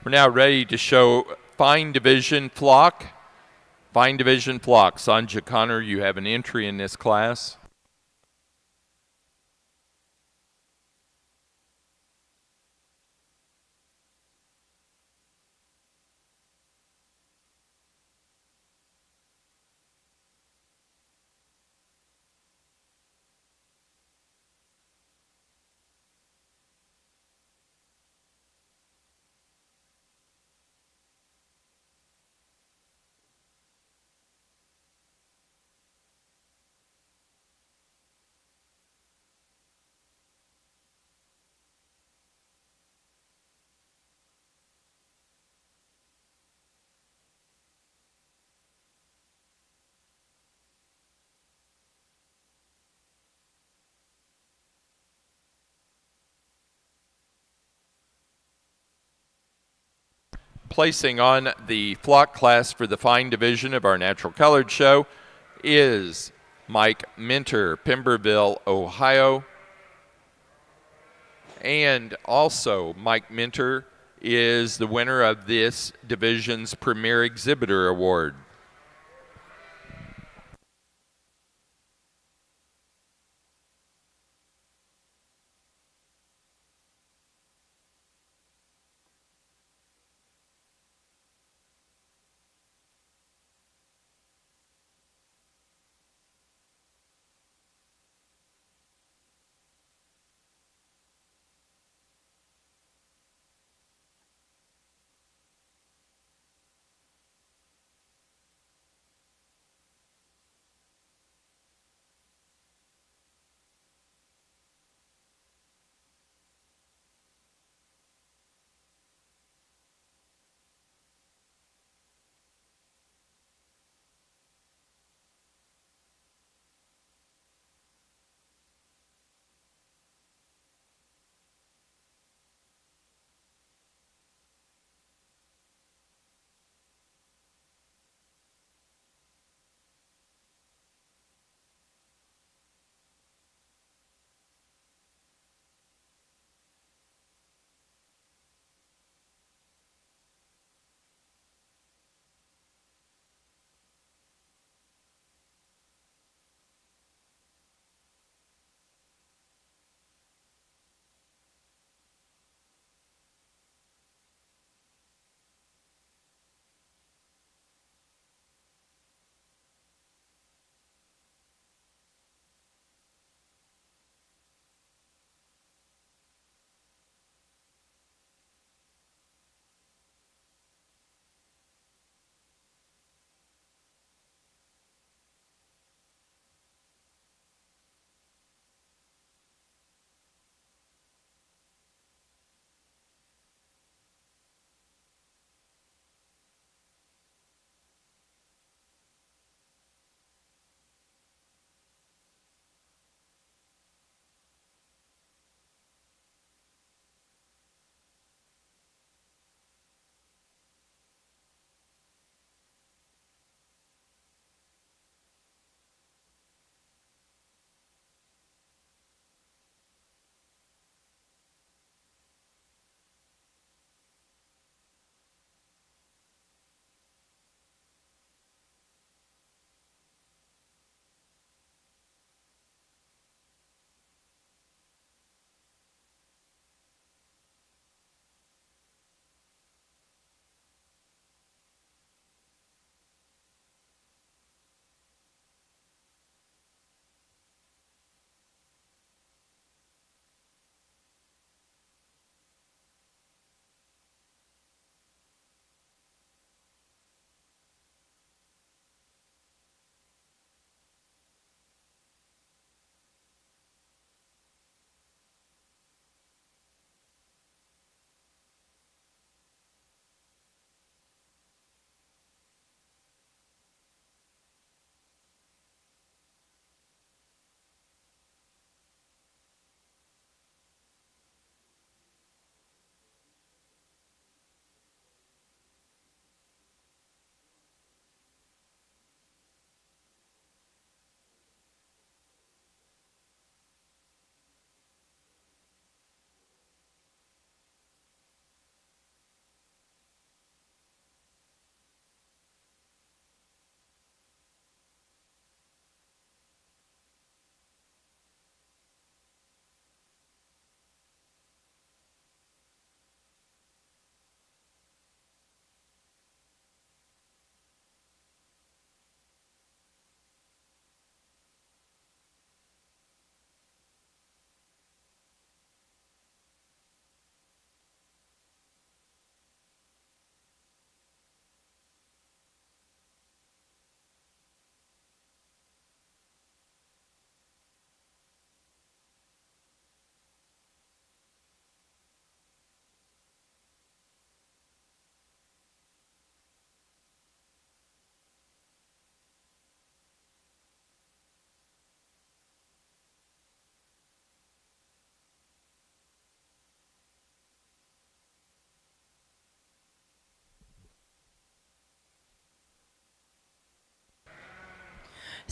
We're now ready to show fine division flock. Fine division flock. Sanja Connor, you have an entry in this class. Placing on the flock class for the fine division of our natural colored show is Mike Minter, Pemberville, Ohio. And also, Mike Minter is the winner of this division's Premier Exhibitor Award.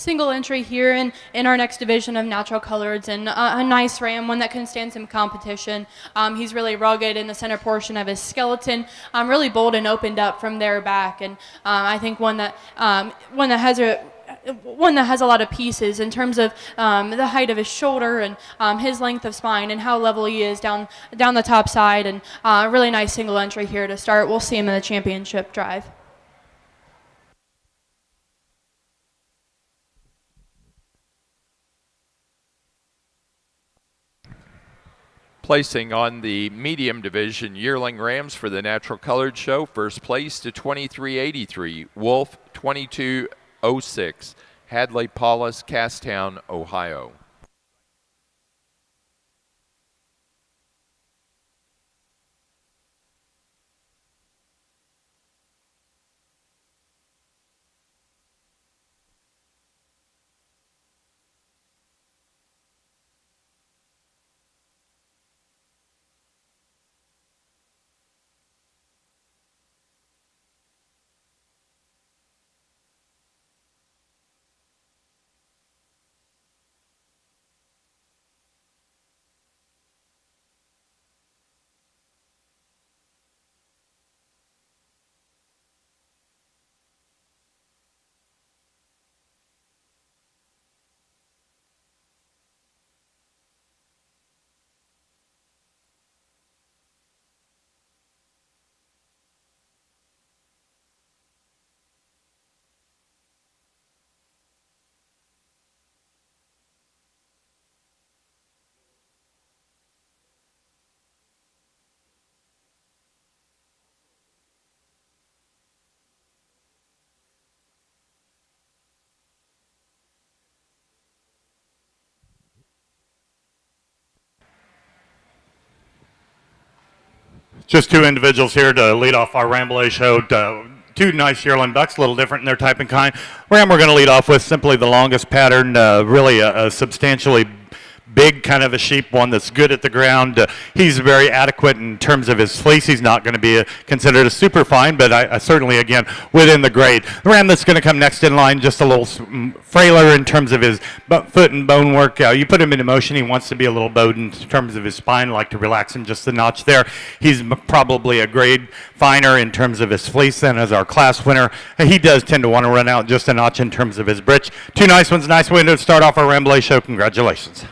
single entry here in our next division of natural coloreds, and a nice ram, one that can stand some competition. He's really rugged in the center portion of his skeleton, really bold and opened up from there back, and I think one that has a lot of pieces in terms of the height of his shoulder and his length of spine and how level he is down the top side, and a really nice single entry here to start. We'll see him in the championship drive. Placing on the medium division yearling rams for the natural colored show, first place to 2383, Wolf 2206, Hadley Paulus, Castown, Ohio. Just two individuals here to lead off our Rambouillet show. Two nice yearling bucks, a little different in their type and kind. Ram we're going to lead off with simply the longest pattern, really a substantially big kind of a sheep, one that's good at the ground. He's very adequate in terms of his fleece. He's not going to be considered a super fine, but I certainly, again, within the grade. The ram that's going to come next in line, just a little frailer in terms of his foot and bone work. You put him into motion, he wants to be a little bowed in terms of his spine, like to relax him just a notch there. He's probably a grade finer in terms of his fleece than as our class winner. He does tend to want to run out just a notch in terms of his britch. Two nice ones, nice way to start off our Rambouillet show. Congratulations.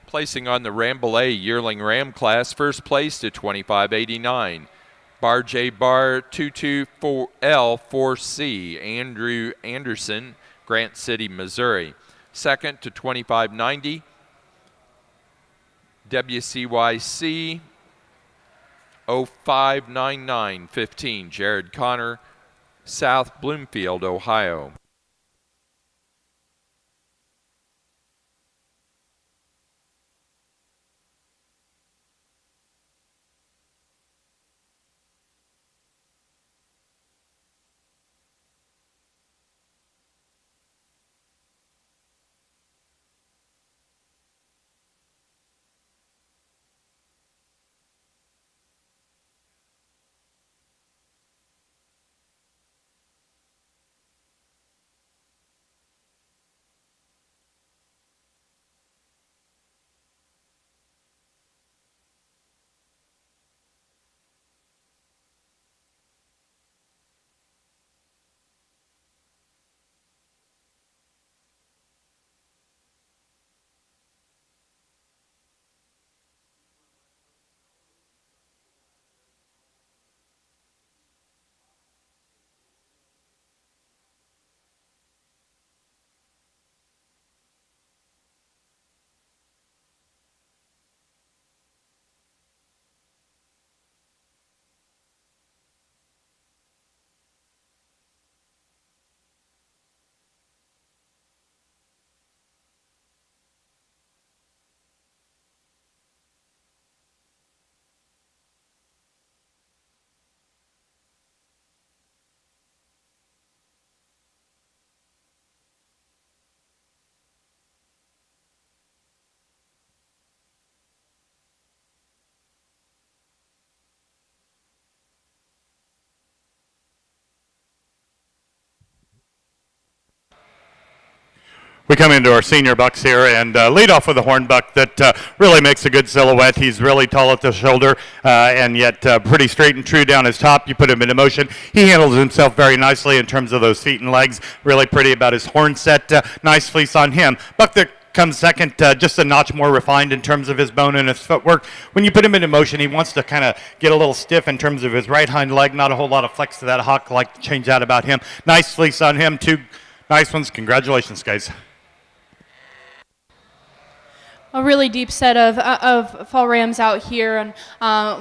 Placing on the Rambouillet yearling ram class, first place to 2589, Bar J Bar 224L4C, Andrew Anderson, Grant City, Missouri. Second to 2590, WCYC 059915, Jared Connor, South Bloomfield, Ohio. We come into our senior bucks here and lead off with a horn buck that really makes a good silhouette. He's really tall at the shoulder and yet pretty straight and true down his top. You put him into motion. He handles himself very nicely in terms of those feet and legs. Really pretty about his horn set. Nice fleece on him. Buck that comes second, just a notch more refined in terms of his bone and his footwork. When you put him into motion, he wants to kind of get a little stiff in terms of his right hind leg. Not a whole lot of flex to that hock. Like to change that about him. Nice fleece on him. Two nice ones. Congratulations, guys. A really deep set of fall rams out here, and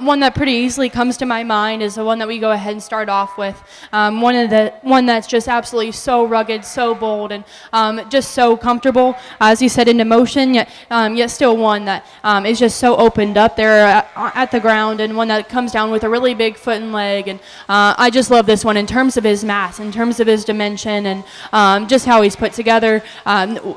one that pretty easily comes to my mind is the one that we go ahead and start off with. One that's just absolutely so rugged, so bold, and just so comfortable, as you said, into motion, yet still one that is just so opened up there at the ground, and one that comes down with a really big foot and leg. And I just love this one in terms of his mass, in terms of his dimension, and just how he's put together.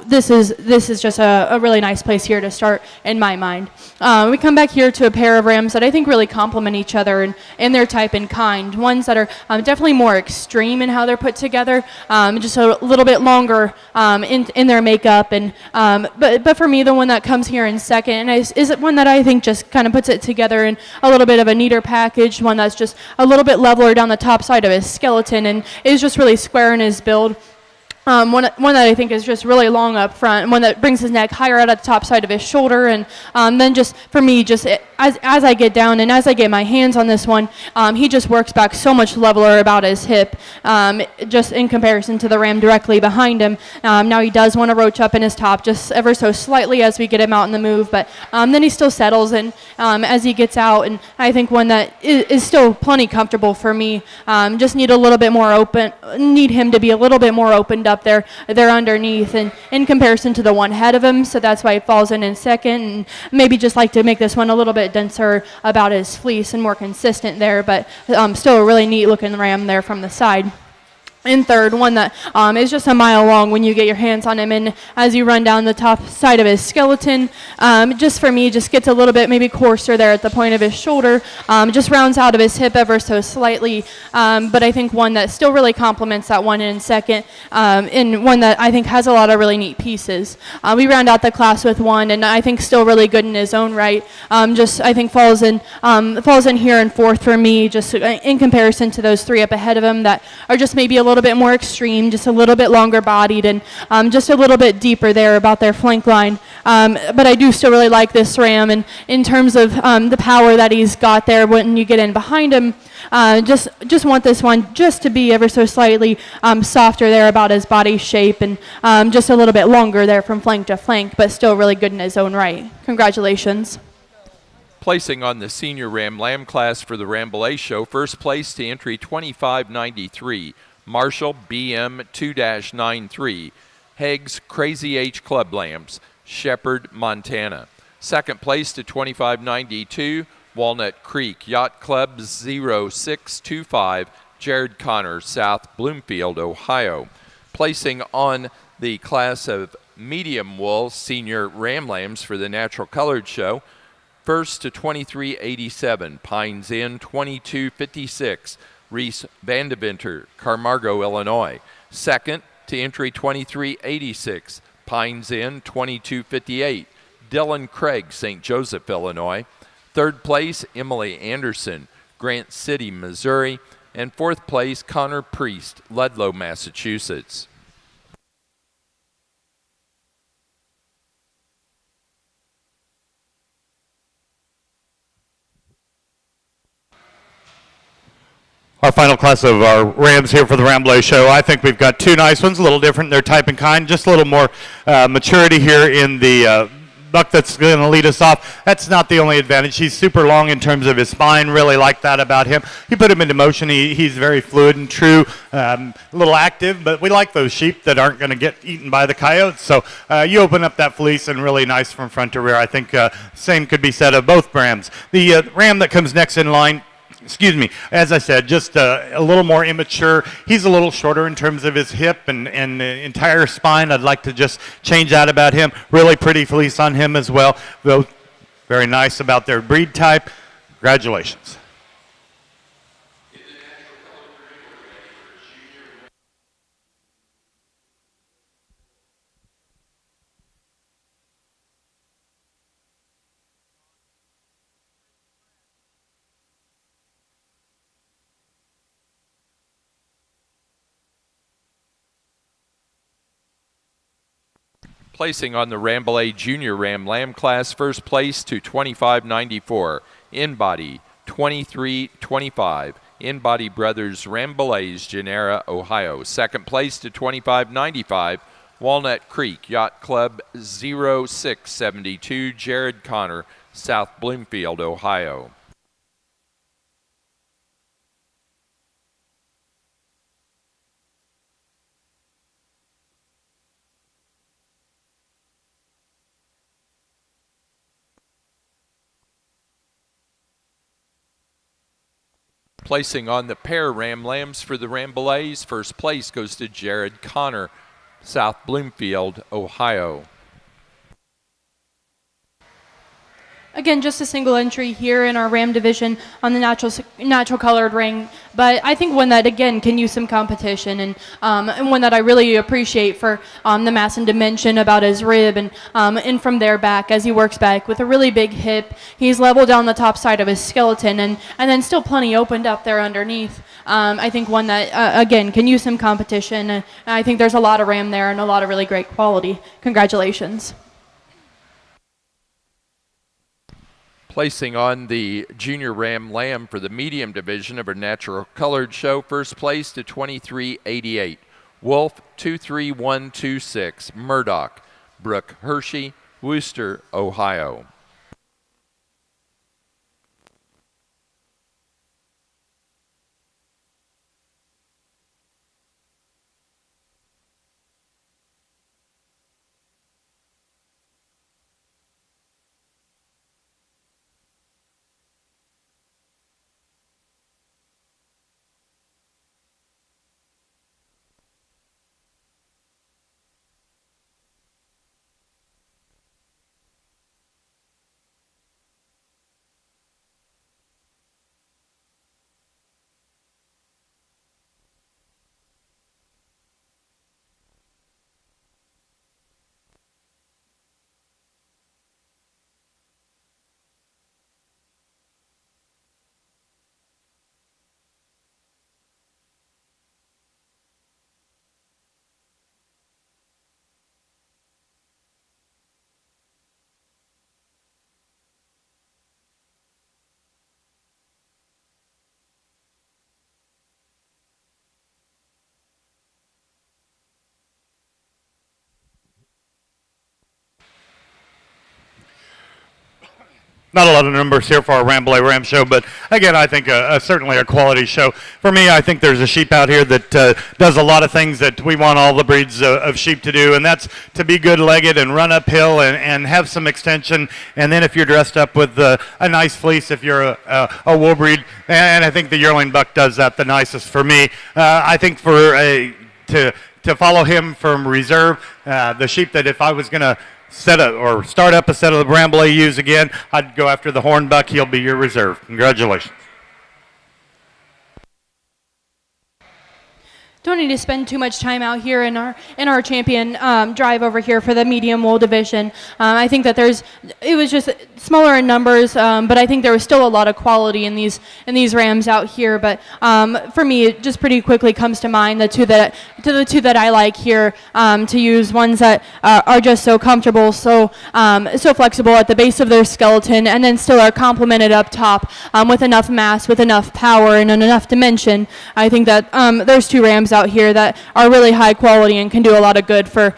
This is just a really nice place here to start in my mind. We come back here to a pair of rams that I think really complement each other in their type and kind. Ones that are definitely more extreme in how they're put together, just a little bit longer in their makeup. And but for me, the one that comes here in second is one that I think just kind of puts it together in a little bit of a neater package. One that's just a little bit leveler down the top side of his skeleton and is just really square in his build. One that I think is just really long up front, and one that brings his neck higher out at the top side of his shoulder. And then just for me, just as I get down and as I get my hands on this one, he just works back so much leveler about his hip, just in comparison to the ram directly behind him. Now he does want to roach up in his top just ever so slightly as we get him out in the move, but then he still settles and as he gets out, and I think one that is still plenty comfortable for me. Just need a little bit more open, need him to be a little bit more opened up there underneath, and in comparison to the one ahead of him, so that's why he falls in second. And maybe just like to make this one a little bit denser about his fleece and more consistent there, but still a really neat looking ram there from the side. In third, one that is just a mile long when you get your hands on him, and as you run down the top side of his skeleton, just for me, just gets a little bit maybe coarser there at the point of his shoulder, just rounds out of his hip ever so slightly, but I think one that still really complements that one in second, and one that I think has a lot of really neat pieces. We round out the class with one, and I think still really good in his own right. Just I think falls in here in fourth for me, just in comparison to those three up ahead of him that are just maybe a little bit more extreme, just a little bit longer bodied, and just a little bit deeper there about their flank line. But I do still really like this ram, and in terms of the power that he's got there when you get in behind him, just want this one just to be ever so slightly softer there about his body shape, and just a little bit longer there from flank to flank, but still really good in his own right. Congratulations. Placing on the senior ram lamb class for the Rambouillet show, first place to entry 2593. Marshall BM 2-93, Haig's Crazy H Club Lambs, Shepherd, Montana. Second place to 2592, Walnut Creek Yacht Club 0625, Jared Connor, South Bloomfield, Ohio. Placing on the class of medium wool senior ram lambs for the Natural Colored Show, first to 2387, Pines Inn 2256, Reese Vandeventer, Carmargo, Illinois. Second to entry 2386, Pines Inn 2258, Dylan Craig, St. Joseph, Illinois. Third place, Emily Anderson, Grant City, Missouri. And fourth place, Connor Priest, Ludlow, Massachusetts. Our final class of our rams here for the Rambouillet show. I think we've got two nice ones, a little different in their type and kind, just a little more maturity here in the buck that's going to lead us off. That's not the only advantage. He's super long in terms of his spine. Really like that about him. You put him into motion, he's very fluid and true, a little active, but we like those sheep that aren't going to get eaten by the coyotes. So you open up that fleece and really nice from front to rear. I think same could be said of both rams. The ram that comes next in line, excuse me, as I said, just a little more immature. He's a little shorter in terms of his hip and the entire spine. I'd like to just change that about him. Really pretty fleece on him as well. Though very nice about their breed type. Congratulations. Placing on the Rambouillet Junior Ram Lamb class, first place to 25.94. In body, 23.25. In body Brothers Rambouillet's Genera, Ohio. Second place to 25.95. Walnut Creek Yacht Club 0672, Jared Connor, South Bloomfield, Ohio. Placing on the pair Ram Lambs for the Rambouillets, first place goes to Jared Connor, South Bloomfield, Ohio. Again, just a single entry here in our Ram division on the natural colored ring, but I think one that again can use some competition, and one that I really appreciate for the mass and dimension about his rib, and from there back as he works back with a really big hip. He's level down the top side of his skeleton, and then still plenty opened up there underneath. I think one that again can use some competition, and I think there's a lot of Ram there and a lot of really great quality. Congratulations. Placing on the Junior Ram Lamb for the medium division of our natural colored show, first place to 23.88. Wolf 23126, Murdoch, Brooke Hershey, Wooster, Ohio. Not a lot of numbers here for our Rambouillet Ram show, but again, I think certainly a quality show. For me, I think there's a sheep out here that does a lot of things that we want all the breeds of sheep to do, and that's to be good-legged and run uphill and have some extension. And then if you're dressed up with a nice fleece, if you're a wool breed, and I think the yearling buck does that the nicest for me. I think to follow him from reserve, the sheep that if I was going to start up a set of the Rambouillet ewes again, I'd go after the horn buck. He'll be your reserve. Congratulations. Don't need to spend too much time out here in our champion drive over here for the medium wool division. I think that it was just smaller in numbers, but I think there was still a lot of quality in these rams out here. But for me, it just pretty quickly comes to mind the two that I like here to use, ones that are just so comfortable, so flexible at the base of their skeleton, and then still are complemented up top with enough mass, with enough power, and enough dimension. I think that there's two rams out here that are really high quality and can do a lot of good for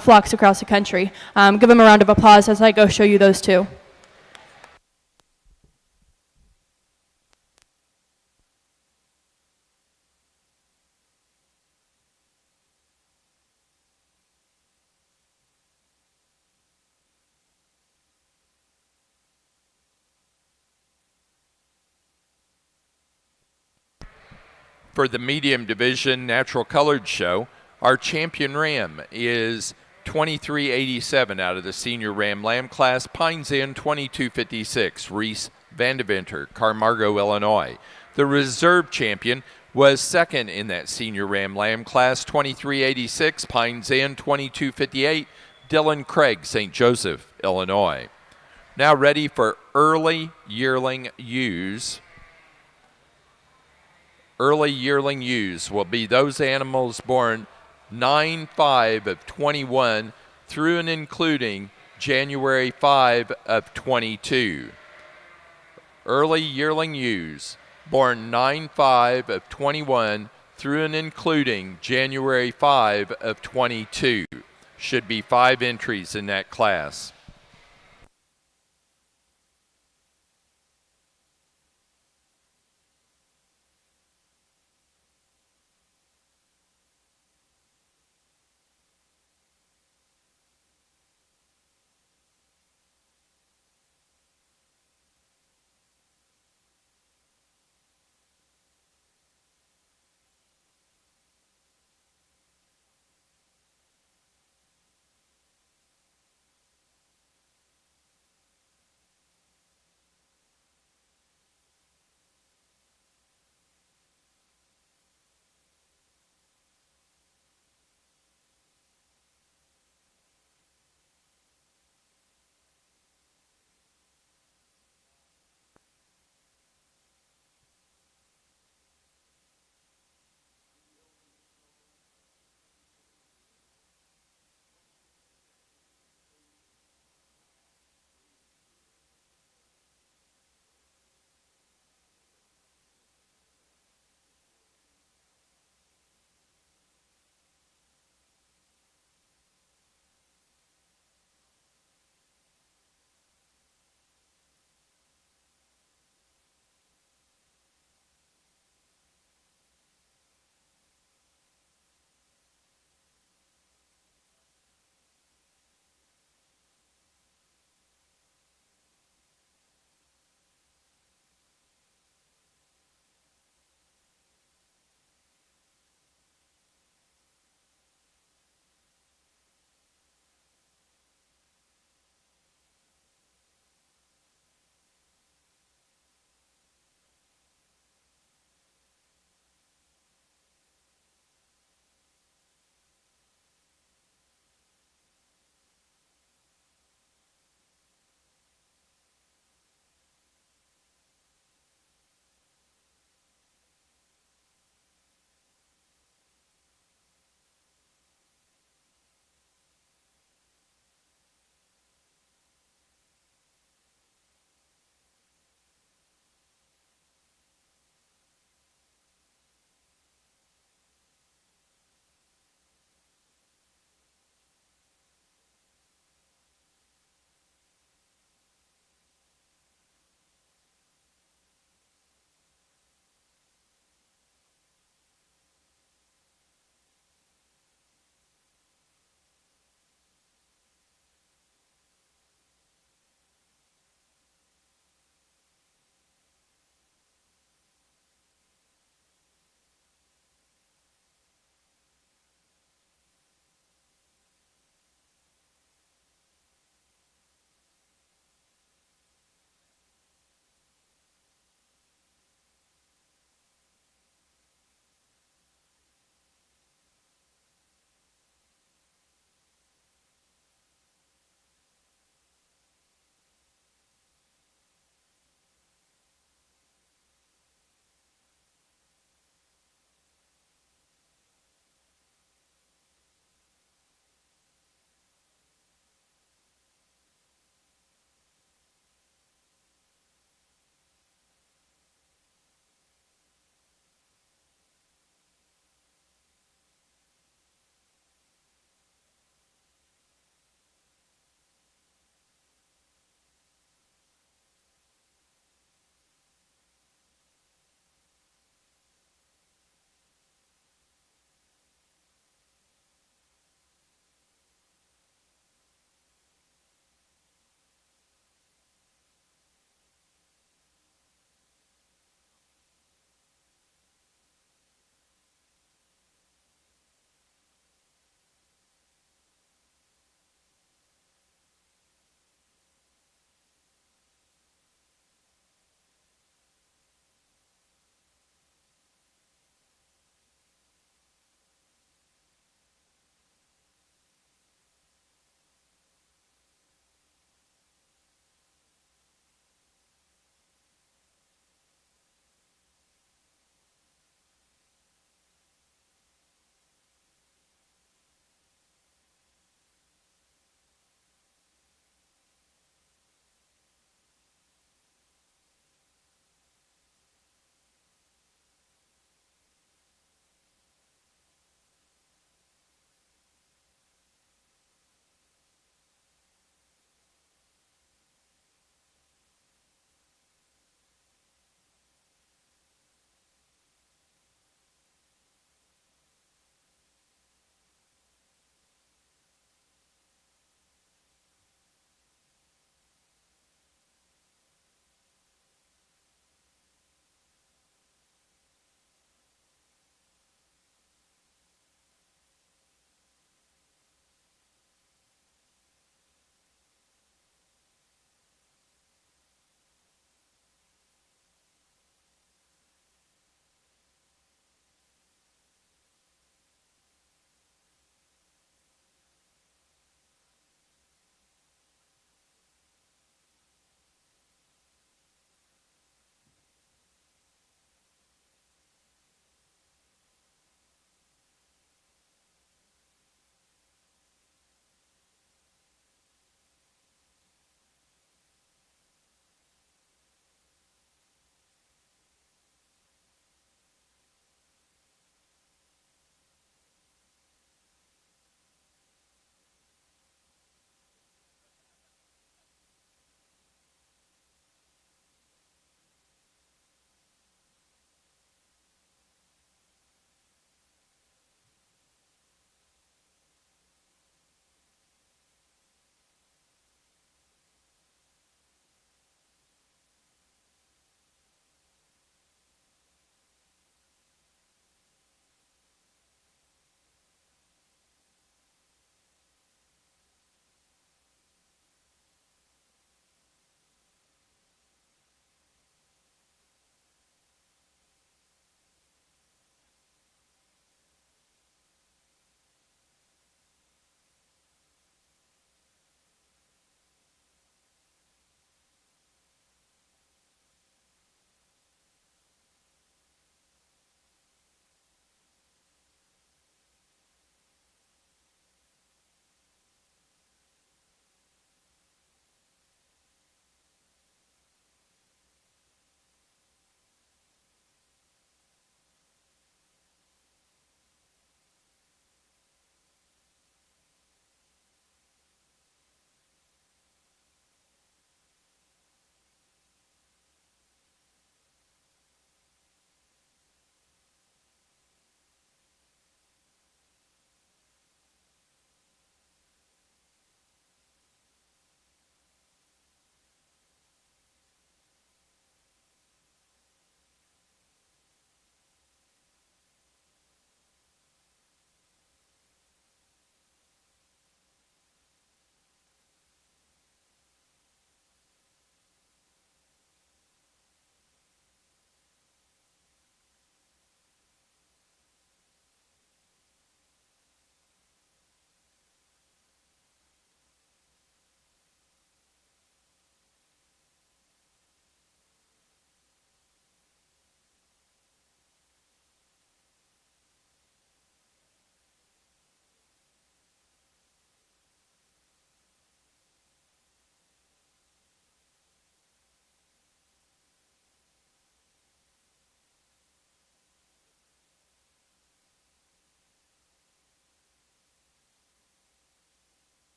flocks across the country. Give them a round of applause as I go show you those two. For the medium division natural colored show, our champion ram is 2387 out of the senior ram lamb class, Pines Inn 2256, Reese Vandeventer, Carmargo, Illinois. The reserve champion was second in that senior ram lamb class, 2386, Pines Inn 2258, Dylan Craig, St. Joseph, Illinois. Now ready for early yearling ewes. Early yearling ewes will be those animals born 9/5 of 21 through and including January 5 of 22. Early yearling ewes born 9/5 of 21 through and including January 5 of 22. Should be 5 entries in that class.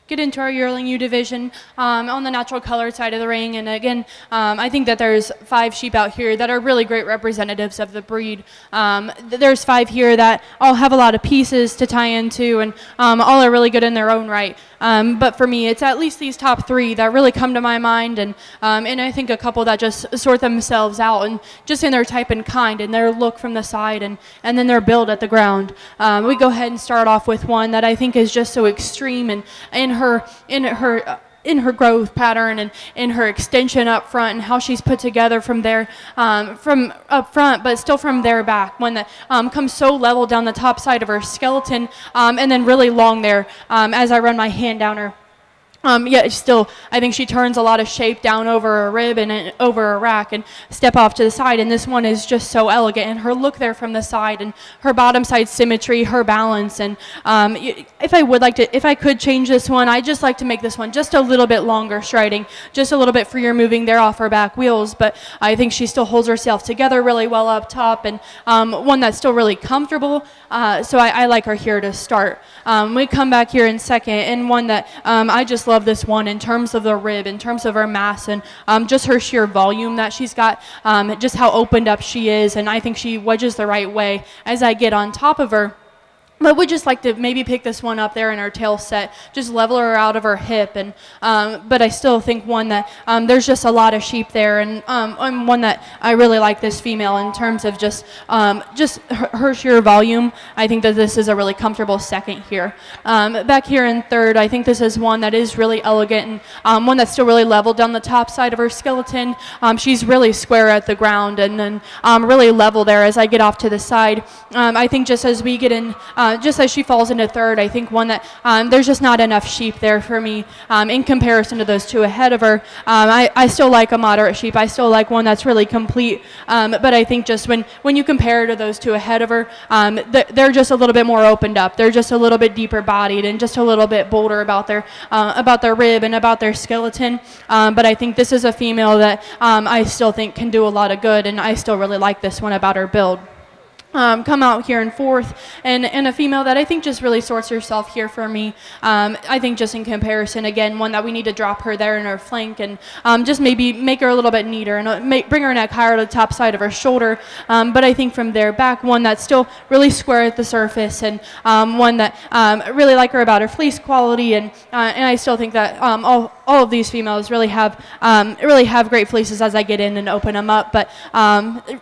get into our yearling ewe division on the natural colored side of the ring. And again, I think that there's 5 sheep out here that are really great representatives of the breed. There's 5 here that all have a lot of pieces to tie into, and all are really good in their own right. But for me, it's at least these top 3 that really come to my mind, and I think a couple that just sort themselves out, and just in their type and kind, and their look from the side, and then their build at the ground. We go ahead and start off with one that I think is just so extreme, and in her growth pattern and in her extension up front, and how she's put together from there, from up front, but still from there back. One that comes so level down the top side of her skeleton, and then really long there as I run my hand down her. Yet still, I think she turns a lot of shape down over a rib and over a rack and step off to the side. And this one is just so elegant. And her look there from the side, and her bottom side symmetry, her balance. And if I could change this one, I'd just like to make this one just a little bit longer striding, just a little bit freer moving there off her back wheels. But I think she still holds herself together really well up top, and one that's still really comfortable. So I like her here to start. We come back here in second, and one that I just love this one in terms of the rib, in terms of her mass, and just her sheer volume that she's got, just how opened up she is, and I think she wedges the right way as I get on top of her. But we'd just like to maybe pick this one up there in her tail set, just level her out of her hip, and but I still think one that there's just a lot of sheep there, and one that I really like this female in terms of just her sheer volume. I think that this is a really comfortable second here. Back here in third, I think this is one that is really elegant, and one that's still really leveled down the top side of her skeleton. She's really square at the ground, and then really level there as I get off to the side. I think just as we get in, just as she falls into third, I think one that there's just not enough sheep there for me in comparison to those 2 ahead of her. I still like a moderate sheep. I still like one that's really complete. But I think just when you compare to those 2 ahead of her, they're just a little bit more opened up. They're just a little bit deeper bodied and just a little bit bolder about their rib and about their skeleton. But I think this is a female that I still think can do a lot of good, and I still really like this one about her build. Come out here in fourth, and a female that I think just really sorts herself here for me. I think just in comparison, again, one that we need to drop her there in her flank, and just maybe make her a little bit neater, and bring her neck higher to the top side of her shoulder. But I think from there back, one that's still really square at the surface, and one that really like her about her fleece quality, and I still think that all of these females really have great fleeces as I get in and open them up. But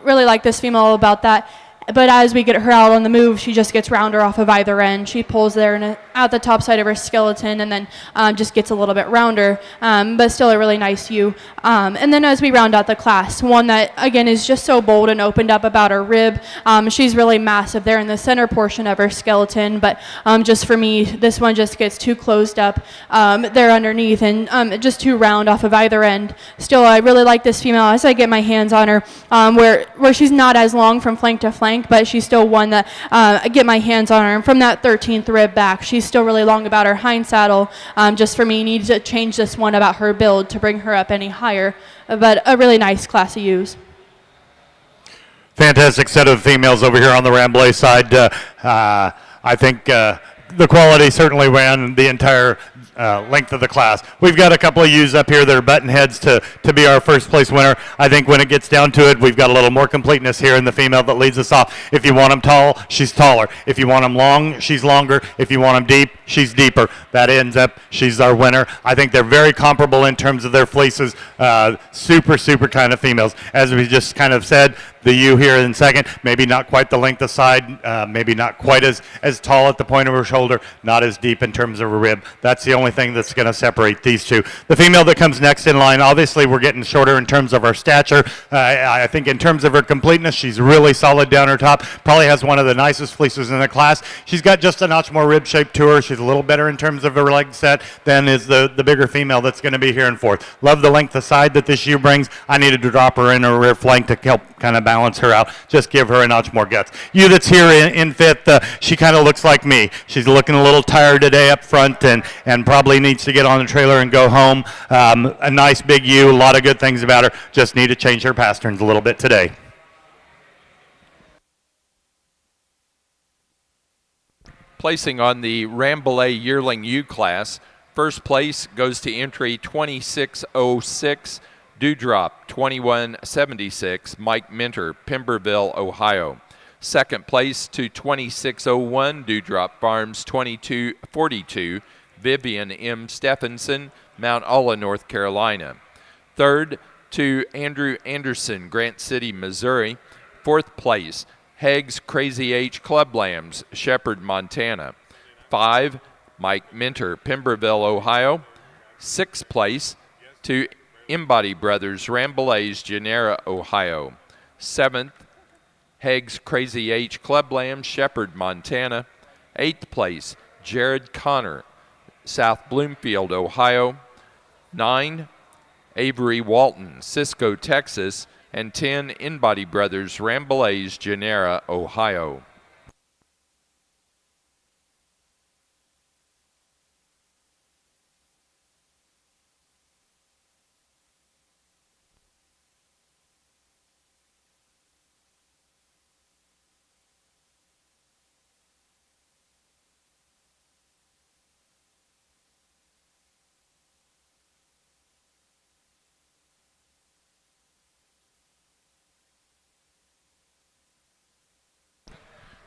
really like this female about that. But as we get her out on the move, she just gets rounder off of either end. She pulls there at the top side of her skeleton, and then just gets a little bit rounder, but still a really nice ewe. And then as we round out the class, one that, again, is just so bold and opened up about her rib. She's really massive there in the center portion of her skeleton, but just for me, this one just gets too closed up there underneath, and just too round off of either end. Still, I really like this female as I get my hands on her, where she's not as long from flank to flank, but she's still one that I get my hands on her. And from that 13th rib back, she's still really long about her hind saddle. Just for me, need to change this one about her build to bring her up any higher. But a really nice class of ewes. Fantastic set of females over here on the Rambouillet side. I think the quality certainly ran the entire length of the class. We've got a couple of ewes up here that are button heads to be our first place winner. I think when it gets down to it, we've got a little more completeness here in the female that leads us off. If you want them tall, she's taller. If you want them long, she's longer. If you want them deep, she's deeper. That ends up, she's our winner. I think they're very comparable in terms of their fleeces. Super kind of females. As we just kind of said, the ewe here in second, maybe not quite the length of side, maybe not quite as tall at the point of her shoulder, not as deep in terms of her rib. That's the only thing that's going to separate these two. The female that comes next in line, obviously we're getting shorter in terms of our stature. I think in terms of her completeness, she's really solid down her top. Probably has one of the nicest fleeces in the class. She's got just a notch more rib shape to her. She's a little better in terms of her leg set than is the bigger female that's going to be here in fourth. Love the length of side that this ewe brings. I needed to drop her in her rear flank to help kind of balance her out, just give her a notch more guts. Ewe that's here in fifth, she kind of looks like me. She's looking a little tired today up front, and probably needs to get on the trailer and go home. A nice big ewe, a lot of good things about her. Just need to change her pasterns a little bit today. Placing on the Rambouillet yearling ewe class, First place goes to entry 2606, Dewdrop 2176, Mike Minter, Pemberville, Ohio. Second place to 2601, Dewdrop Farms 2242, Vivian M. Stephenson, Mount Olla, North Carolina. Third to Andrew Anderson, Grant City, Missouri. Fourth place, Haig's Crazy H Club Lambs, Shepherd, Montana. 5, Mike Minter, Pemberville, Ohio. Sixth place to Embody Brothers, Rambouillet, Genera, Ohio. Seventh, Haig's Crazy H Club Lambs, Shepherd, Montana. Eighth place, Jared Connor, South Bloomfield, Ohio. 9, Avery Walton, Cisco, Texas. And 10, Embody Brothers, Rambouillet, Genera, Ohio.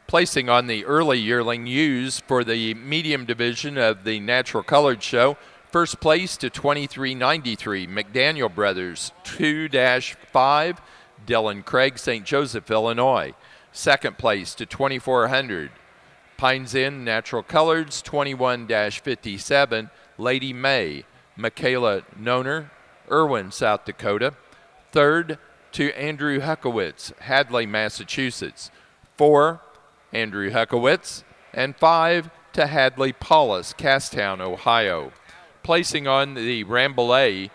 Placing on the early yearling ewes for the medium division of the Natural Colored Show. First place to 2393, McDaniel Brothers 2-5, Dylan Craig, St. Joseph, Illinois. Second place to 2400, Pines Inn Natural Coloreds 21-57, Lady May, Michaela Noner, Irwin, South Dakota. Third to Andrew Huckowitz, Hadley, Massachusetts. 4, Andrew Huckowitz, and 5 to Hadley Paulus, Castown, Ohio. Placing on the Rambouillet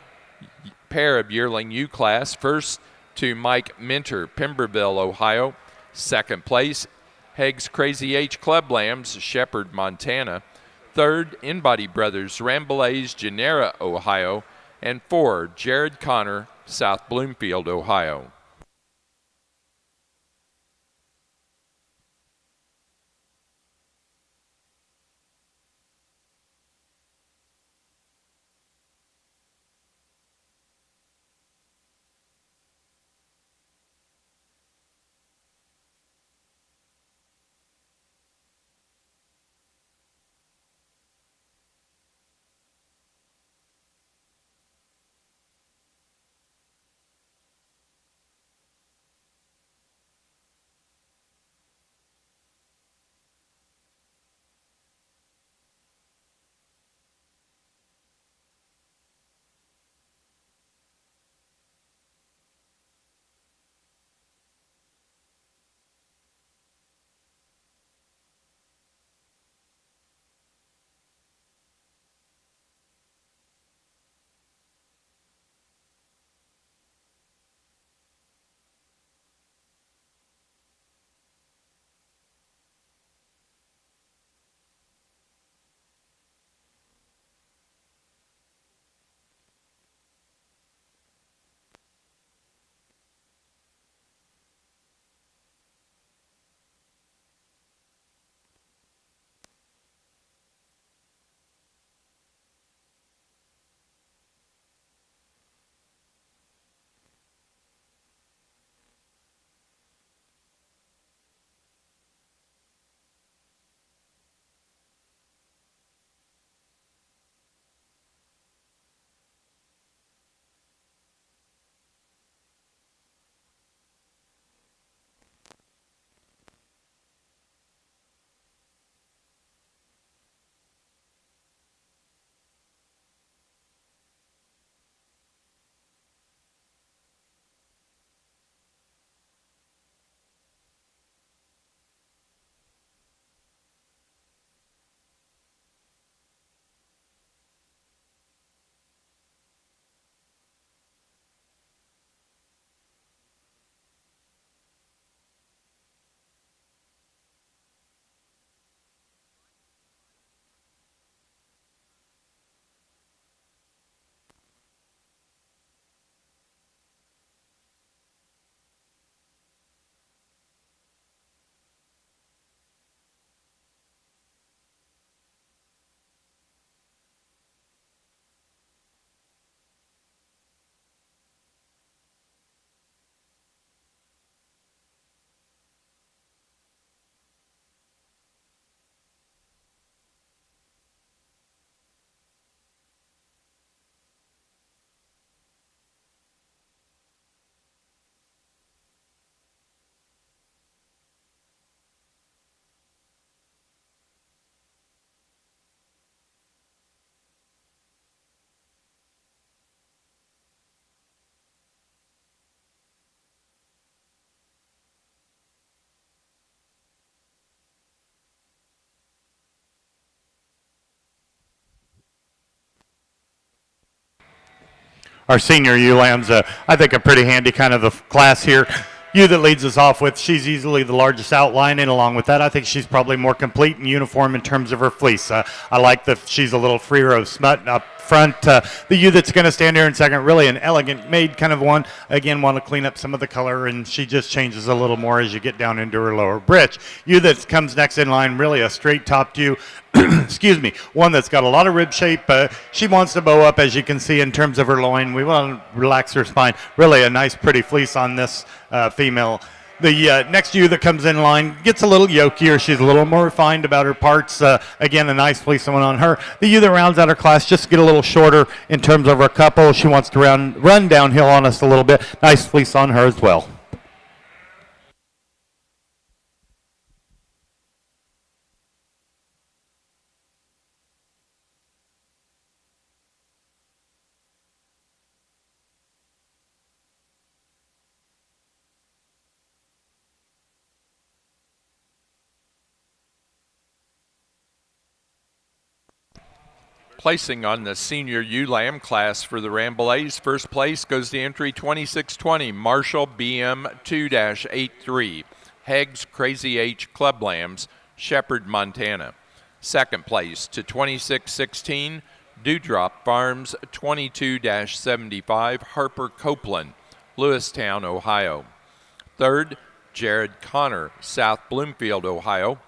pair of yearling ewe class, first to Mike Minter, Pemberville, Ohio. Second place, Haig's Crazy H Club Lambs, Shepherd, Montana. Third, Embody Brothers, Rambouillet, Genera, Ohio. And 4, Jared Connor, South Bloomfield, Ohio. our senior ewe lambs. I think a pretty handy kind of a class here. Ewe that leads us off with, she's easily the largest outline, and along with that, I think she's probably more complete and uniform in terms of her fleece. I like that she's a little freer of smut up front. The ewe that's going to stand here in second, really an elegant made kind of one. Again, want to clean up some of the color, and she just changes a little more as you get down into her lower britch. Ewe that comes next in line, really a straight topped ewe. Excuse me, one that's got a lot of rib shape. She wants to bow up, as you can see, in terms of her loin. We want to relax her spine. Really a nice, pretty fleece on this female. The next ewe that comes in line gets a little yokier. She's a little more refined about her parts. Again, a nice fleece one on her. The ewe that rounds out her class just get a little shorter in terms of her couple. She wants to run downhill on us a little bit. Nice fleece on her as well. Placing on the senior ewe lamb class for the Rambouillets, first place goes to entry 2620, Marshall BM 2-83, Heggs Crazy H Club Lambs, Shepherd, Montana. Second place to 2616, Dewdrop Farms 22-75, Harper Copeland, Lewistown, Ohio. Third, Jared Connor, South Bloomfield, Ohio.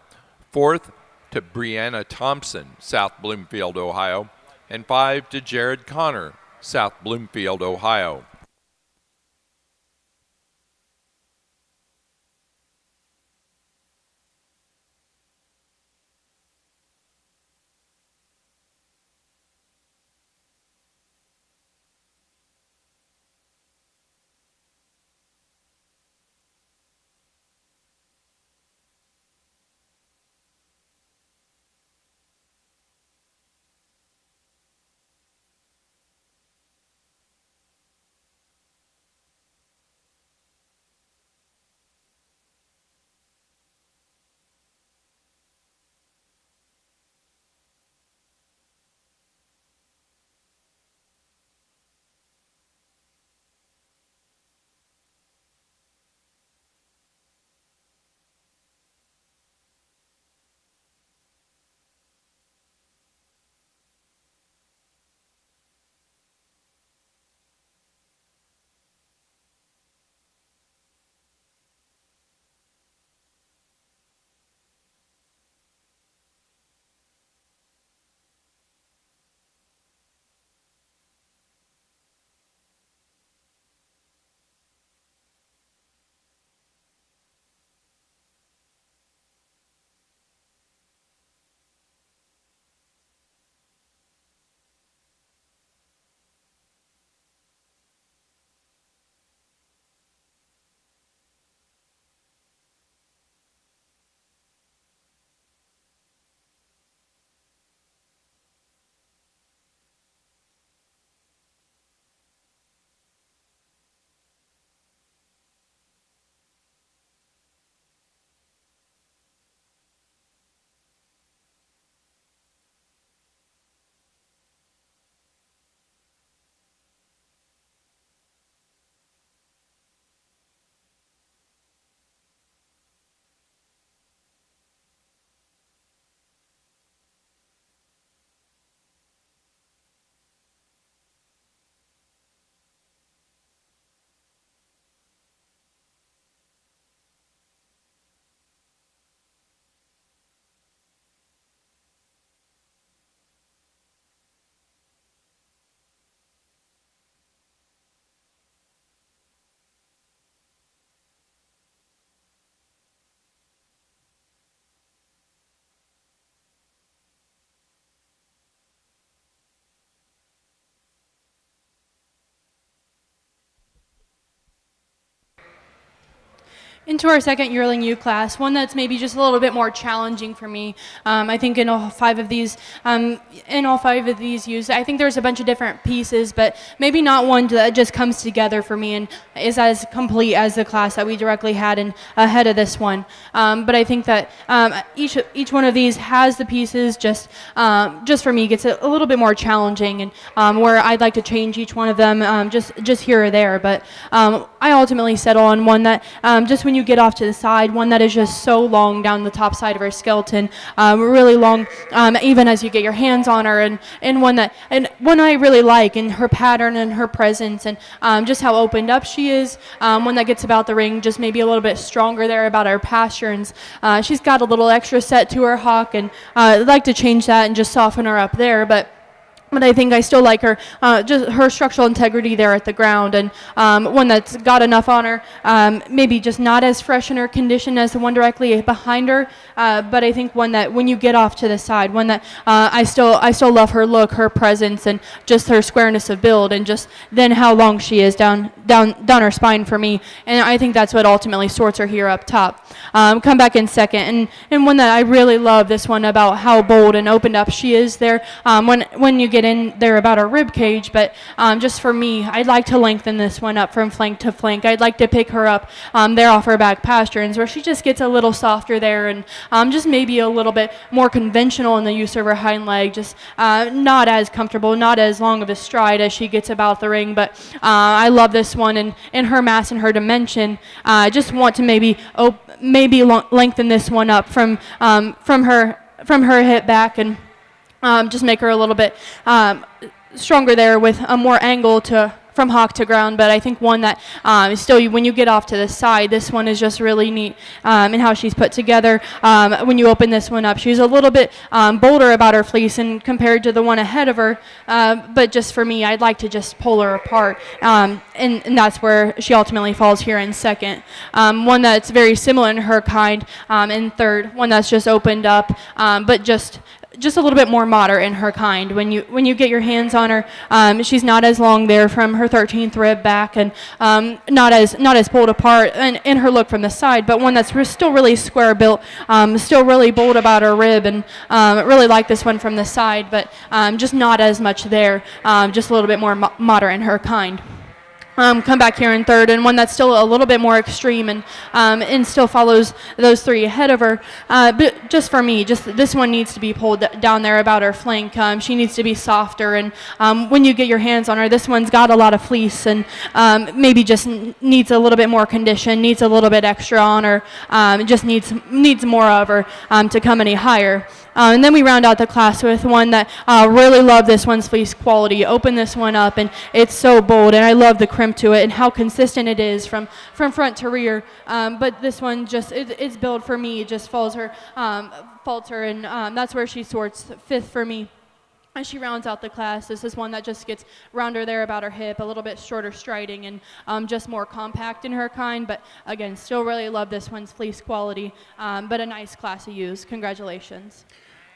Fourth, to Brianna Thompson, South Bloomfield, Ohio. And 5 to Jared Connor, South Bloomfield, Ohio. into our second yearling U class, one that's maybe just a little bit more challenging for me. I think in all five of these U's, I think there's a bunch of different pieces, but maybe not one that just comes together for me and is as complete as the class that we directly had in ahead of this one. But I think that each one of these has the pieces. Just for me, gets a little bit more challenging, and where I'd like to change each one of them, just here or there. But I ultimately settle on one that just when you get off to the side, one that is just so long down the top side of her skeleton, really long, even as you get your hands on her, and one I really like in her pattern and her presence, and just how opened up she is. One that gets about the ring, just maybe a little bit stronger there about her pasterns. She's got a little extra set to her hock, and I'd like to change that and just soften her up there, but I think I still like her, just her structural integrity there at the ground, and one that's got enough on her, maybe just not as fresh in her condition as the one directly behind her, but I think one that when you get off to the side, one that I still love her look, her presence, and just her squareness of build, and just then how long she is down her spine for me, and I think that's what ultimately sorts her here up top. Come back in second, and one that I really love, this one about how bold and opened up she is there, when you get in there about her rib cage, but just for me, I'd like to lengthen this one up from flank to flank. I'd like to pick her up there off her back pasterns, where she just gets a little softer there, and just maybe a little bit more conventional in the use of her hind leg, just not as comfortable, not as long of a stride as she gets about the ring, but I love this one and her mass and her dimension. I just want to maybe lengthen this one up from her hip back, and just make her a little bit stronger there with a more angle from hock to ground. But I think one that still, when you get off to the side, this one is just really neat in how she's put together. When you open this one up, she's a little bit bolder about her fleece and compared to the one ahead of her. But just for me, I'd like to just pull her apart, and that's where she ultimately falls here in second. One that's very similar in her kind in third. One that's just opened up, but just a little bit more moderate in her kind. When you get your hands on her, she's not as long there from her 13th rib back, and not as pulled apart in her look from the side, but one that's still really square built, still really bold about her rib, and really like this one from the side, but just not as much there, just a little bit more moderate in her kind. Come back here in third, and one that's still a little bit more extreme, and still follows those three ahead of her. But just for me, just this one needs to be pulled down there about her flank. She needs to be softer, and when you get your hands on her, this one's got a lot of fleece, and maybe just needs a little bit more condition, needs a little bit extra on her, just needs more of her to come any higher. And then we round out the class with one that really love this one's fleece quality. Open this one up, and it's so bold, and I love the crimp to it and how consistent it is from front to rear. But this one just it's built for me. It just faults her, and that's where she sorts fifth for me. As she rounds out the class, this is one that just gets rounder there about her hip, a little bit shorter striding, and just more compact in her kind. But again, still really love this one's fleece quality, but a nice class to use. Congratulations.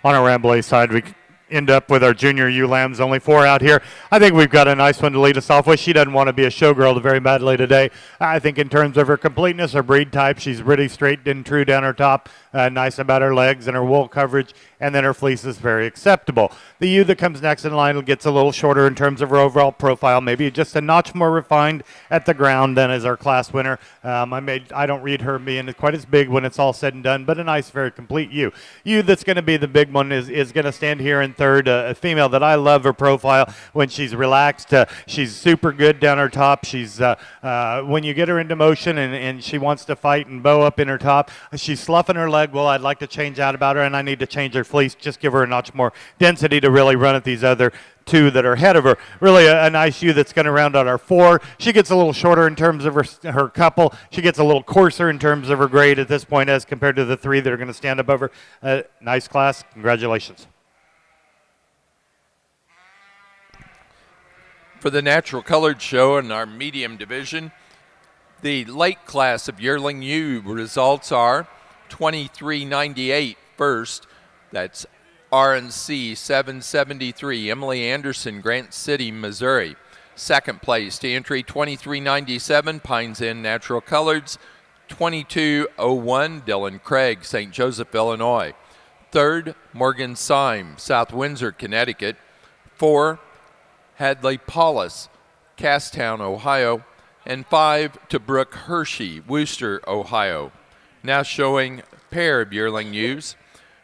On our Rambouillet side, we end up with our junior ewe lambs, only 4 out here. I think we've got a nice one to lead us off with. She doesn't want to be a showgirl very badly today. I think in terms of her completeness, her breed type, she's really straight and true down her top, nice about her legs and her wool coverage, and then her fleece is very acceptable. The ewe that comes next in line gets a little shorter in terms of her overall profile, maybe just a notch more refined at the ground than is our class winner. I don't read her being quite as big when it's all said and done, but a nice, very complete ewe. Ewe that's going to be the big one is going to stand here in third, a female that I love her profile when she's relaxed. She's super good down her top. She's when you get her into motion and she wants to fight and bow up in her top, she's sloughing her leg. Well, I'd like to change that about her, and I need to change her fleece, just give her a notch more density to really run at these other two that are ahead of her. Really a nice ewe that's going to round out our 4. She gets a little shorter in terms of her couple. She gets a little coarser in terms of her grade at this point as compared to the 3 that are going to stand above her. Nice class. Congratulations. For the natural colored show in our medium division, the late class of yearling ewe results are 2398 first. That's RNC 773, Emily Anderson, Grant City, Missouri. Second place to entry 2397, Pines Inn Natural Coloreds. 2201, Dylan Craig, St. Joseph, Illinois. 3rd, Morgan Syme, South Windsor, Connecticut. 4, Hadley Paulus, Casstown, Ohio. And 5, to Brooke Hershey, Wooster, Ohio. Now showing pair of yearling ewes.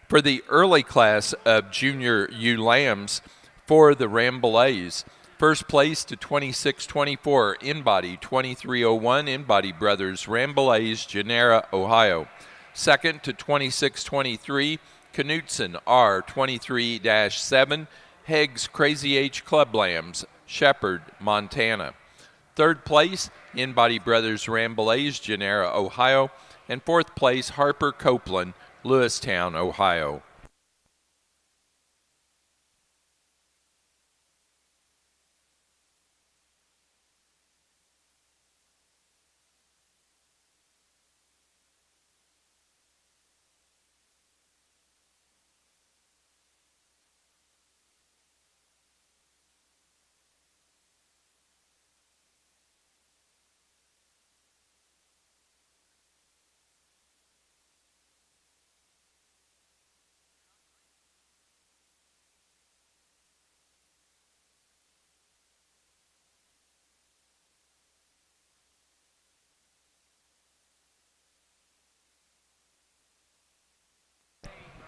For the early class of junior ewe lambs for the Rambouillets, first place to 2624, in-body 2301, in-body brothers, Rambouillets, Genera, Ohio. Second to 2623, Knutson, R23-7, Heggs Crazy H Club Lambs, Shepherd, Montana. Third place, in-body brothers, Rambouillets, Genera, Ohio. And fourth place, Harper Copeland, Lewistown, Ohio.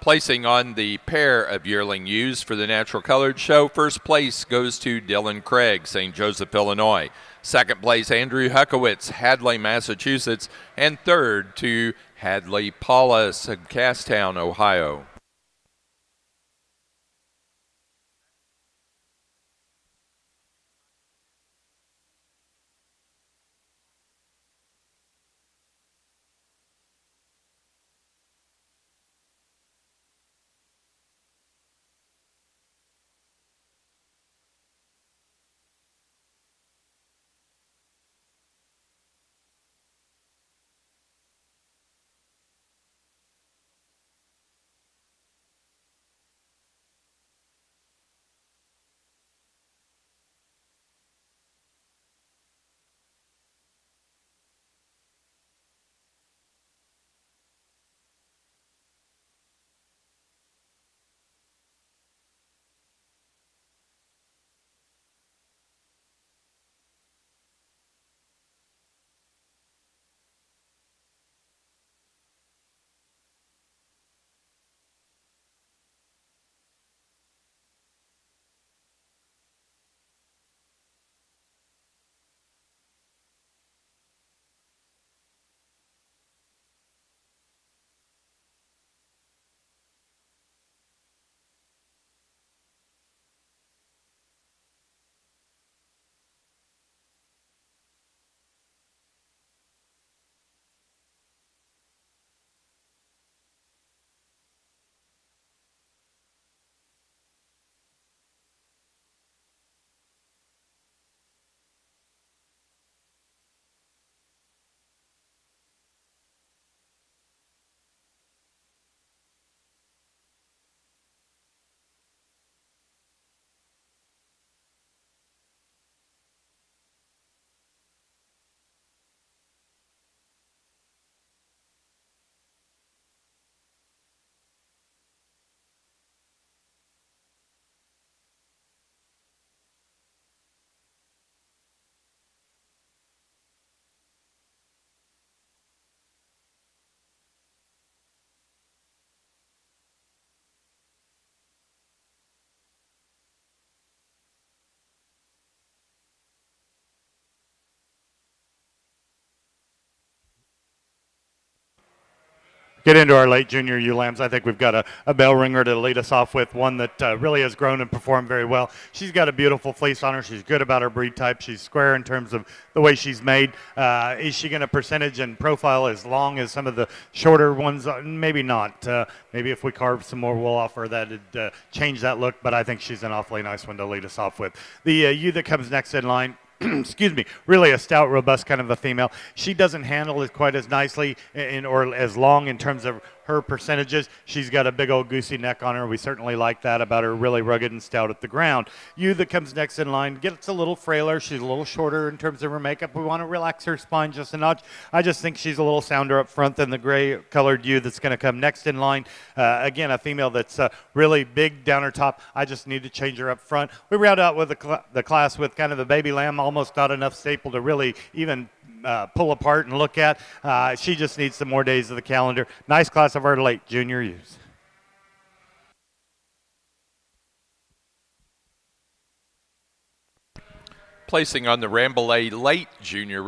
Placing on the pair of yearling ewes for the Natural Colored Show, first place goes to Dylan Craig, St. Joseph, Illinois. Second place, Andrew Huckowitz, Hadley, Massachusetts. And third to Hadley Paulus of Casstown, Ohio. Get into our late junior ewe lambs. I think we've got a bell ringer to lead us off with, one that really has grown and performed very well. She's got a beautiful fleece on her. She's good about her breed type. She's square in terms of the way she's made. Is she going to percentage and profile as long as some of the shorter ones? Maybe not. Maybe if we carve some more wool off her, that'd change that look, but I think she's an awfully nice one to lead us off with. The ewe that comes next in line, excuse me, really a stout, robust kind of a female. She doesn't handle it quite as nicely or as long in terms of her percentages. She's got a big old goosey neck on her. We certainly like that about her, really rugged and stout at the ground. Ewe that comes next in line gets a little frailer. She's a little shorter in terms of her makeup. We want to relax her spine just a notch. I just think she's a little sounder up front than the gray colored ewe that's going to come next in line. Again, a female that's really big down her top. I just need to change her up front. We round out with the class with kind of a baby lamb, almost not enough staple to really even pull apart and look at. She just needs some more days of the calendar. Nice class of our late junior ewes. Placing on the Rambouillet late junior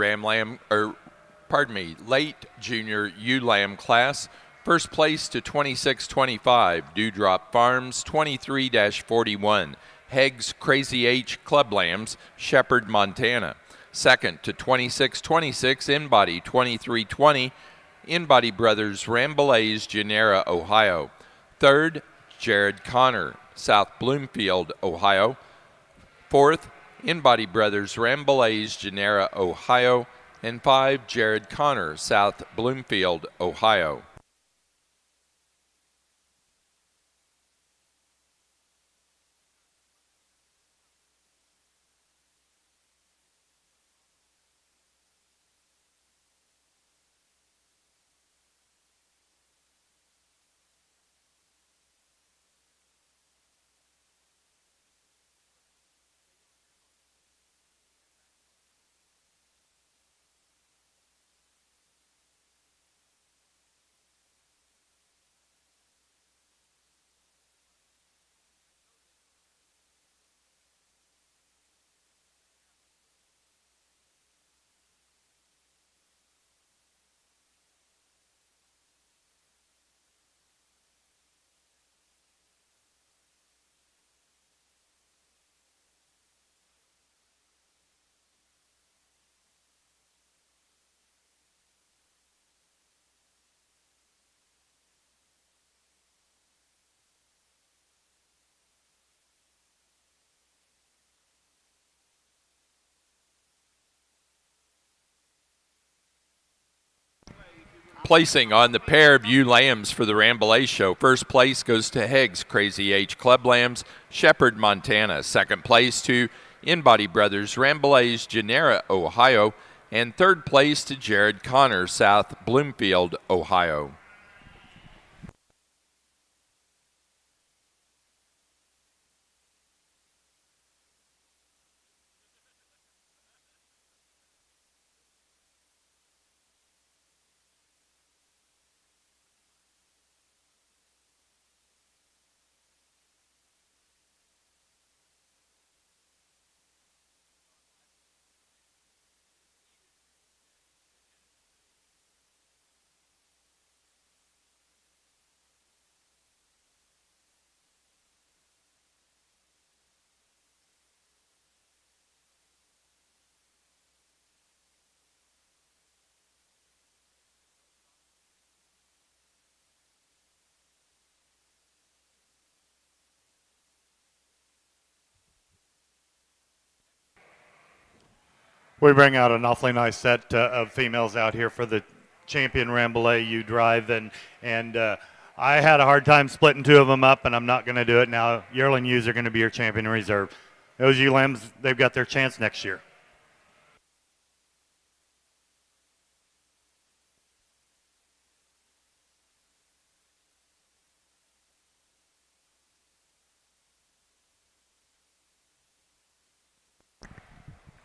late junior ewe lamb class. First place to 2625, Dewdrop Farms 23-41, Heggs Crazy H Club Lambs, Shepherd, Montana. Second to 2626, Inbody 2320, Inbody Brothers Rambouillet's Genera, Ohio. Third, Jared Connor, South Bloomfield, Ohio. Fourth, Inbody Brothers Rambouillet's Genera, Ohio. And 5, Jared Connor, South Bloomfield, Ohio. Placing on the pair of ewe lambs for the Rambouillet show. First place goes to Heggs Crazy H Club Lambs, Shepherd, Montana. Second place to Inbody Brothers Rambouillet's Genera, Ohio. And third place to Jared Connor, South Bloomfield, Ohio. We bring out an awfully nice set of females out here for the champion Rambouillet ewe drive, and I had a hard time splitting two of them up, and I'm not going to do it now. Yearling ewes are going to be your champion reserve. Those ewe lambs, they've got their chance next year.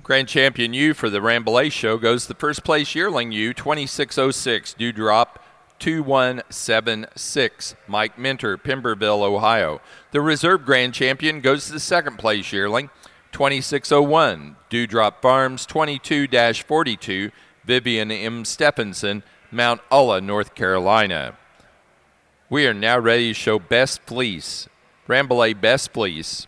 Grand champion ewe for the Rambouillet show goes the first place yearling ewe, 2606, Dewdrop 2176, Mike Minter, Pemberville, Ohio. The reserve grand champion goes to the second place yearling, 2601, Dewdrop Farms 22-42, Vivian M. Stephenson, Mount Ulla, North Carolina. We are now ready to show Best Fleece, Rambouillet Best Fleece.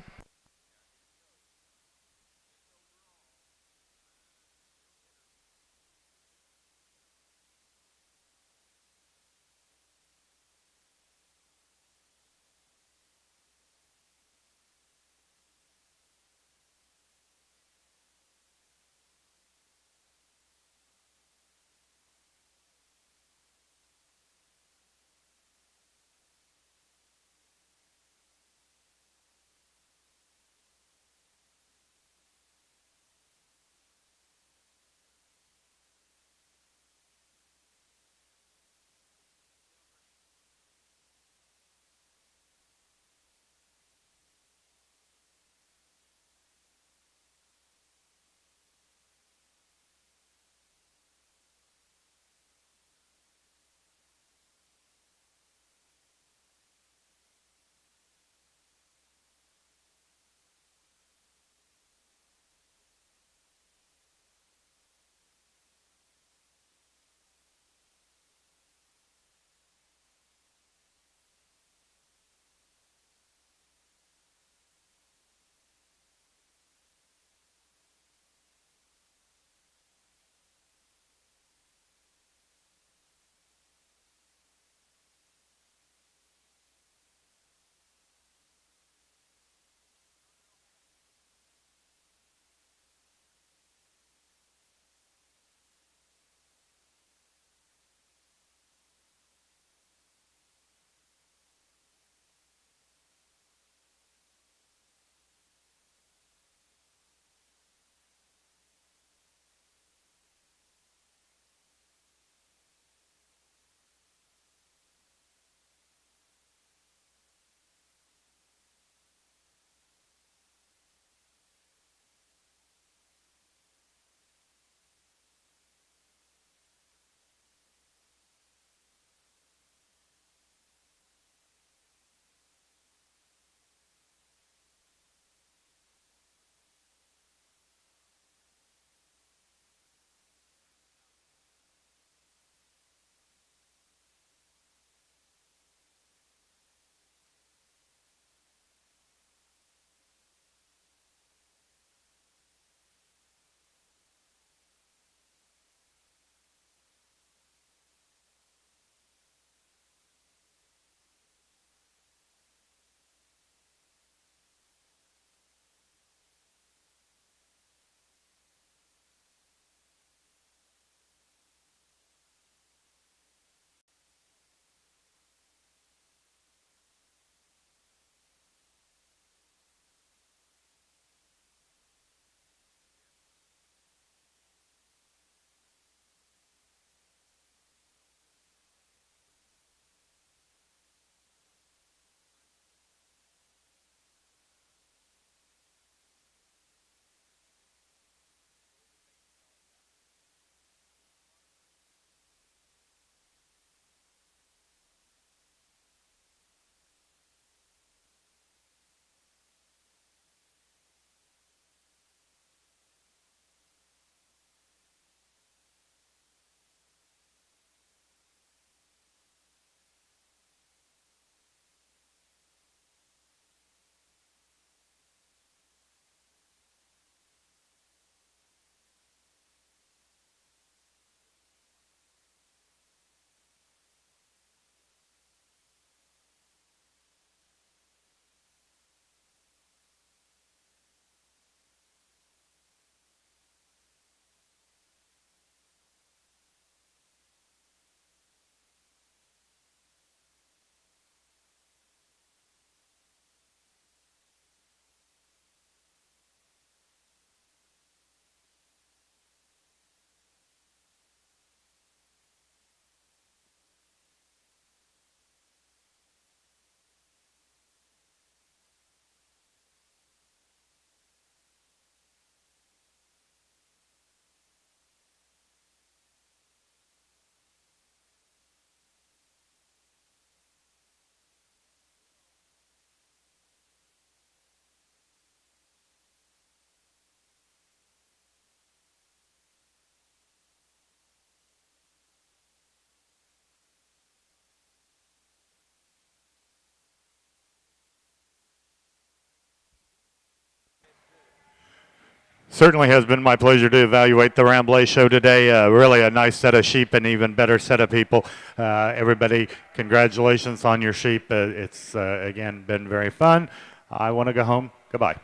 certainly has been my pleasure to evaluate the Rambouillet show today. Really a nice set of sheep and even better set of people. Everybody, congratulations on your sheep. It's, again, been very fun. I want to go home. Goodbye.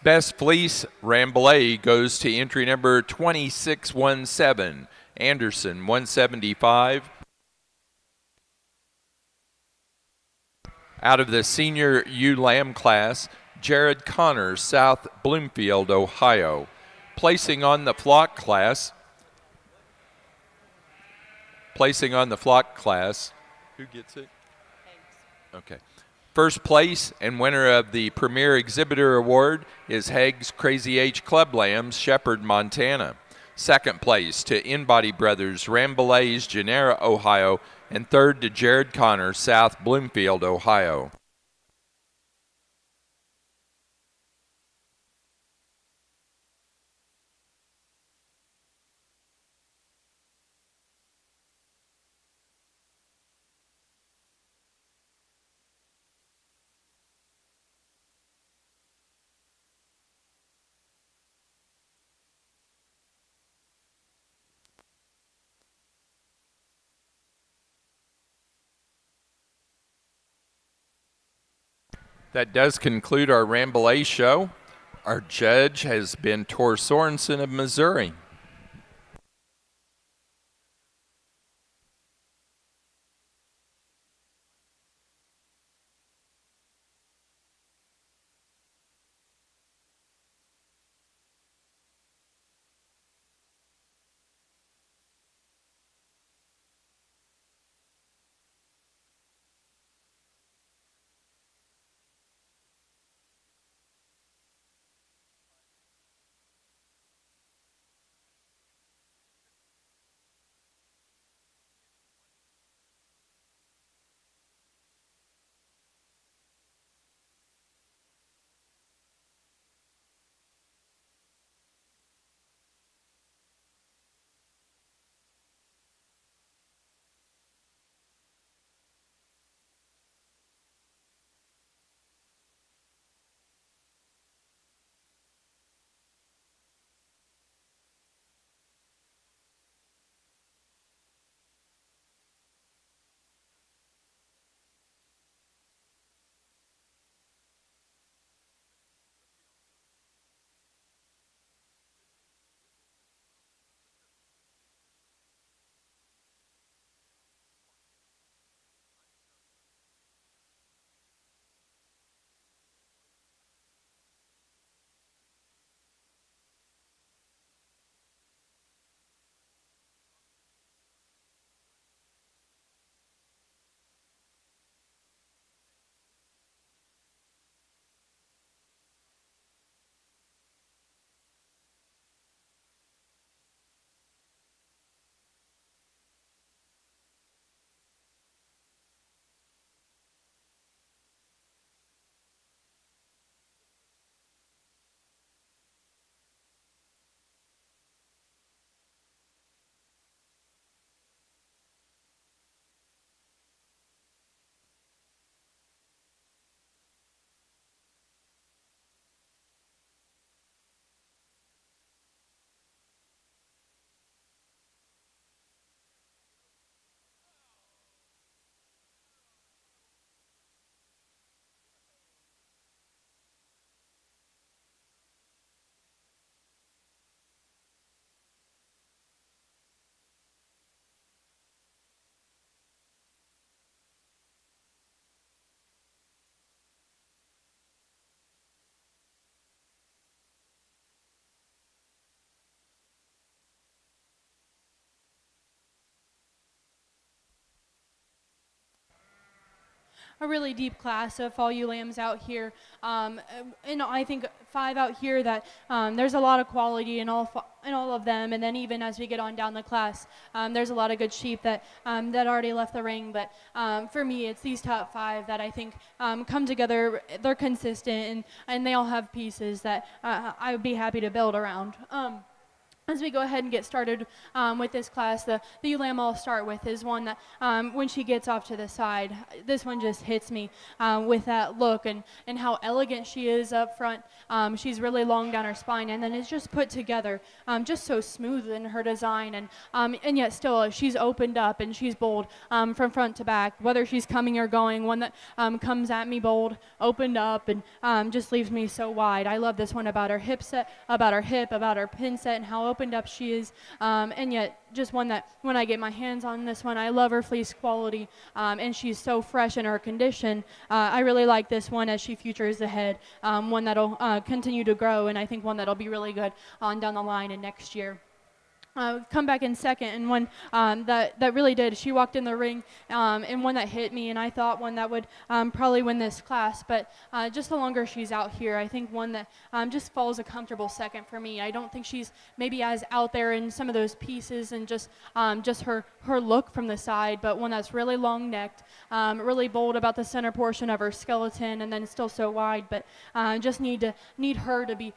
Best Fleece Rambouillet goes to entry number 2617, Anderson 175. Out of the senior ewe lamb class, Jared Connor, South Bloomfield, Ohio. Placing on the flock class, who gets it? Okay. First place and winner of the Premier Exhibitor Award is Haig's Crazy H Club Lambs, Shepherd, Montana. Second place to InBody Brothers, Rambouillet's, Genera, Ohio. And third to Jared Connor, South Bloomfield, Ohio. That does conclude our Rambouillet show. Our judge has been Tor Sorensen of Missouri. A really deep class of fall ewe lambs out here, and I think 5 out here that there's a lot of quality in all of them. And then even as we get on down the class, there's a lot of good sheep that already left the ring. But for me, it's these top 5 that I think come together. They're consistent, and they all have pieces that I would be happy to build around. as we go ahead and get started with this class, the ewe lamb I'll start with is one that when she gets off to the side, this one just hits me with that look and how elegant she is up front. She's really long down her spine, and then it's just put together, just so smooth in her design, and yet still she's opened up and she's bold from front to back, whether she's coming or going. One that comes at me bold, opened up, and just leaves me so wide. I love this one about her hip set, about her hip, about her pin set, and how opened up she is, and yet just one that when I get my hands on this one, I love her fleece quality, and she's so fresh in her condition. I really like this one as she futures ahead, one that'll continue to grow, and I think one that'll be really good on down the line and next year. Come back in second, and one that really did. She walked in the ring, and one that hit me, and I thought one that would probably win this class. But just the longer she's out here, I think one that just falls a comfortable second for me. I don't think she's maybe as out there in some of those pieces and just her look from the side, but one that's really long-necked, really bold about the center portion of her skeleton, and then still so wide. But just need her to be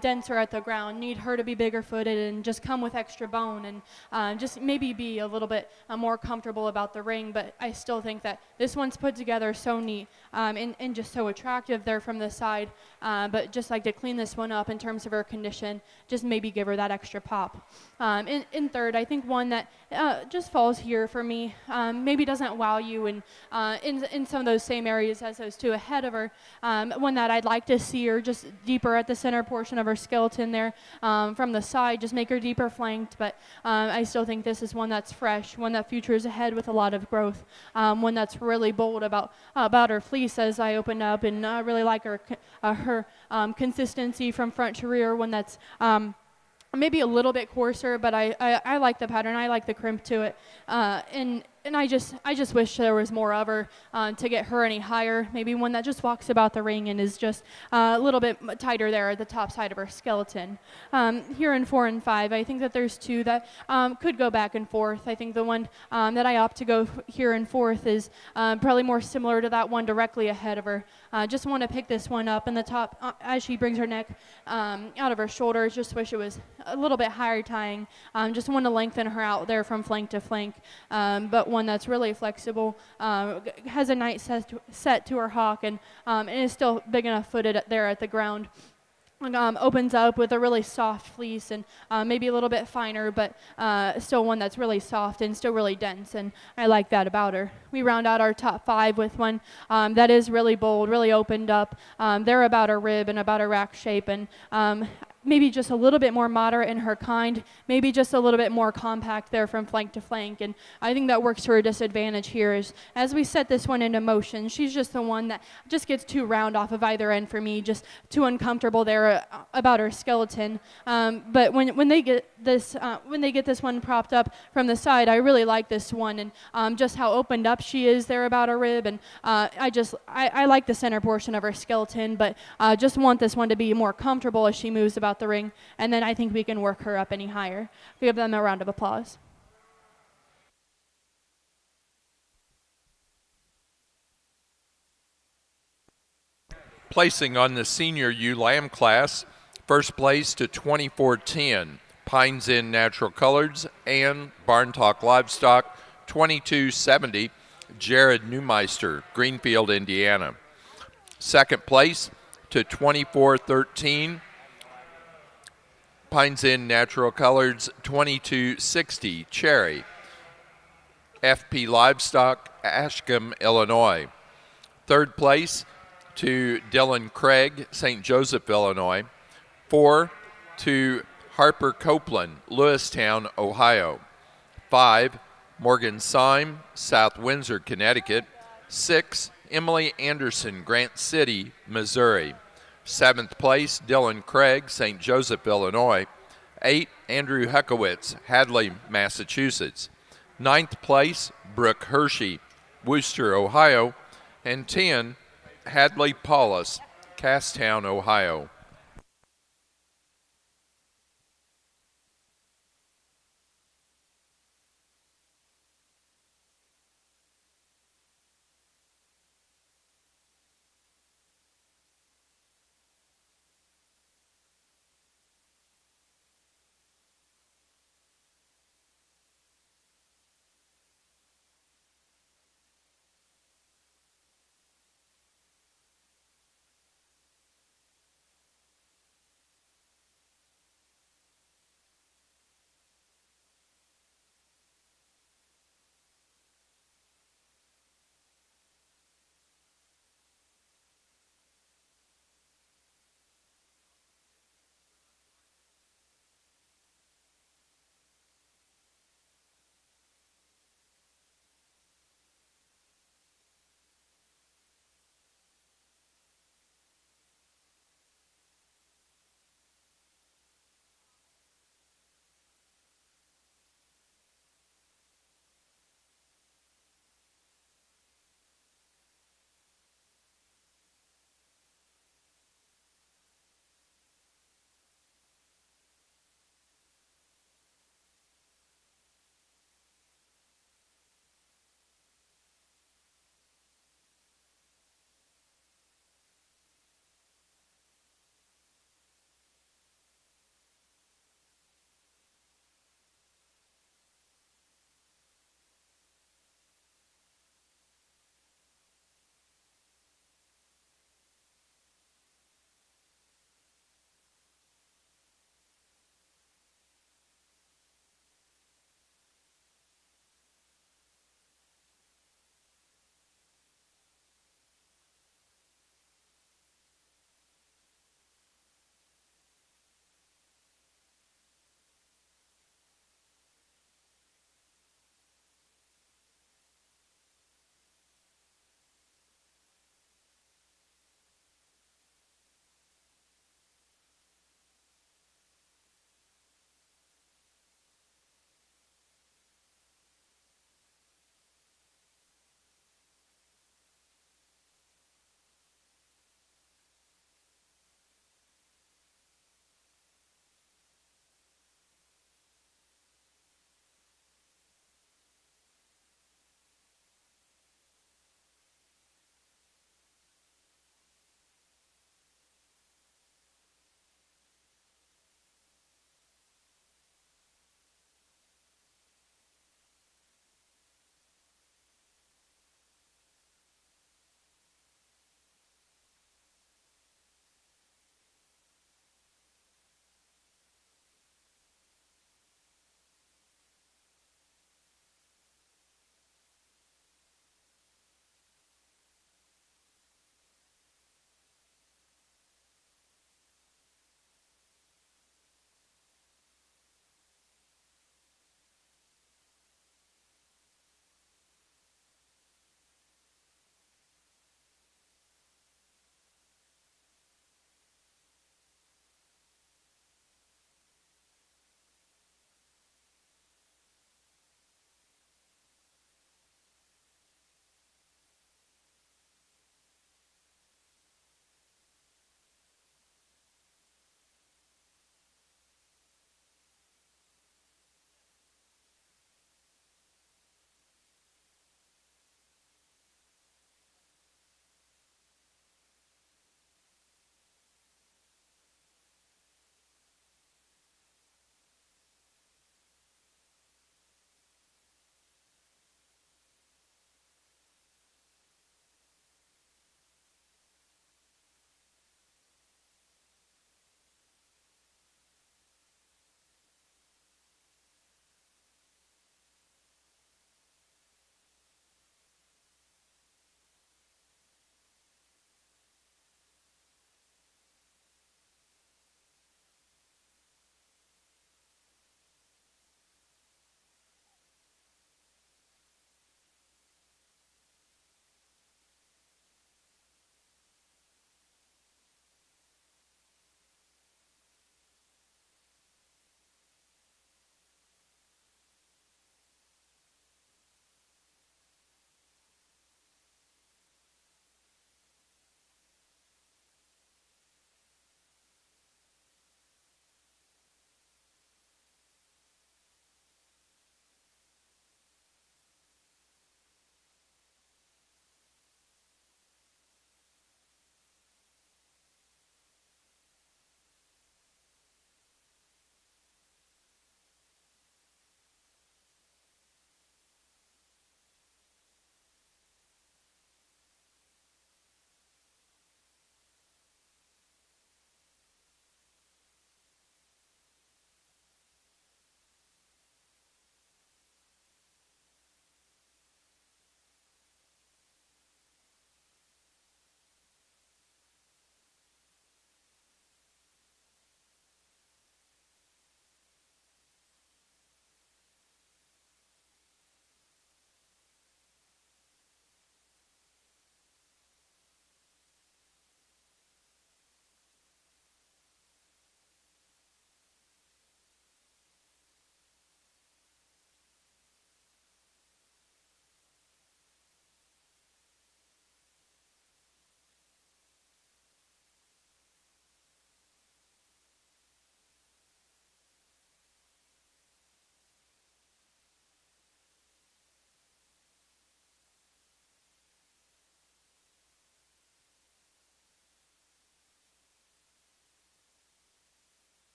denser at the ground, need her to be bigger-footed, and just come with extra bone, and just maybe be a little bit more comfortable about the ring. But I still think that this one's put together so neat, and just so attractive there from the side, but just like to clean this one up in terms of her condition, just maybe give her that extra pop. In third, I think one that just falls here for me, maybe doesn't wow you in some of those same areas as those two ahead of her, one that I'd like to see her just deeper at the center portion of her skeleton there, from the side, just make her deeper flanked. But I still think this is one that's fresh, one that futures ahead with a lot of growth, one that's really bold about her fleece as I open up, and I really like her consistency from front to rear, one that's maybe a little bit coarser, but I like the pattern. I like the crimp to it, and I just wish there was more of her to get her any higher. Maybe one that just walks about the ring and is just a little bit tighter there at the top side of her skeleton. Here in 4 and 5, I think that there's two that could go back and forth. I think the one that I opt to go here in 4th is probably more similar to that one directly ahead of her. Just want to pick this one up in the top as she brings her neck out of her shoulders. Just wish it was a little bit higher tying. Just want to lengthen her out there from flank to flank, but one that's really flexible, has a nice set to her hock, and is still big enough footed there at the ground. Opens up with a really soft fleece, and maybe a little bit finer, but still one that's really soft and still really dense, and I like that about her. We round out our top 5 with one that is really bold, really opened up. They're about her rib and about her rack shape, and maybe just a little bit more moderate in her kind, maybe just a little bit more compact there from flank to flank, and I think that works to her disadvantage here. As we set this one into motion, she's just the one that just gets too round off of either end for me, just too uncomfortable there about her skeleton. But when they get this one propped up from the side, I really like this one, and just how opened up she is there about her rib, and I like the center portion of her skeleton, but just want this one to be more comfortable as she moves about the ring, and then I think we can work her up any higher. Give them a round of applause. Placing on the senior ewe lamb class, first place to 2410, Pines Inn Natural Colors and Barn Talk Livestock, 2270, Jared Neumeister, Greenfield, Indiana. Second place to 2413, Pines Inn Natural Colors, 2260, Cherry. FP Livestock, Ashcombe, Illinois. Third place to Dylan Craig, St. Joseph, Illinois. 4 to Harper Copeland, Lewistown, Ohio. 5, Morgan Syme, South Windsor, Connecticut. 6, Emily Anderson, Grant City, Missouri. 7th place, Dylan Craig, St. Joseph, Illinois. 8, Andrew Huckowitz, Hadley, Massachusetts. 9th place, Brooke Hershey, Worcester, Ohio. And 10, Hadley Paulus, Casstown, Ohio.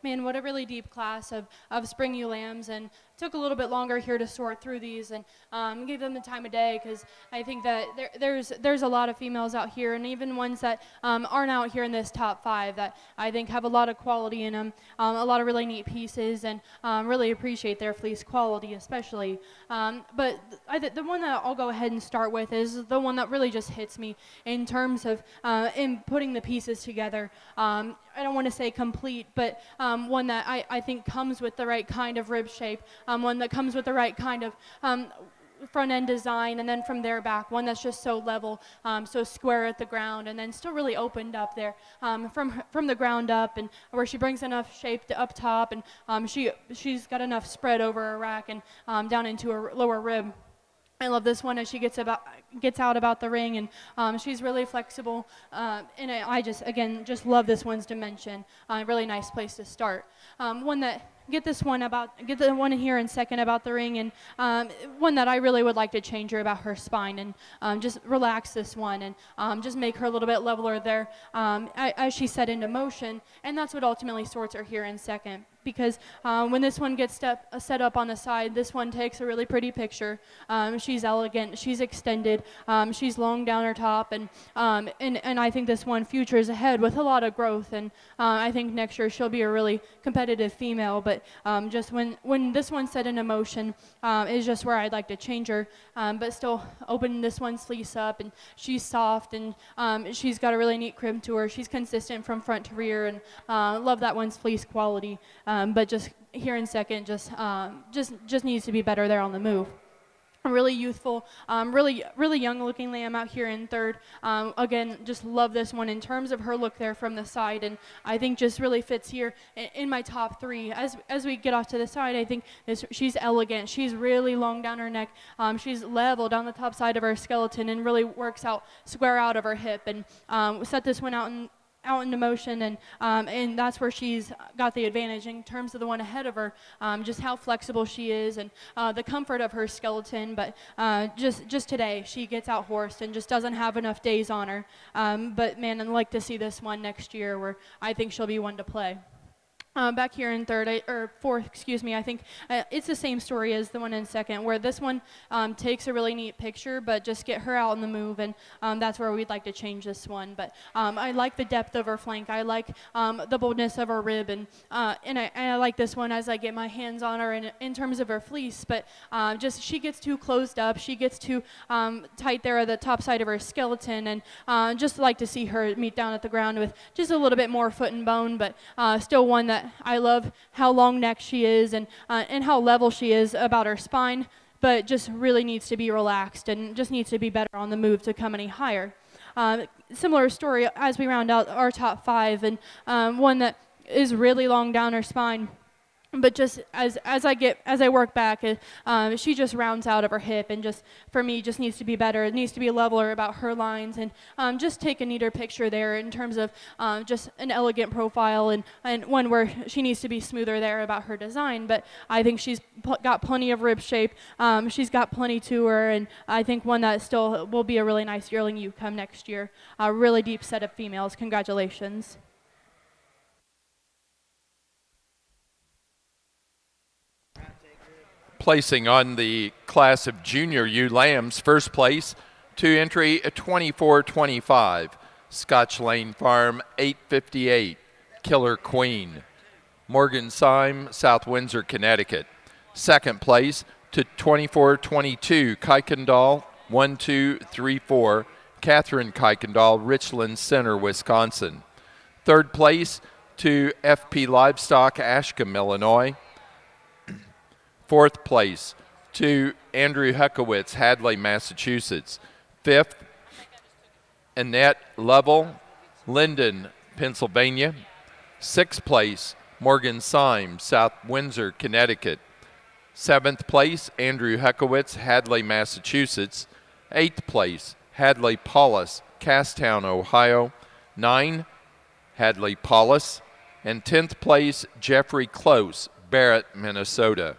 man, what a really deep class of spring ewe lambs, and took a little bit longer here to sort through these and give them the time of day, because I think that there's a lot of females out here, and even ones that aren't out here in this top 5 that I think have a lot of quality in them, a lot of really neat pieces, and really appreciate their fleece quality especially. But the one that I'll go ahead and start with is the one that really just hits me in terms of in putting the pieces together. I don't want to say complete, but one that I think comes with the right kind of rib shape, one that comes with the right kind of front end design, and then from there back, one that's just so level, so square at the ground, and then still really opened up there from the ground up, and where she brings enough shape to up top, and she's got enough spread over her rack and down into her lower rib. I love this one as she gets out about the ring, and she's really flexible, and I just love this one's dimension. Really nice place to start. One that get the one here in second about the ring, and one that I really would like to change her about her spine, and just relax this one, and just make her a little bit leveler there as she's set into motion, and that's what ultimately sorts her here in second. Because when this one gets set up on the side, this one takes a really pretty picture. She's elegant, she's extended, she's long down her top, and I think this one futures ahead with a lot of growth, and I think next year she'll be a really competitive female. But just when this one's set into motion is just where I'd like to change her, but still open this one's fleece up, and she's soft, and she's got a really neat crib to her. She's consistent from front to rear, and love that one's fleece quality. But just here in second, just needs to be better there on the move. A really youthful, really young-looking lamb out here in third. Again, just love this one in terms of her look there from the side, and I think just really fits here in my top 3. As we get off to the side, I think she's elegant. She's really long down her neck. She's level down the top side of her skeleton, and really works out square out of her hip. And set this one out into motion, and that's where she's got the advantage in terms of the one ahead of her, just how flexible she is, and the comfort of her skeleton. But just today she gets out horsed and just doesn't have enough days on her. But man, I'd like to see this one next year, where I think she'll be one to play. Back here in fourth, I think it's the same story as the one in second, where this one takes a really neat picture, but just get her out in the move, and that's where we'd like to change this one. But I like the depth of her flank. I like the boldness of her rib, and I like this one as I get my hands on her in terms of her fleece. But just she gets too closed up. She gets too tight there at the top side of her skeleton, and just like to see her meet down at the ground with just a little bit more foot and bone, but still one that I love how long neck she is, and how level she is about her spine, but just really needs to be relaxed and just needs to be better on the move to come any higher. Similar story as we round out our top 5, and one that is really long down her spine, but just as I work back, she just rounds out of her hip, and just for me just needs to be better. It needs to be leveler about her lines, and just take a neater picture there in terms of just an elegant profile, and one where she needs to be smoother there about her design. But I think she's got plenty of rib shape. She's got plenty to her, and I think one that still will be a really nice yearling ewe come next year. A really deep set of females. Congratulations. Placing on the class of junior ewe lambs, first place to entry 24-25, Scotch Lane Farm 858, Killer Queen, Morgan Syme, South Windsor, Connecticut. Second place to 24-22, Kuykendall 1234, Catherine Kuykendall, Richland Center, Wisconsin. Third place to FP Livestock, Ashcombe, Illinois. Fourth place to Andrew Huckowitz, Hadley, Massachusetts. Fifth, Annette Lovell, Linden, Pennsylvania. Sixth place, Morgan Syme, South Windsor, Connecticut. Seventh place, Andrew Huckowitz, Hadley, Massachusetts. Eighth place, Hadley Paulus, Castown, Ohio. 9, Hadley Paulus. And 10th place, Jeffrey Close, Barrett, Minnesota.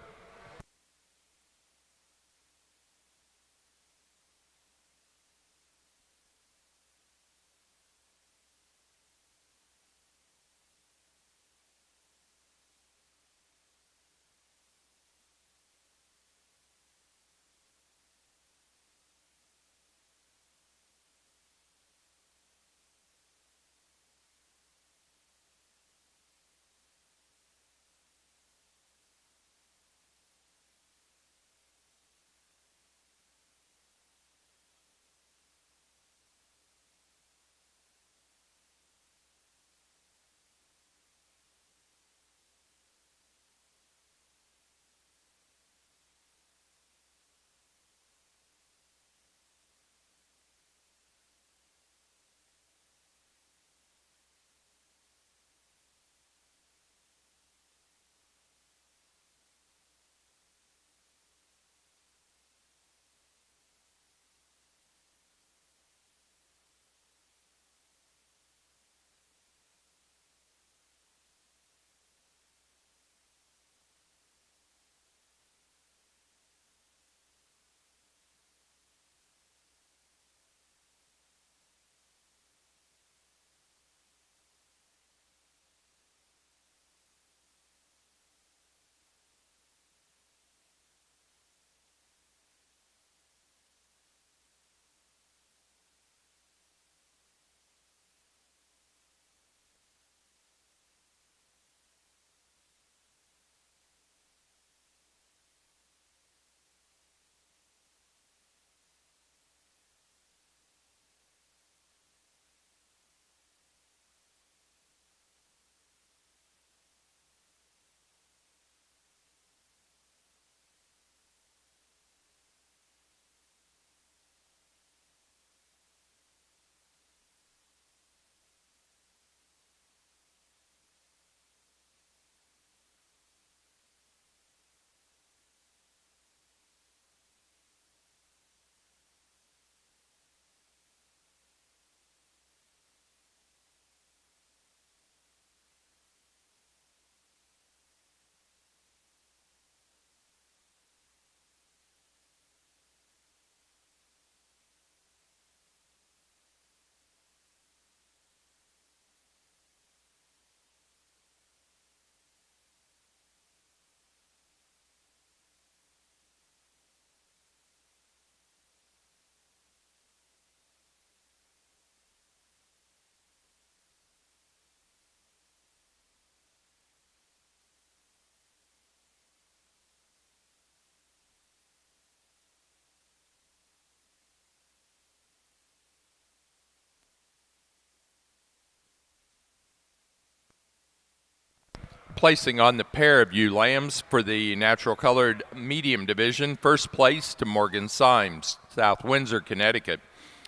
Placing on the pair of ewe lambs for the natural colored medium division, first place to Morgan Symes, South Windsor, Connecticut.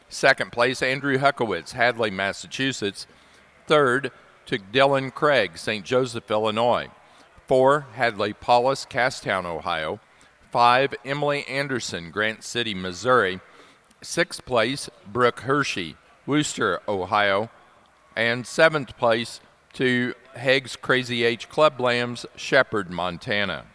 Second place, Andrew Huckowitz, Hadley, Massachusetts. Third to Dylan Craig, St. Joseph, Illinois. 4, Hadley Paulus, Castown, Ohio. 5, Emily Anderson, Grant City, Missouri. 6th place, Brooke Hershey, Worcester, Ohio. And 7th place to Haig's Crazy H Club Lambs, Shepherd, Montana.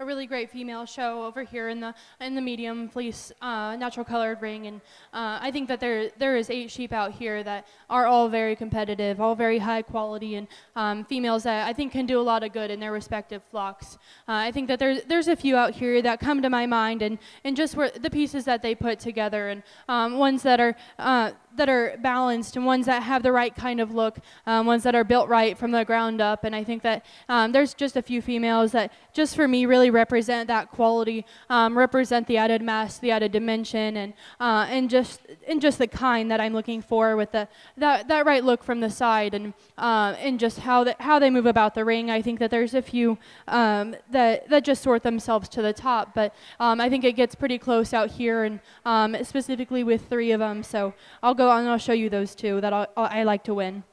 a really great female show over here in the medium fleece natural colored ring, and I think that there is 8 sheep out here that are all very competitive, all very high quality, and females that I think can do a lot of good in their respective flocks. I think that there's a few out here that come to my mind, and just where the pieces that they put together, and ones that are balanced, and ones that have the right kind of look, ones that are built right from the ground up. And I think that there's just a few females that just for me really represent that quality, represent the added mass, the added dimension, and just the kind that I'm looking for with that right look from the side, and just how they move about the ring. I think that there's a few that just sort themselves to the top, but I think it gets pretty close out here, and specifically with 3 of them. So I'll go on and I'll show you those 2 that I like to win.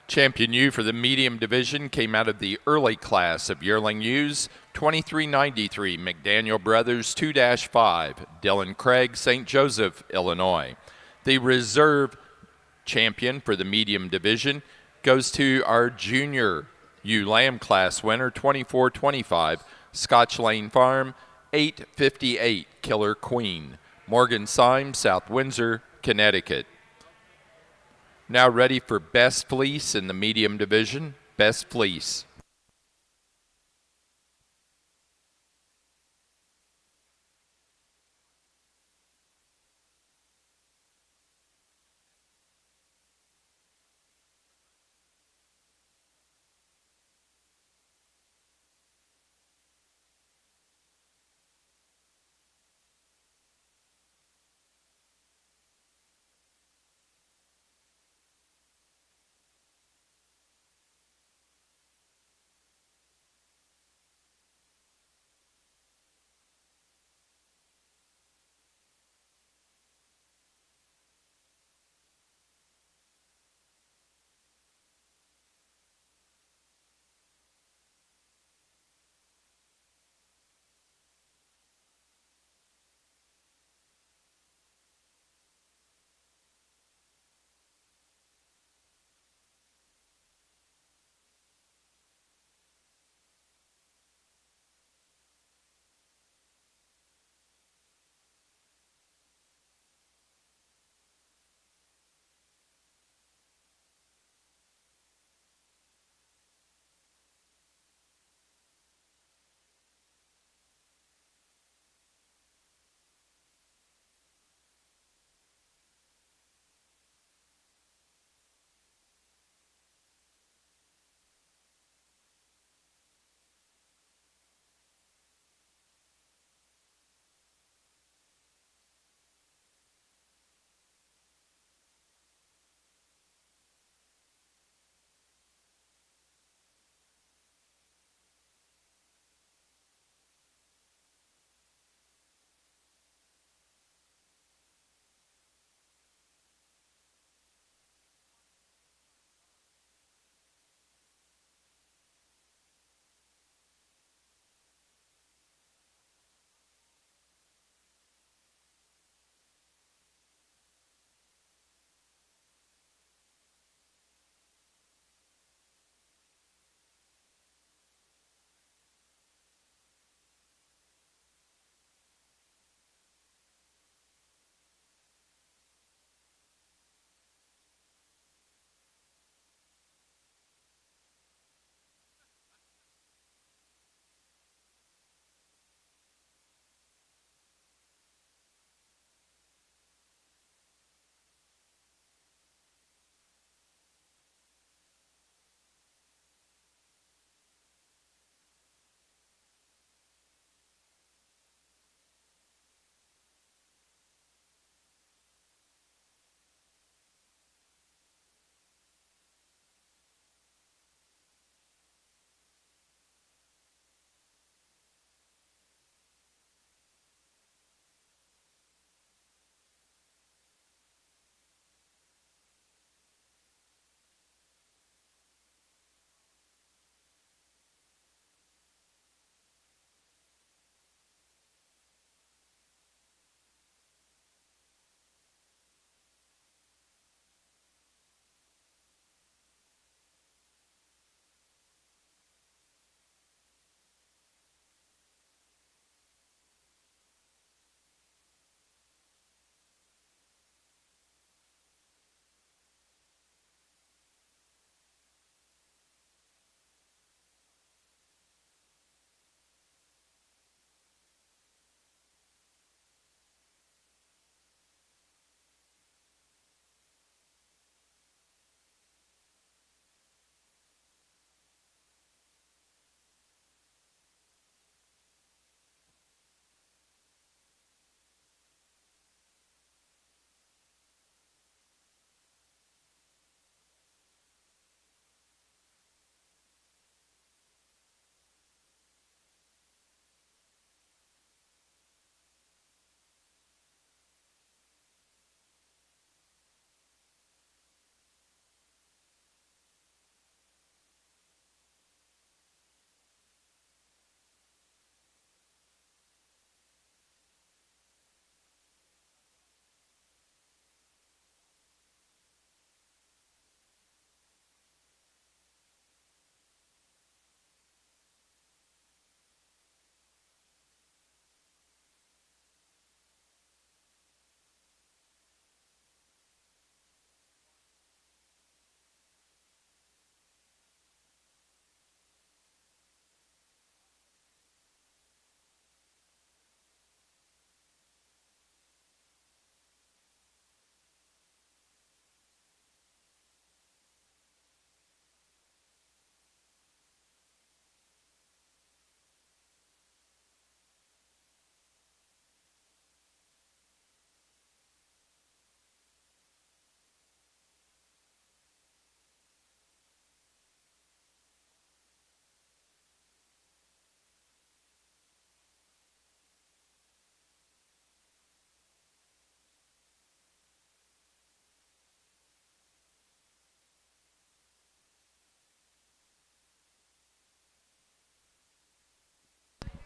Champion ewe for the medium division came out of the early class of yearling ewes, 2393 McDaniel Brothers 2-5, Dylan Craig, St. Joseph, Illinois. The reserve champion for the medium division goes to our junior ewe lamb class winner, 2425, Scotch Lane Farm, 858, Killer Queen, Morgan Symes, South Windsor, Connecticut. Now ready for Best Fleece in the medium division. Best Fleece.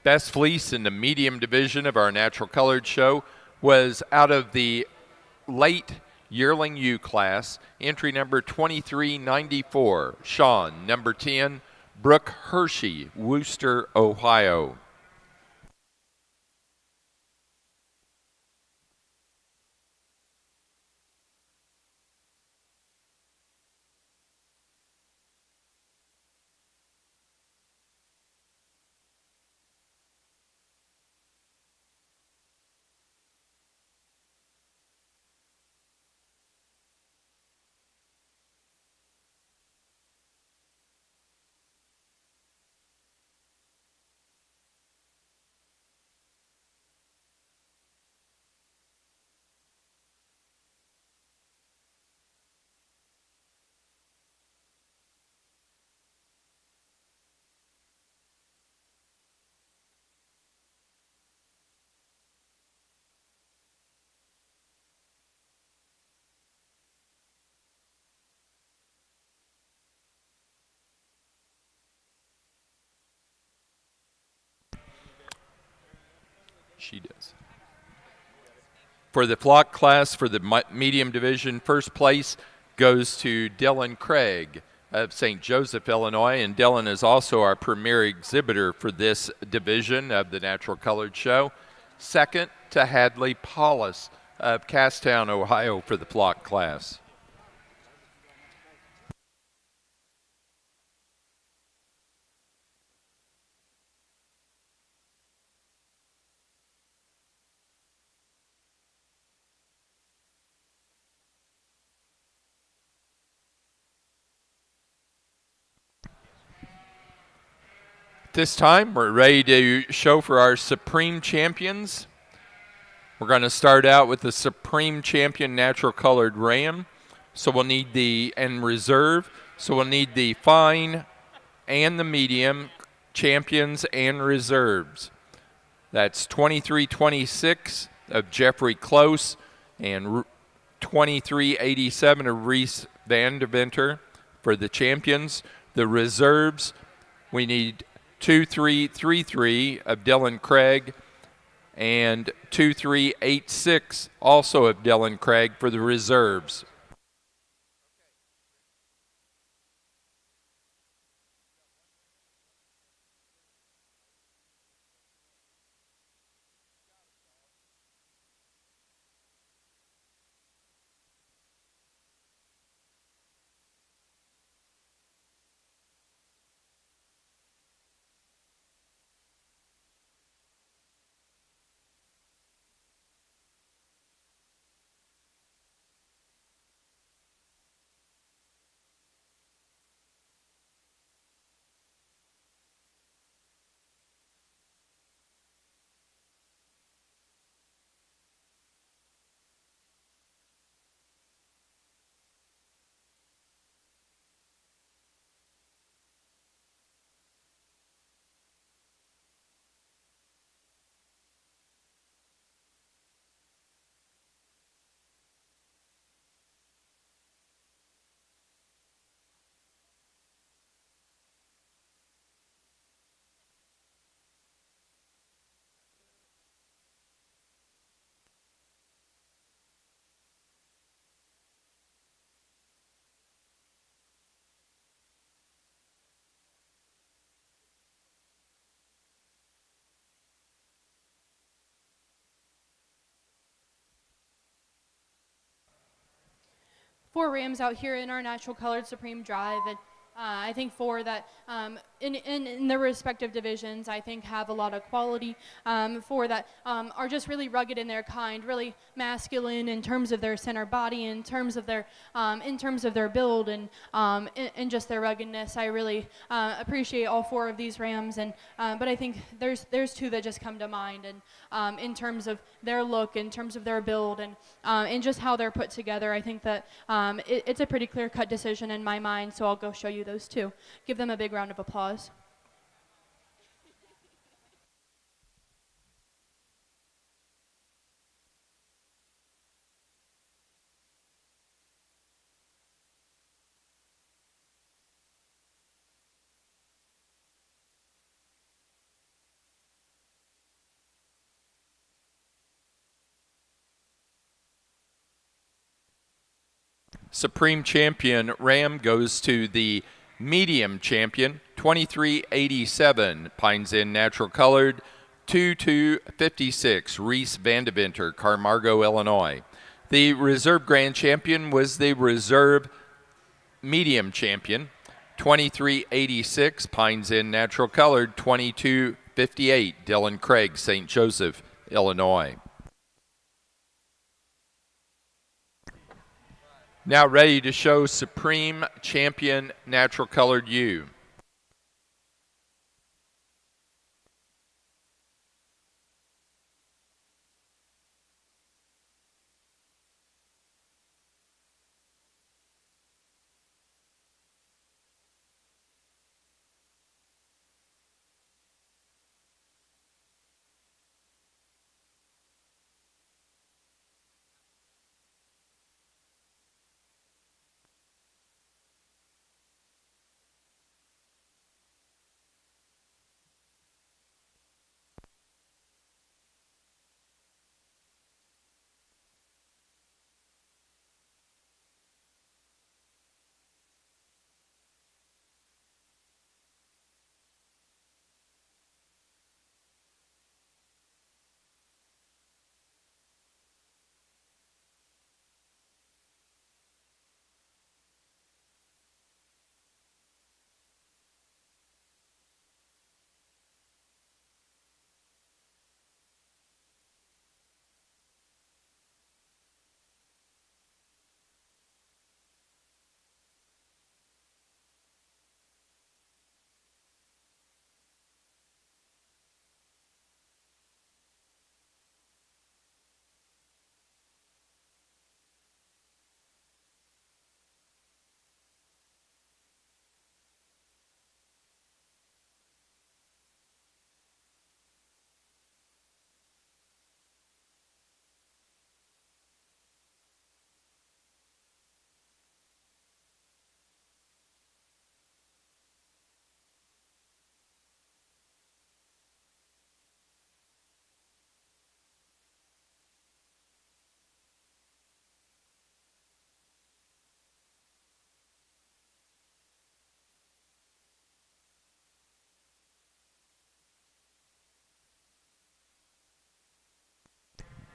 Best fleece in the medium division of our natural colored show was out of the late yearling ewe class, entry number 2394, Sean, number 10, Brooke Hershey, Wooster, Ohio. She does. For the flock class, for the medium division, first place goes to Dylan Craig of St. Joseph, Illinois, and Dylan is also our premier exhibitor for this division of the Natural Colored Show. Second to Hadley Paulus of Casstown, Ohio, for the flock class. This time, we're ready to show for our Supreme Champions. We're going to start out with the Supreme Champion Natural Colored Ram. So we'll need and reserve. So we'll need the fine and the medium champions and reserves. That's 2326 of Jeffrey Close and 2387 of Reese Vandeventer for the champions. The reserves, we need 2333 of Dylan Craig and 2386 also of Dylan Craig for the reserves. Four rams out here in our natural colored Supreme Drive, and I think four that in their respective divisions, I think have a lot of quality. Four that are just really rugged in their kind, really masculine in terms of their center body, in terms of their build, and just their ruggedness. I really appreciate all four of these rams, and but I think there's two that just come to mind, and in terms of their look, in terms of their build, and just how they're put together, I think that it's a pretty clear-cut decision in my mind. So I'll go show you those two. Give them a big round of applause. Supreme Champion Ram goes to the Medium Champion, 2387, Pines Inn Natural Colored, 2256, Reese Vandeventer, Carmargo, Illinois. The Reserve Grand Champion was the Reserve Medium Champion, 2386, Pines Inn Natural Colored, 2258, Dylan Craig, St. Joseph, Illinois. Now ready to show Supreme Champion Natural Colored ewe.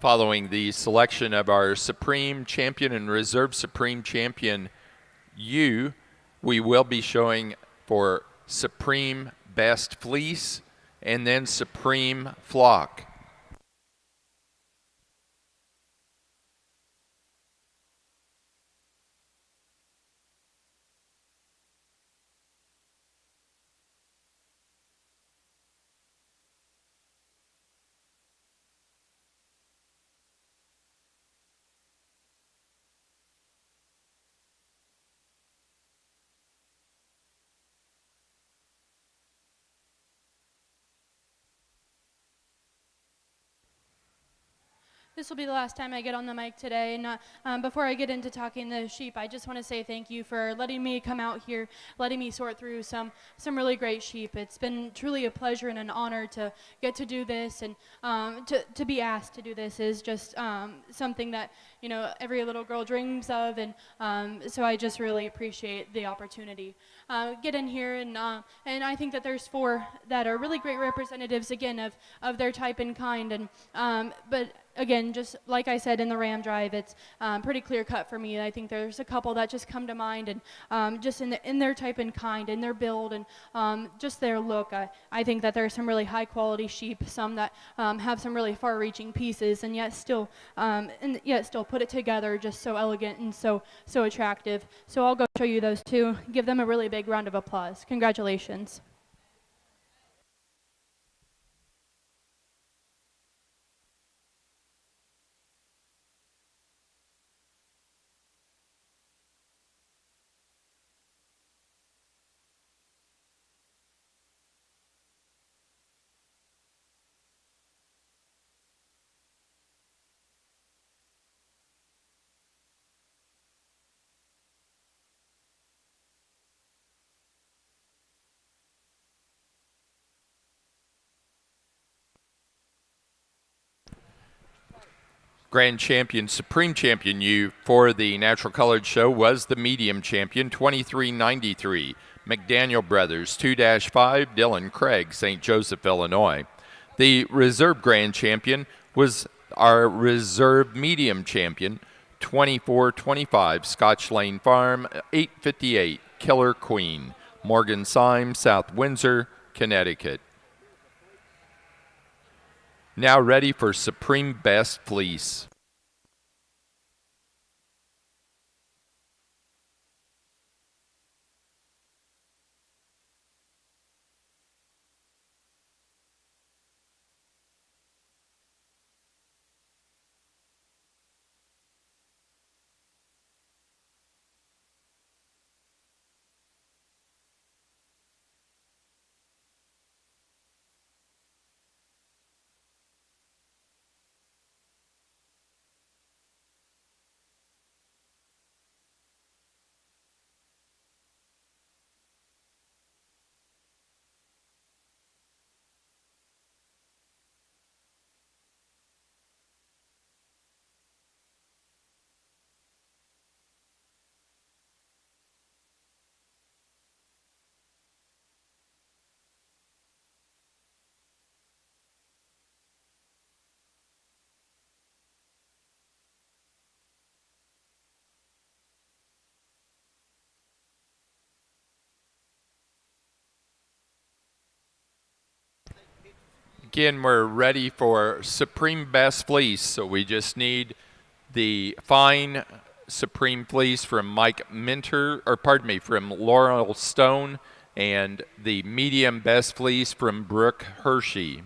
Following the selection of our Supreme Champion and Reserve Supreme Champion ewe, we will be showing for Supreme Best Fleece and then Supreme Flock. This will be the last time I get on the mic today. And before I get into talking the sheep, I just want to say thank you for letting me come out here, letting me sort through some really great sheep. It's been truly a pleasure and an honor to get to do this, and to be asked to do this is just something that every little girl dreams of, and so I just really appreciate the opportunity. Get in here, and I think that there's 4 that are really great representatives again of their type and kind, and but again, just like I said in the Ram Drive, it's pretty clear cut for me. I think there's a couple that just come to mind, and just in their type and kind, in their build, and just their look. I think that there are some really high quality sheep, some that have some really far reaching pieces, and yet still put it together just so elegant and so attractive. So I'll go show you those 2. Give them a really big round of applause. Congratulations. Grand champion, supreme champion ewe for the natural colored show was the medium champion, 2393. McDaniel Brothers, 2-5, Dylan Craig, St. Joseph, Illinois. The reserve grand champion was our reserve medium champion, 2425, Scotch Lane Farm, 858, Killer Queen, Morgan Symes, South Windsor, Connecticut. Now ready for Supreme Best Fleece. Again, we're ready for Supreme Best Fleece, so we just need the fine Supreme Fleece from Mike Minter, or pardon me, from Laurel Stone, and the medium Best Fleece from Brooke Hershey.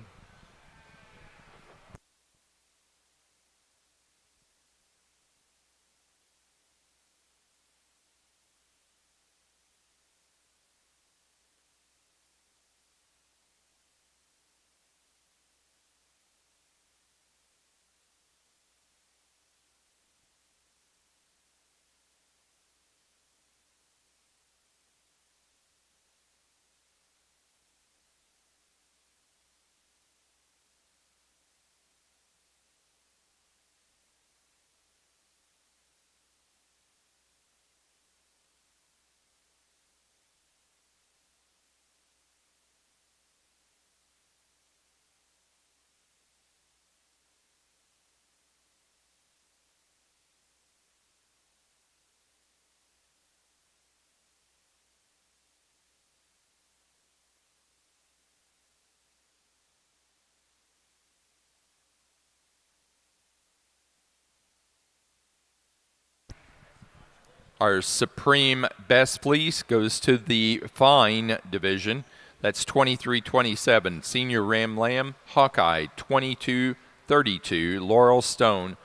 Our Supreme Best Fleece goes to the Fine Division. That's 2327. Senior Ram Lamb, Hawkeye, 2232. Laurel Stone,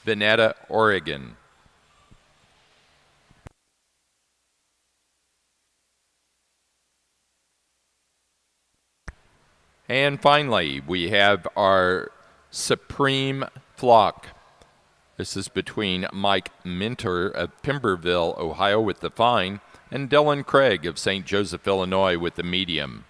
Veneta, Oregon. And finally, we have our Supreme Flock. This is between Mike Minter of Pemberville, Ohio with the fine, and Dylan Craig of St. Joseph, Illinois with the medium.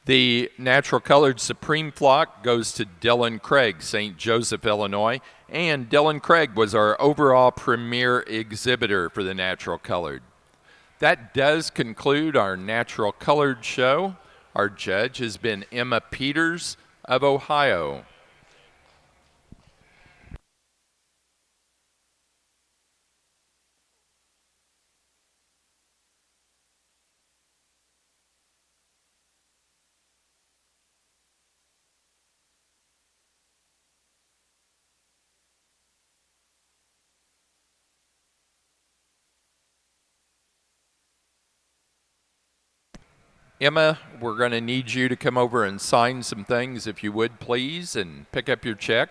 The natural colored Supreme Flock goes to Dylan Craig, St. Joseph, Illinois, and Dylan Craig was our overall premier exhibitor for the natural colored. That does conclude our natural colored show. Our judge has been Emma Peters of Ohio. Emma, we're going to need you to come over and sign some things if you would, please, and pick up your check.